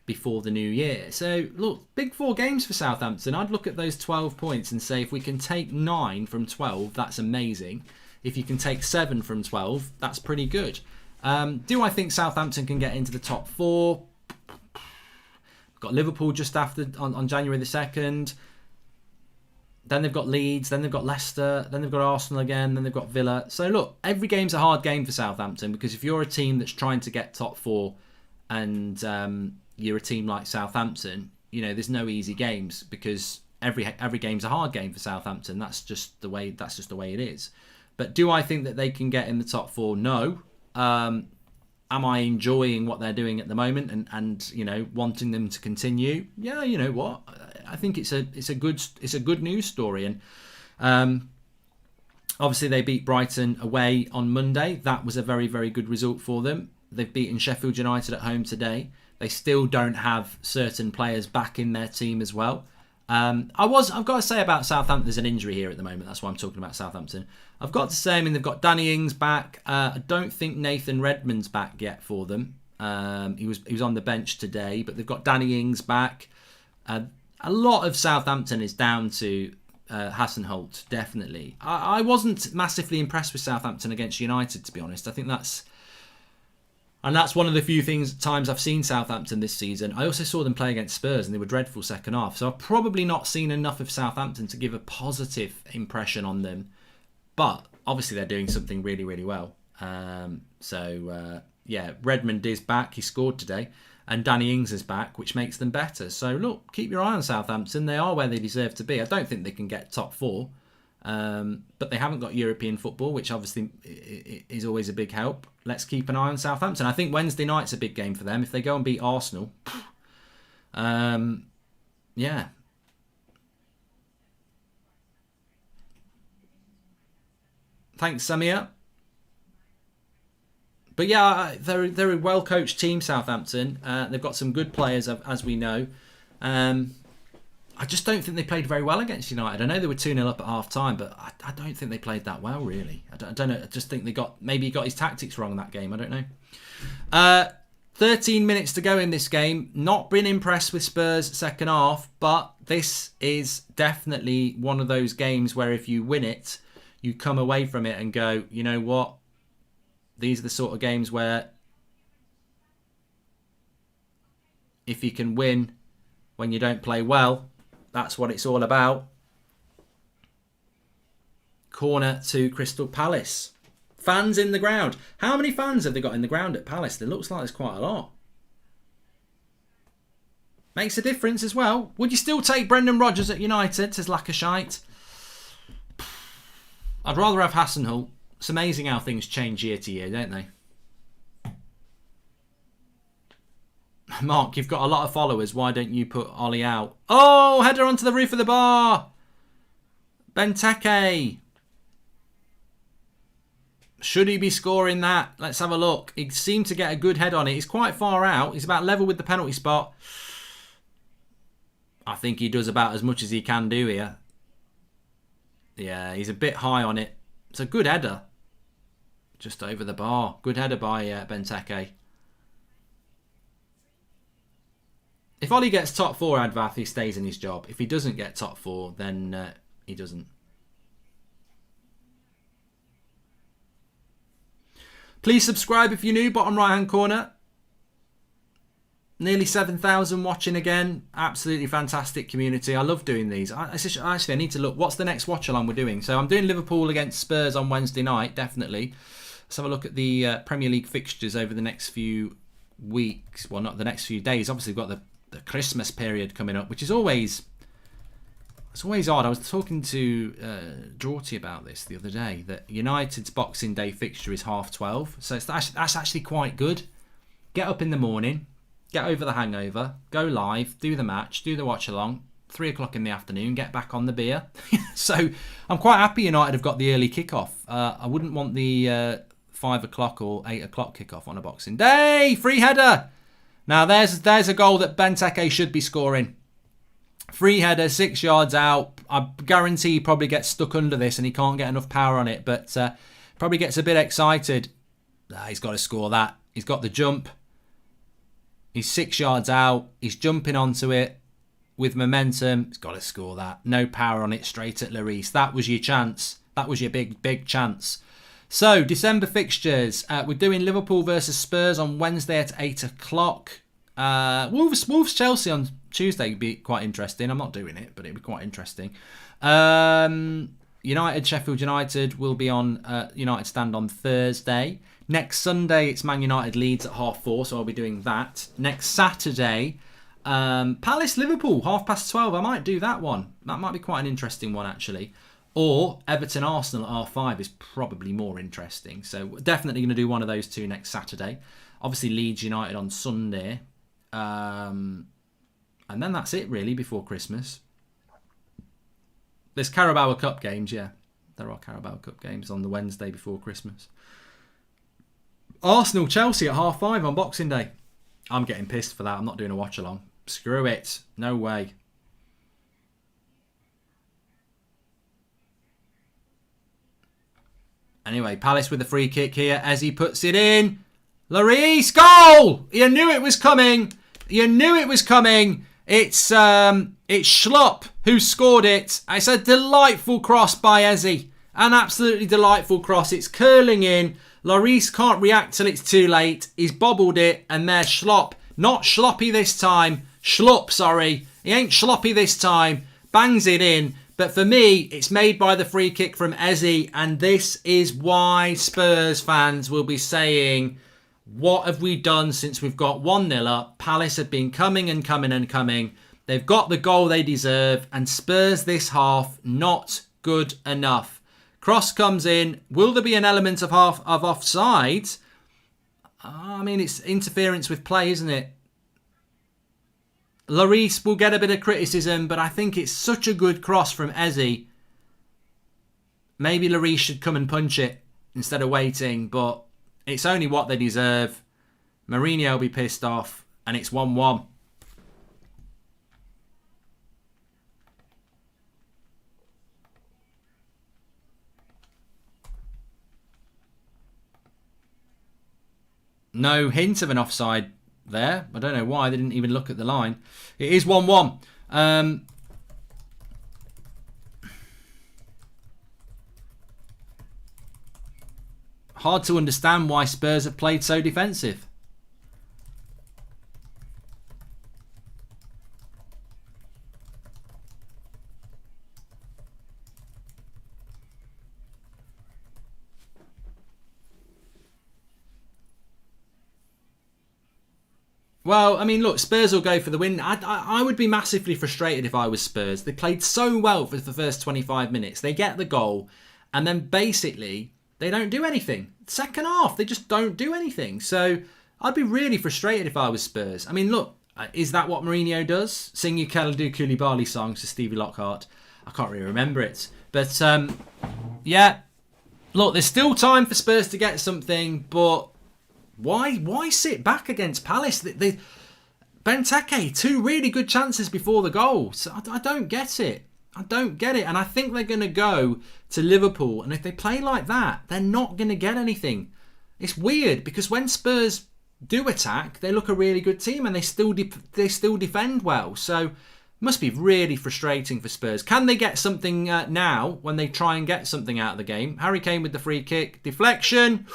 before the new year. So look, big 4 games for Southampton. I'd look at those 12 points and say if we can take 9 from 12, that's amazing. If you can take 7 from 12, that's pretty good. Do I think Southampton can get into the top 4? We've got Liverpool just after on January the 2nd. Then they've got Leeds, then they've got Leicester, then they've got Arsenal again, then they've got Villa. So look, every game's a hard game for Southampton, because if you're a team that's trying to get top 4 and you're a team like Southampton, there's no easy games, because every game's a hard game for Southampton. That's just the way it is. But do I think that they can get in the top 4? No. Am I enjoying what they're doing at the moment and wanting them to continue? Yeah, you know what? I think it's a good news story. And obviously they beat Brighton away on Monday. That was a very, very good result for them. They've beaten Sheffield United at home today. They still don't have certain players back in their team as well. I've got to say about Southampton, there's an injury here at the moment. That's why I'm talking about Southampton. I've got to say, they've got Danny Ings back. I don't think Nathan Redmond's back yet for them. He was on the bench today, but they've got Danny Ings back. A lot of Southampton is down to Hasenhüttl, definitely. I wasn't massively impressed with Southampton against United, to be honest. I think that's one of the few times I've seen Southampton this season. I also saw them play against Spurs and they were dreadful second half. So I've probably not seen enough of Southampton to give a positive impression on them. But obviously they're doing something really, really well. Redmond is back. He scored today. And Danny Ings is back, which makes them better. So look, keep your eye on Southampton. They are where they deserve to be. I don't think they can get top 4. But they haven't got European football, which obviously is always a big help. Let's keep an eye on Southampton. I think Wednesday night's a big game for them. If they go and beat Arsenal, yeah. Thanks, Samir. But yeah, they're a well-coached team, Southampton. They've got some good players, as we know. I just don't think they played very well against United. I know they were 2-0 up at half-time, but I don't think they played that well, really. I don't know. I just think maybe he got his tactics wrong in that game. I don't know. 13 minutes to go in this game. Not been impressed with Spurs second half, but this is definitely one of those games where if you win it, you come away from it and go, you know what? These are the sort of games where if you can win when you don't play well, that's what it's all about. Corner to Crystal Palace. Fans in the ground. How many fans have they got in the ground at Palace? It looks like there's quite a lot. Makes a difference as well. Would you still take Brendan Rodgers at United, says Lackashite? I'd rather have Hasenhüttl. It's amazing how things change year to year, don't they? Mark, you've got a lot of followers. Why don't you put Ollie out? Oh, header onto the roof of the bar. Benteke. Should he be scoring that? Let's have a look. He seemed to get a good head on it. He's quite far out. He's about level with the penalty spot. I think he does about as much as he can do here. Yeah, he's a bit high on it. It's a good header. Just over the bar. Good header by Benteke. If Ollie gets top 4, Advath, he stays in his job. If he doesn't get top 4, then he doesn't. Please subscribe if you're new, bottom right hand corner. Nearly 7,000 watching again. Absolutely fantastic community. I love doing these. Actually, I need to look. What's the next watch along we're doing? So I'm doing Liverpool against Spurs on Wednesday night, definitely. Let's have a look at the Premier League fixtures over the next few weeks. Well, not the next few days. Obviously, we've got the Christmas period coming up, which is always... It's always odd. I was talking to Drawty about this the other day, that United's Boxing Day fixture is 12:30. So that's actually quite good. Get up in the morning, get over the hangover, go live, do the match, do the watch along, 3 o'clock in the afternoon, get back on the beer. So I'm quite happy United have got the early kickoff. I wouldn't want the 5 o'clock or 8 o'clock kickoff on a Boxing Day. Free header. Now, there's a goal that Benteke should be scoring. Free header, 6 yards out. I guarantee he probably gets stuck under this and he can't get enough power on it, but probably gets a bit excited. He's got to score that. He's got the jump. He's 6 yards out. He's jumping onto it with momentum. He's got to score that. No power on it, straight at Lloris. That was your chance. That was your big chance. So, December fixtures. We're doing Liverpool versus Spurs on Wednesday at 8 o'clock. Wolves Chelsea on Tuesday would be quite interesting. I'm not doing it, but it'd be quite interesting. United Sheffield United will be on United Stand on Thursday. Next Sunday it's Man United Leeds at 4:30, so I'll be doing that. Next Saturday, Palace Liverpool 12:30. I might do that one. That might be quite an interesting one actually. Or Everton Arsenal at 5 is probably more interesting. So we're definitely going to do one of those two next Saturday. Obviously Leeds United on Sunday. And then that's it really before Christmas. There's Carabao Cup games, yeah. There are Carabao Cup games on the Wednesday before Christmas. Arsenal Chelsea at 5:30 on Boxing Day. I'm getting pissed for that. I'm not doing a watch along. Screw it. No way. Anyway, Palace with a free kick here as he puts it in. Lloris, goal! You knew it was coming. You knew it was coming. It's Schlupp who scored it. It's a delightful cross by Eze. An absolutely delightful cross. It's curling in. Lloris can't react till it's too late. He's bobbled it, and there's Schlupp. Not Schloppy this time. Schlupp, sorry. He ain't Schloppy this time. Bangs it in. But for me, it's made by the free kick from Eze, and this is why Spurs fans will be saying, what have we done since we've got 1-0 up? Palace have been coming and coming and coming. They've got the goal they deserve, and Spurs this half, not good enough. Cross comes in. Will there be an element of offside? I mean, it's interference with play, isn't it? Lloris will get a bit of criticism, but I think it's such a good cross from Eze. Maybe Lloris should come and punch it instead of waiting, but it's only what they deserve. Mourinho will be pissed off, and it's 1-1. No hint of an offside there. I don't know why they didn't even look at the line. It is 1-1. Hard to understand why Spurs have played so defensive. Well, I mean, look, Spurs will go for the win. I would be massively frustrated if I was Spurs. They played so well for the first 25 minutes. They get the goal, and then basically they don't do anything. Second half, they just don't do anything. So I'd be really frustrated if I was Spurs. I mean, look, is that what Mourinho does? Sing your Kalidou Koulibaly songs to Stevie Lockhart. I can't really remember it. But, yeah, look, there's still time for Spurs to get something, but why sit back against Palace? Benteke, 2 really good chances before the goal. So I don't get it. I don't get it. And I think they're going to go to Liverpool. And if they play like that, they're not going to get anything. It's weird because when Spurs do attack, they look a really good team and they still defend well. So it must be really frustrating for Spurs. Can they get something now when they try and get something out of the game? Harry Kane with the free kick. Deflection.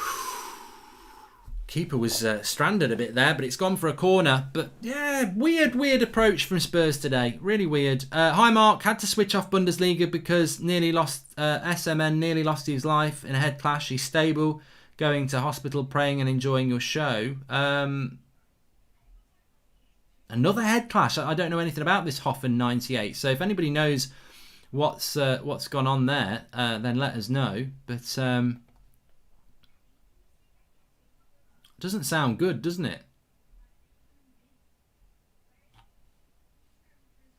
Keeper was stranded a bit there, but it's gone for a corner. But yeah, weird approach from Spurs today. Really weird. Hi Mark, had to switch off Bundesliga because SMN nearly lost his life in a head clash. He's stable, going to hospital, praying and enjoying your show. Another head clash. I don't know anything about this Hoffen 98. So if anybody knows what's gone on there, then let us know. But doesn't sound good, doesn't it?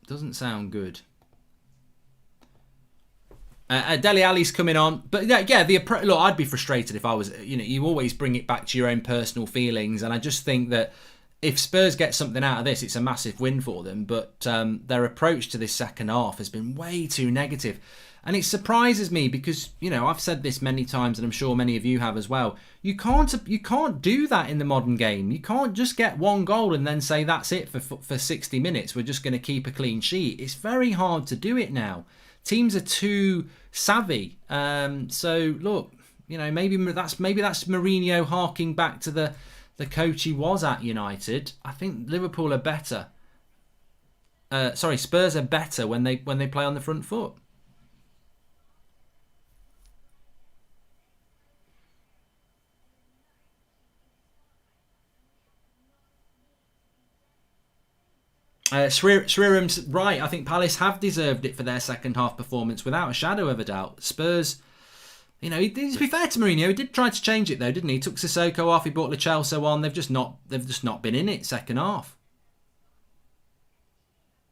Doesn't sound good. Dele Alli's coming on, but yeah. Look, I'd be frustrated if I was. You always bring it back to your own personal feelings, and I just think that if Spurs get something out of this, it's a massive win for them. But their approach to this second half has been way too negative. And it surprises me because, I've said this many times, and I'm sure many of you have as well. You can't do that in the modern game. You can't just get one goal and then say that's it for 60 minutes. We're just going to keep a clean sheet. It's very hard to do it now. Teams are too savvy. So look, maybe that's Mourinho harking back to the coach he was at United. I think Liverpool are better. Spurs are better when they play on the front foot. Shriram's right. I think Palace have deserved it for their second half performance without a shadow of a doubt. Spurs, to be fair to Mourinho, he did try to change it though, didn't he? He took Sissoko off, he brought Lo Celso on. They've just not been in it second half.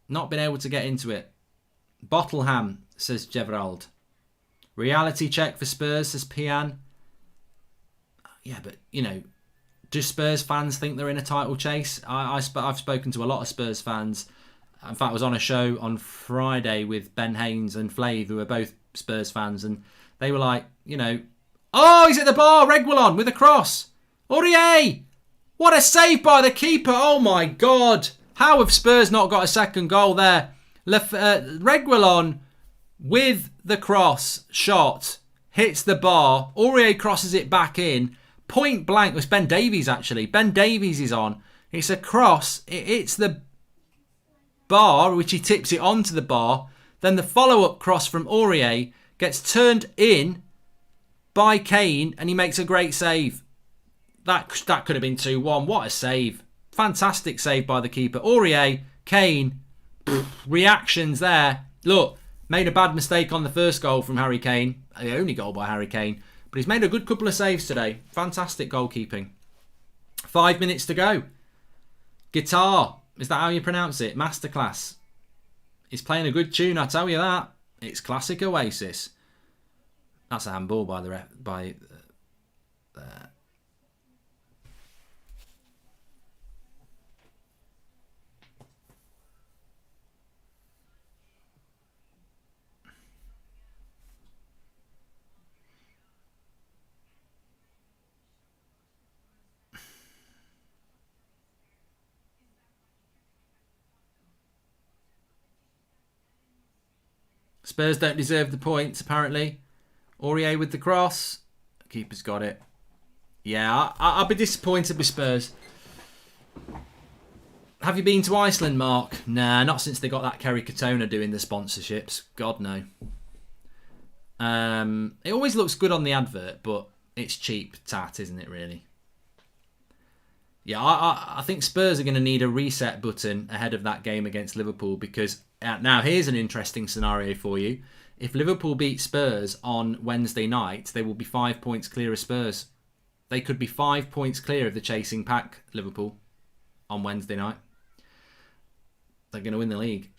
Not been able to get into it. Bottleham, says Jeverald. Reality check for Spurs, says Pian. Yeah, but do Spurs fans think they're in a title chase? I've spoken to a lot of Spurs fans. In fact, I was on a show on Friday with Ben Haynes and Flav, who are both Spurs fans, and they were like, oh, he's at the bar, Reguilon with a cross. Aurier! What a save by the keeper. Oh my God. How have Spurs not got a second goal there? Reguilon with the cross shot hits the bar. Aurier crosses it back in. Point blank. It was Ben Davies actually. Ben Davies is on. It's a cross. It hits the bar, which he tips it onto the bar. Then the follow-up cross from Aurier gets turned in by Kane, and he makes a great save. That could have been 2-1. What a save. Fantastic save by the keeper. Aurier, Kane, reactions there. Look, made a bad mistake on the first goal from Harry Kane. The only goal by Harry Kane. But he's made a good couple of saves today. Fantastic goalkeeping. 5 minutes to go. Guitar. Is that how you pronounce it? Masterclass. He's playing a good tune, I tell you that. It's classic Oasis. That's a handball by the ref. Spurs don't deserve the points, apparently. Aurier with the cross. Keeper's got it. Yeah, I'll be disappointed with Spurs. Have you been to Iceland, Mark? Nah, not since they got that Kerry Katona doing the sponsorships. God, no. It always looks good on the advert, but it's cheap tat, isn't it, really? Yeah, I think Spurs are going to need a reset button ahead of that game against Liverpool because... Now, here's an interesting scenario for you. If Liverpool beat Spurs on Wednesday night, they will be 5 points clear of Spurs. They could be 5 points clear of the chasing pack, Liverpool, on Wednesday night. They're going to win the league.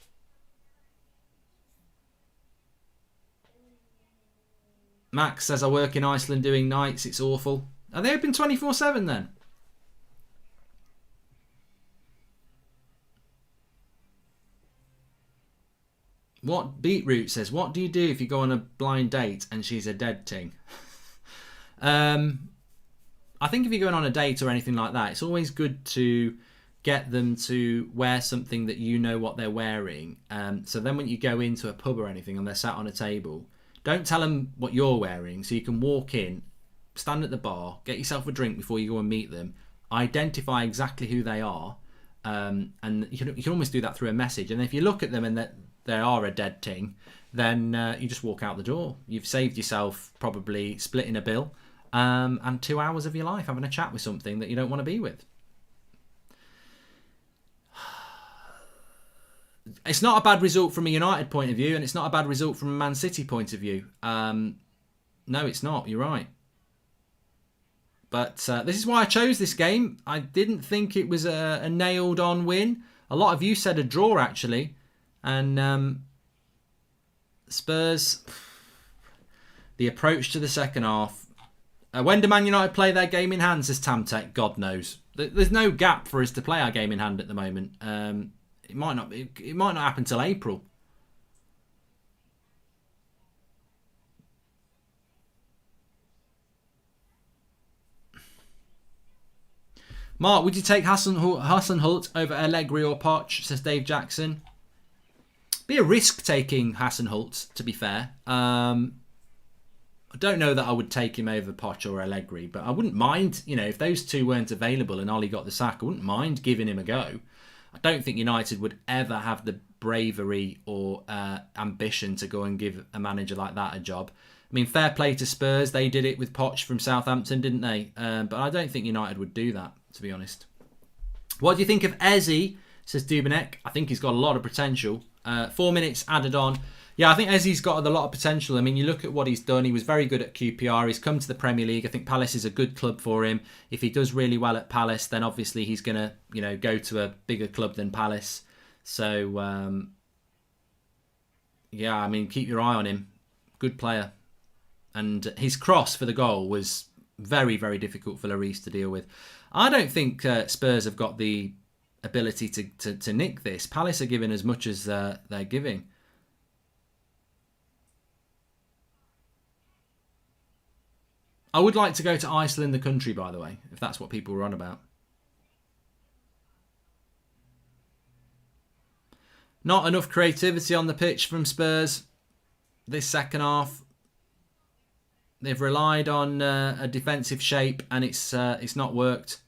Max says, I work in Iceland doing nights. It's awful. Are they open 24/7 then? What Beetroot says, what do you do if you go on a blind date and she's a dead ting? I think if you're going on a date or anything like that, it's always good to get them to wear something that you know what they're wearing. So then when you go into a pub or anything and they're sat on a table, don't tell them what you're wearing. So you can walk in, stand at the bar, get yourself a drink before you go and meet them, identify exactly who they are, and you can almost do that through a message. And if you look at them and they are a dead ting, then you just walk out the door. You've saved yourself probably splitting a bill and 2 hours of your life having a chat with something that you don't want to be with. It's not a bad result from a United point of view, and it's not a bad result from a Man City point of view. No, it's not. You're right. But this is why I chose this game. I didn't think it was a nailed-on win. A lot of you said a draw, actually. And Spurs, the approach to the second half. When do Man United play their game in hand, says Tamtech? God knows. There's no gap for us to play our game in hand at the moment. It might not happen till April. Mark, would you take Hasenhüttl over Allegri or Poch? Says Dave Jackson. Be a risk taking Hasenhüttl, to be fair. I don't know that I would take him over Poch or Allegri, but I wouldn't mind, if those two weren't available and Ollie got the sack, I wouldn't mind giving him a go. I don't think United would ever have the bravery or ambition to go and give a manager like that a job. I mean, fair play to Spurs. They did it with Poch from Southampton, didn't they? But I don't think United would do that, to be honest. What do you think of Eze? Says Dubenek. I think he's got a lot of potential. 4 minutes added on. Yeah, I think Eze's got a lot of potential. I mean, you look at what he's done. He was very good at QPR. He's come to the Premier League. I think Palace is a good club for him. If he does really well at Palace, then obviously he's going to, go to a bigger club than Palace. So, yeah, I mean, keep your eye on him. Good player. And his cross for the goal was very, very difficult for Lloris to deal with. I don't think Spurs have got the ability to nick this. Palace are giving as much as they're giving. I would like to go to Iceland, the country, by the way, if that's what people were on about. Not enough creativity on the pitch from Spurs this second half. They've relied on a defensive shape, and it's not worked.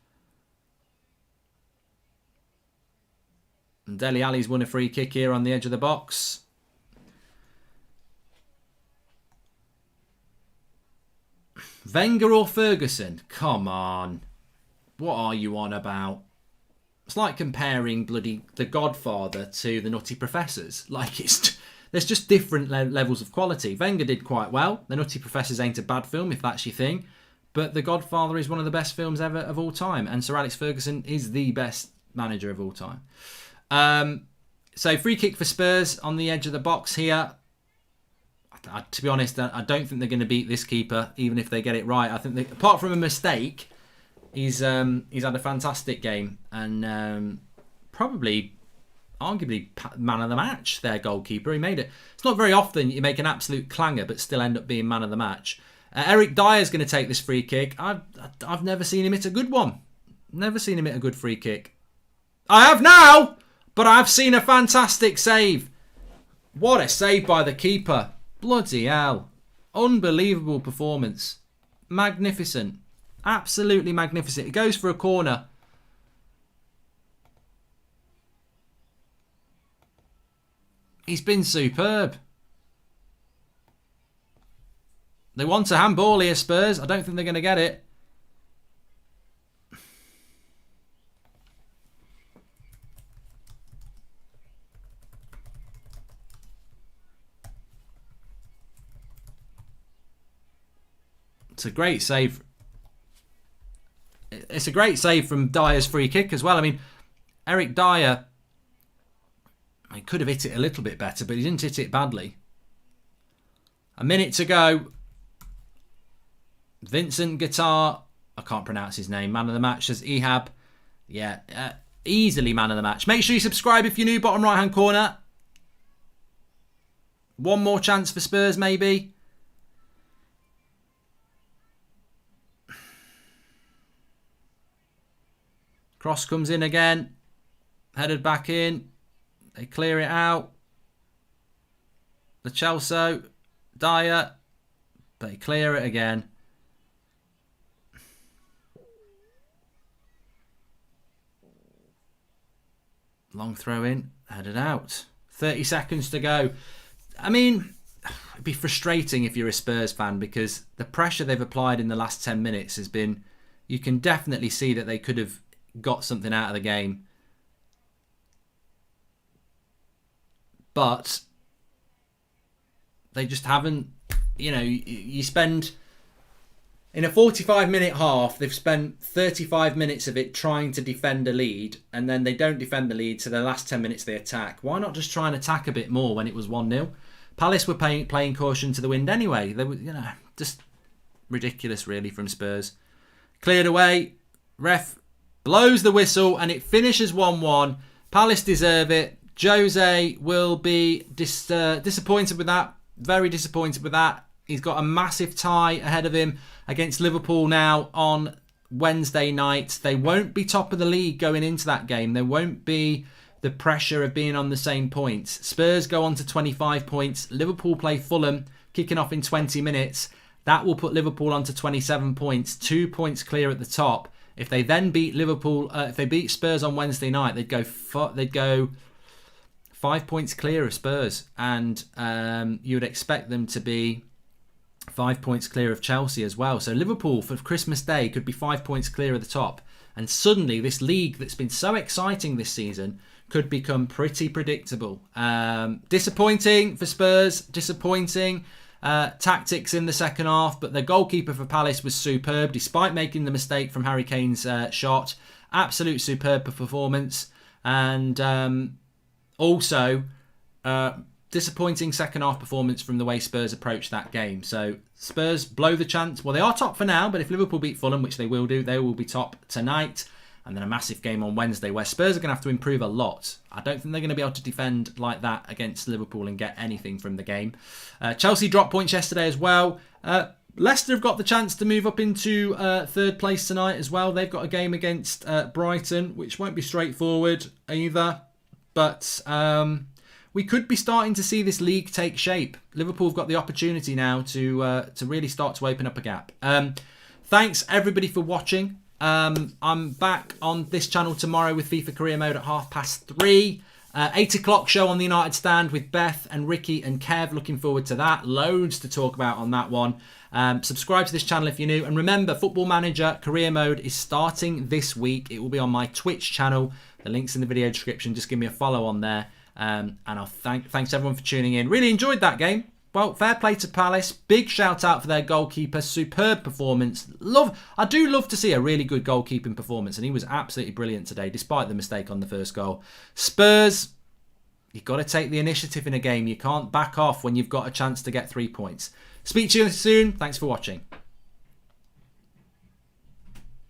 And Dele Alli's won a free kick here on the edge of the box. Wenger or Ferguson? Come on. What are you on about? It's like comparing bloody The Godfather to The Nutty Professors. There's just different levels of quality. Wenger did quite well. The Nutty Professors ain't a bad film, if that's your thing. But The Godfather is one of the best films ever of all time. And Sir Alex Ferguson is the best manager of all time. So free kick for Spurs on the edge of the box here. To be honest, I don't think they're going to beat this keeper, even if they get it right. I think apart from a mistake, he's had a fantastic game and probably, arguably, man of the match. Their goalkeeper, he made it. It's not very often you make an absolute clanger, but still end up being man of the match. Eric Dyer's going to take this free kick. I've never seen him hit a good one. Never seen him hit a good free kick. I have now, but I've seen a fantastic save. What a save by the keeper. Bloody hell. Unbelievable performance. Magnificent. Absolutely magnificent. It goes for a corner. He's been superb. They want a handball here, Spurs. I don't think they're going to get it. It's a great save. It's a great save from Dyer's free kick as well. I mean, Eric Dyer, he could have hit it a little bit better, but he didn't hit it badly. A minute to go. Vincent Guitar, I can't pronounce his name, man of the match, says Ehab. Yeah, easily man of the match. Make sure you subscribe if you're new, bottom right hand corner. One more chance for Spurs, maybe. Cross comes in again. Headed back in. They clear it out. The Chelsea. Dyer. They clear it again. Long throw in. Headed out. 30 seconds to go. I mean, it'd be frustrating if you're a Spurs fan because the pressure they've applied in the last 10 minutes has been... You can definitely see that they could have got something out of the game. But they just haven't, you spend, in a 45-minute half, they've spent 35 minutes of it trying to defend a lead, and then they don't defend the lead, so the last 10 minutes they attack. Why not just try and attack a bit more when it was 1-0? Palace were playing caution to the wind anyway. They were, just ridiculous really from Spurs. Cleared away. Ref blows the whistle, and it finishes 1-1. Palace deserve it. Jose will be disappointed with that. Very disappointed with that. He's got a massive tie ahead of him against Liverpool now on Wednesday night. They won't be top of the league going into that game. There won't be the pressure of being on the same points. Spurs go on to 25 points. Liverpool play Fulham, kicking off in 20 minutes. That will put Liverpool onto 27 points, 2 points clear at the top. If they then beat Liverpool, if they beat Spurs on Wednesday night, they'd go 5 points clear of Spurs, and you would expect them to be 5 points clear of Chelsea as well. So Liverpool for Christmas Day could be 5 points clear of the top, and suddenly this league that's been so exciting this season could become pretty predictable. Disappointing for Spurs, disappointing tactics in the second half, but the goalkeeper for Palace was superb despite making the mistake from Harry Kane's shot. Absolute superb performance, and also disappointing second half performance from the way Spurs approached that game. So Spurs blow the chance. Well, they are top for now, but if Liverpool beat Fulham, which they will do, they will be top tonight. And then a massive game on Wednesday where Spurs are going to have to improve a lot. I don't think they're going to be able to defend like that against Liverpool and get anything from the game. Chelsea dropped points yesterday as well. Leicester have got the chance to move up into third place tonight as well. They've got a game against Brighton, which won't be straightforward either. But we could be starting to see this league take shape. Liverpool have got the opportunity now to really start to open up a gap. Thanks everybody for watching. I'm back on this channel tomorrow with FIFA Career Mode at 3:30. 8 o'clock show on the United Stand with Beth and Ricky and Kev. Looking forward to that. Loads to talk about on that one. Subscribe to this channel if you're new. And remember, Football Manager Career Mode is starting this week. It will be on my Twitch channel. The link's in the video description. Just give me a follow on there. And I'll thanks everyone for tuning in. Really enjoyed that game. Well, fair play to Palace. Big shout out for their goalkeeper. Superb performance. I do love to see a really good goalkeeping performance, and he was absolutely brilliant today, despite the mistake on the first goal. Spurs, you've got to take the initiative in a game. You can't back off when you've got a chance to get 3 points. Speak to you soon. Thanks for watching.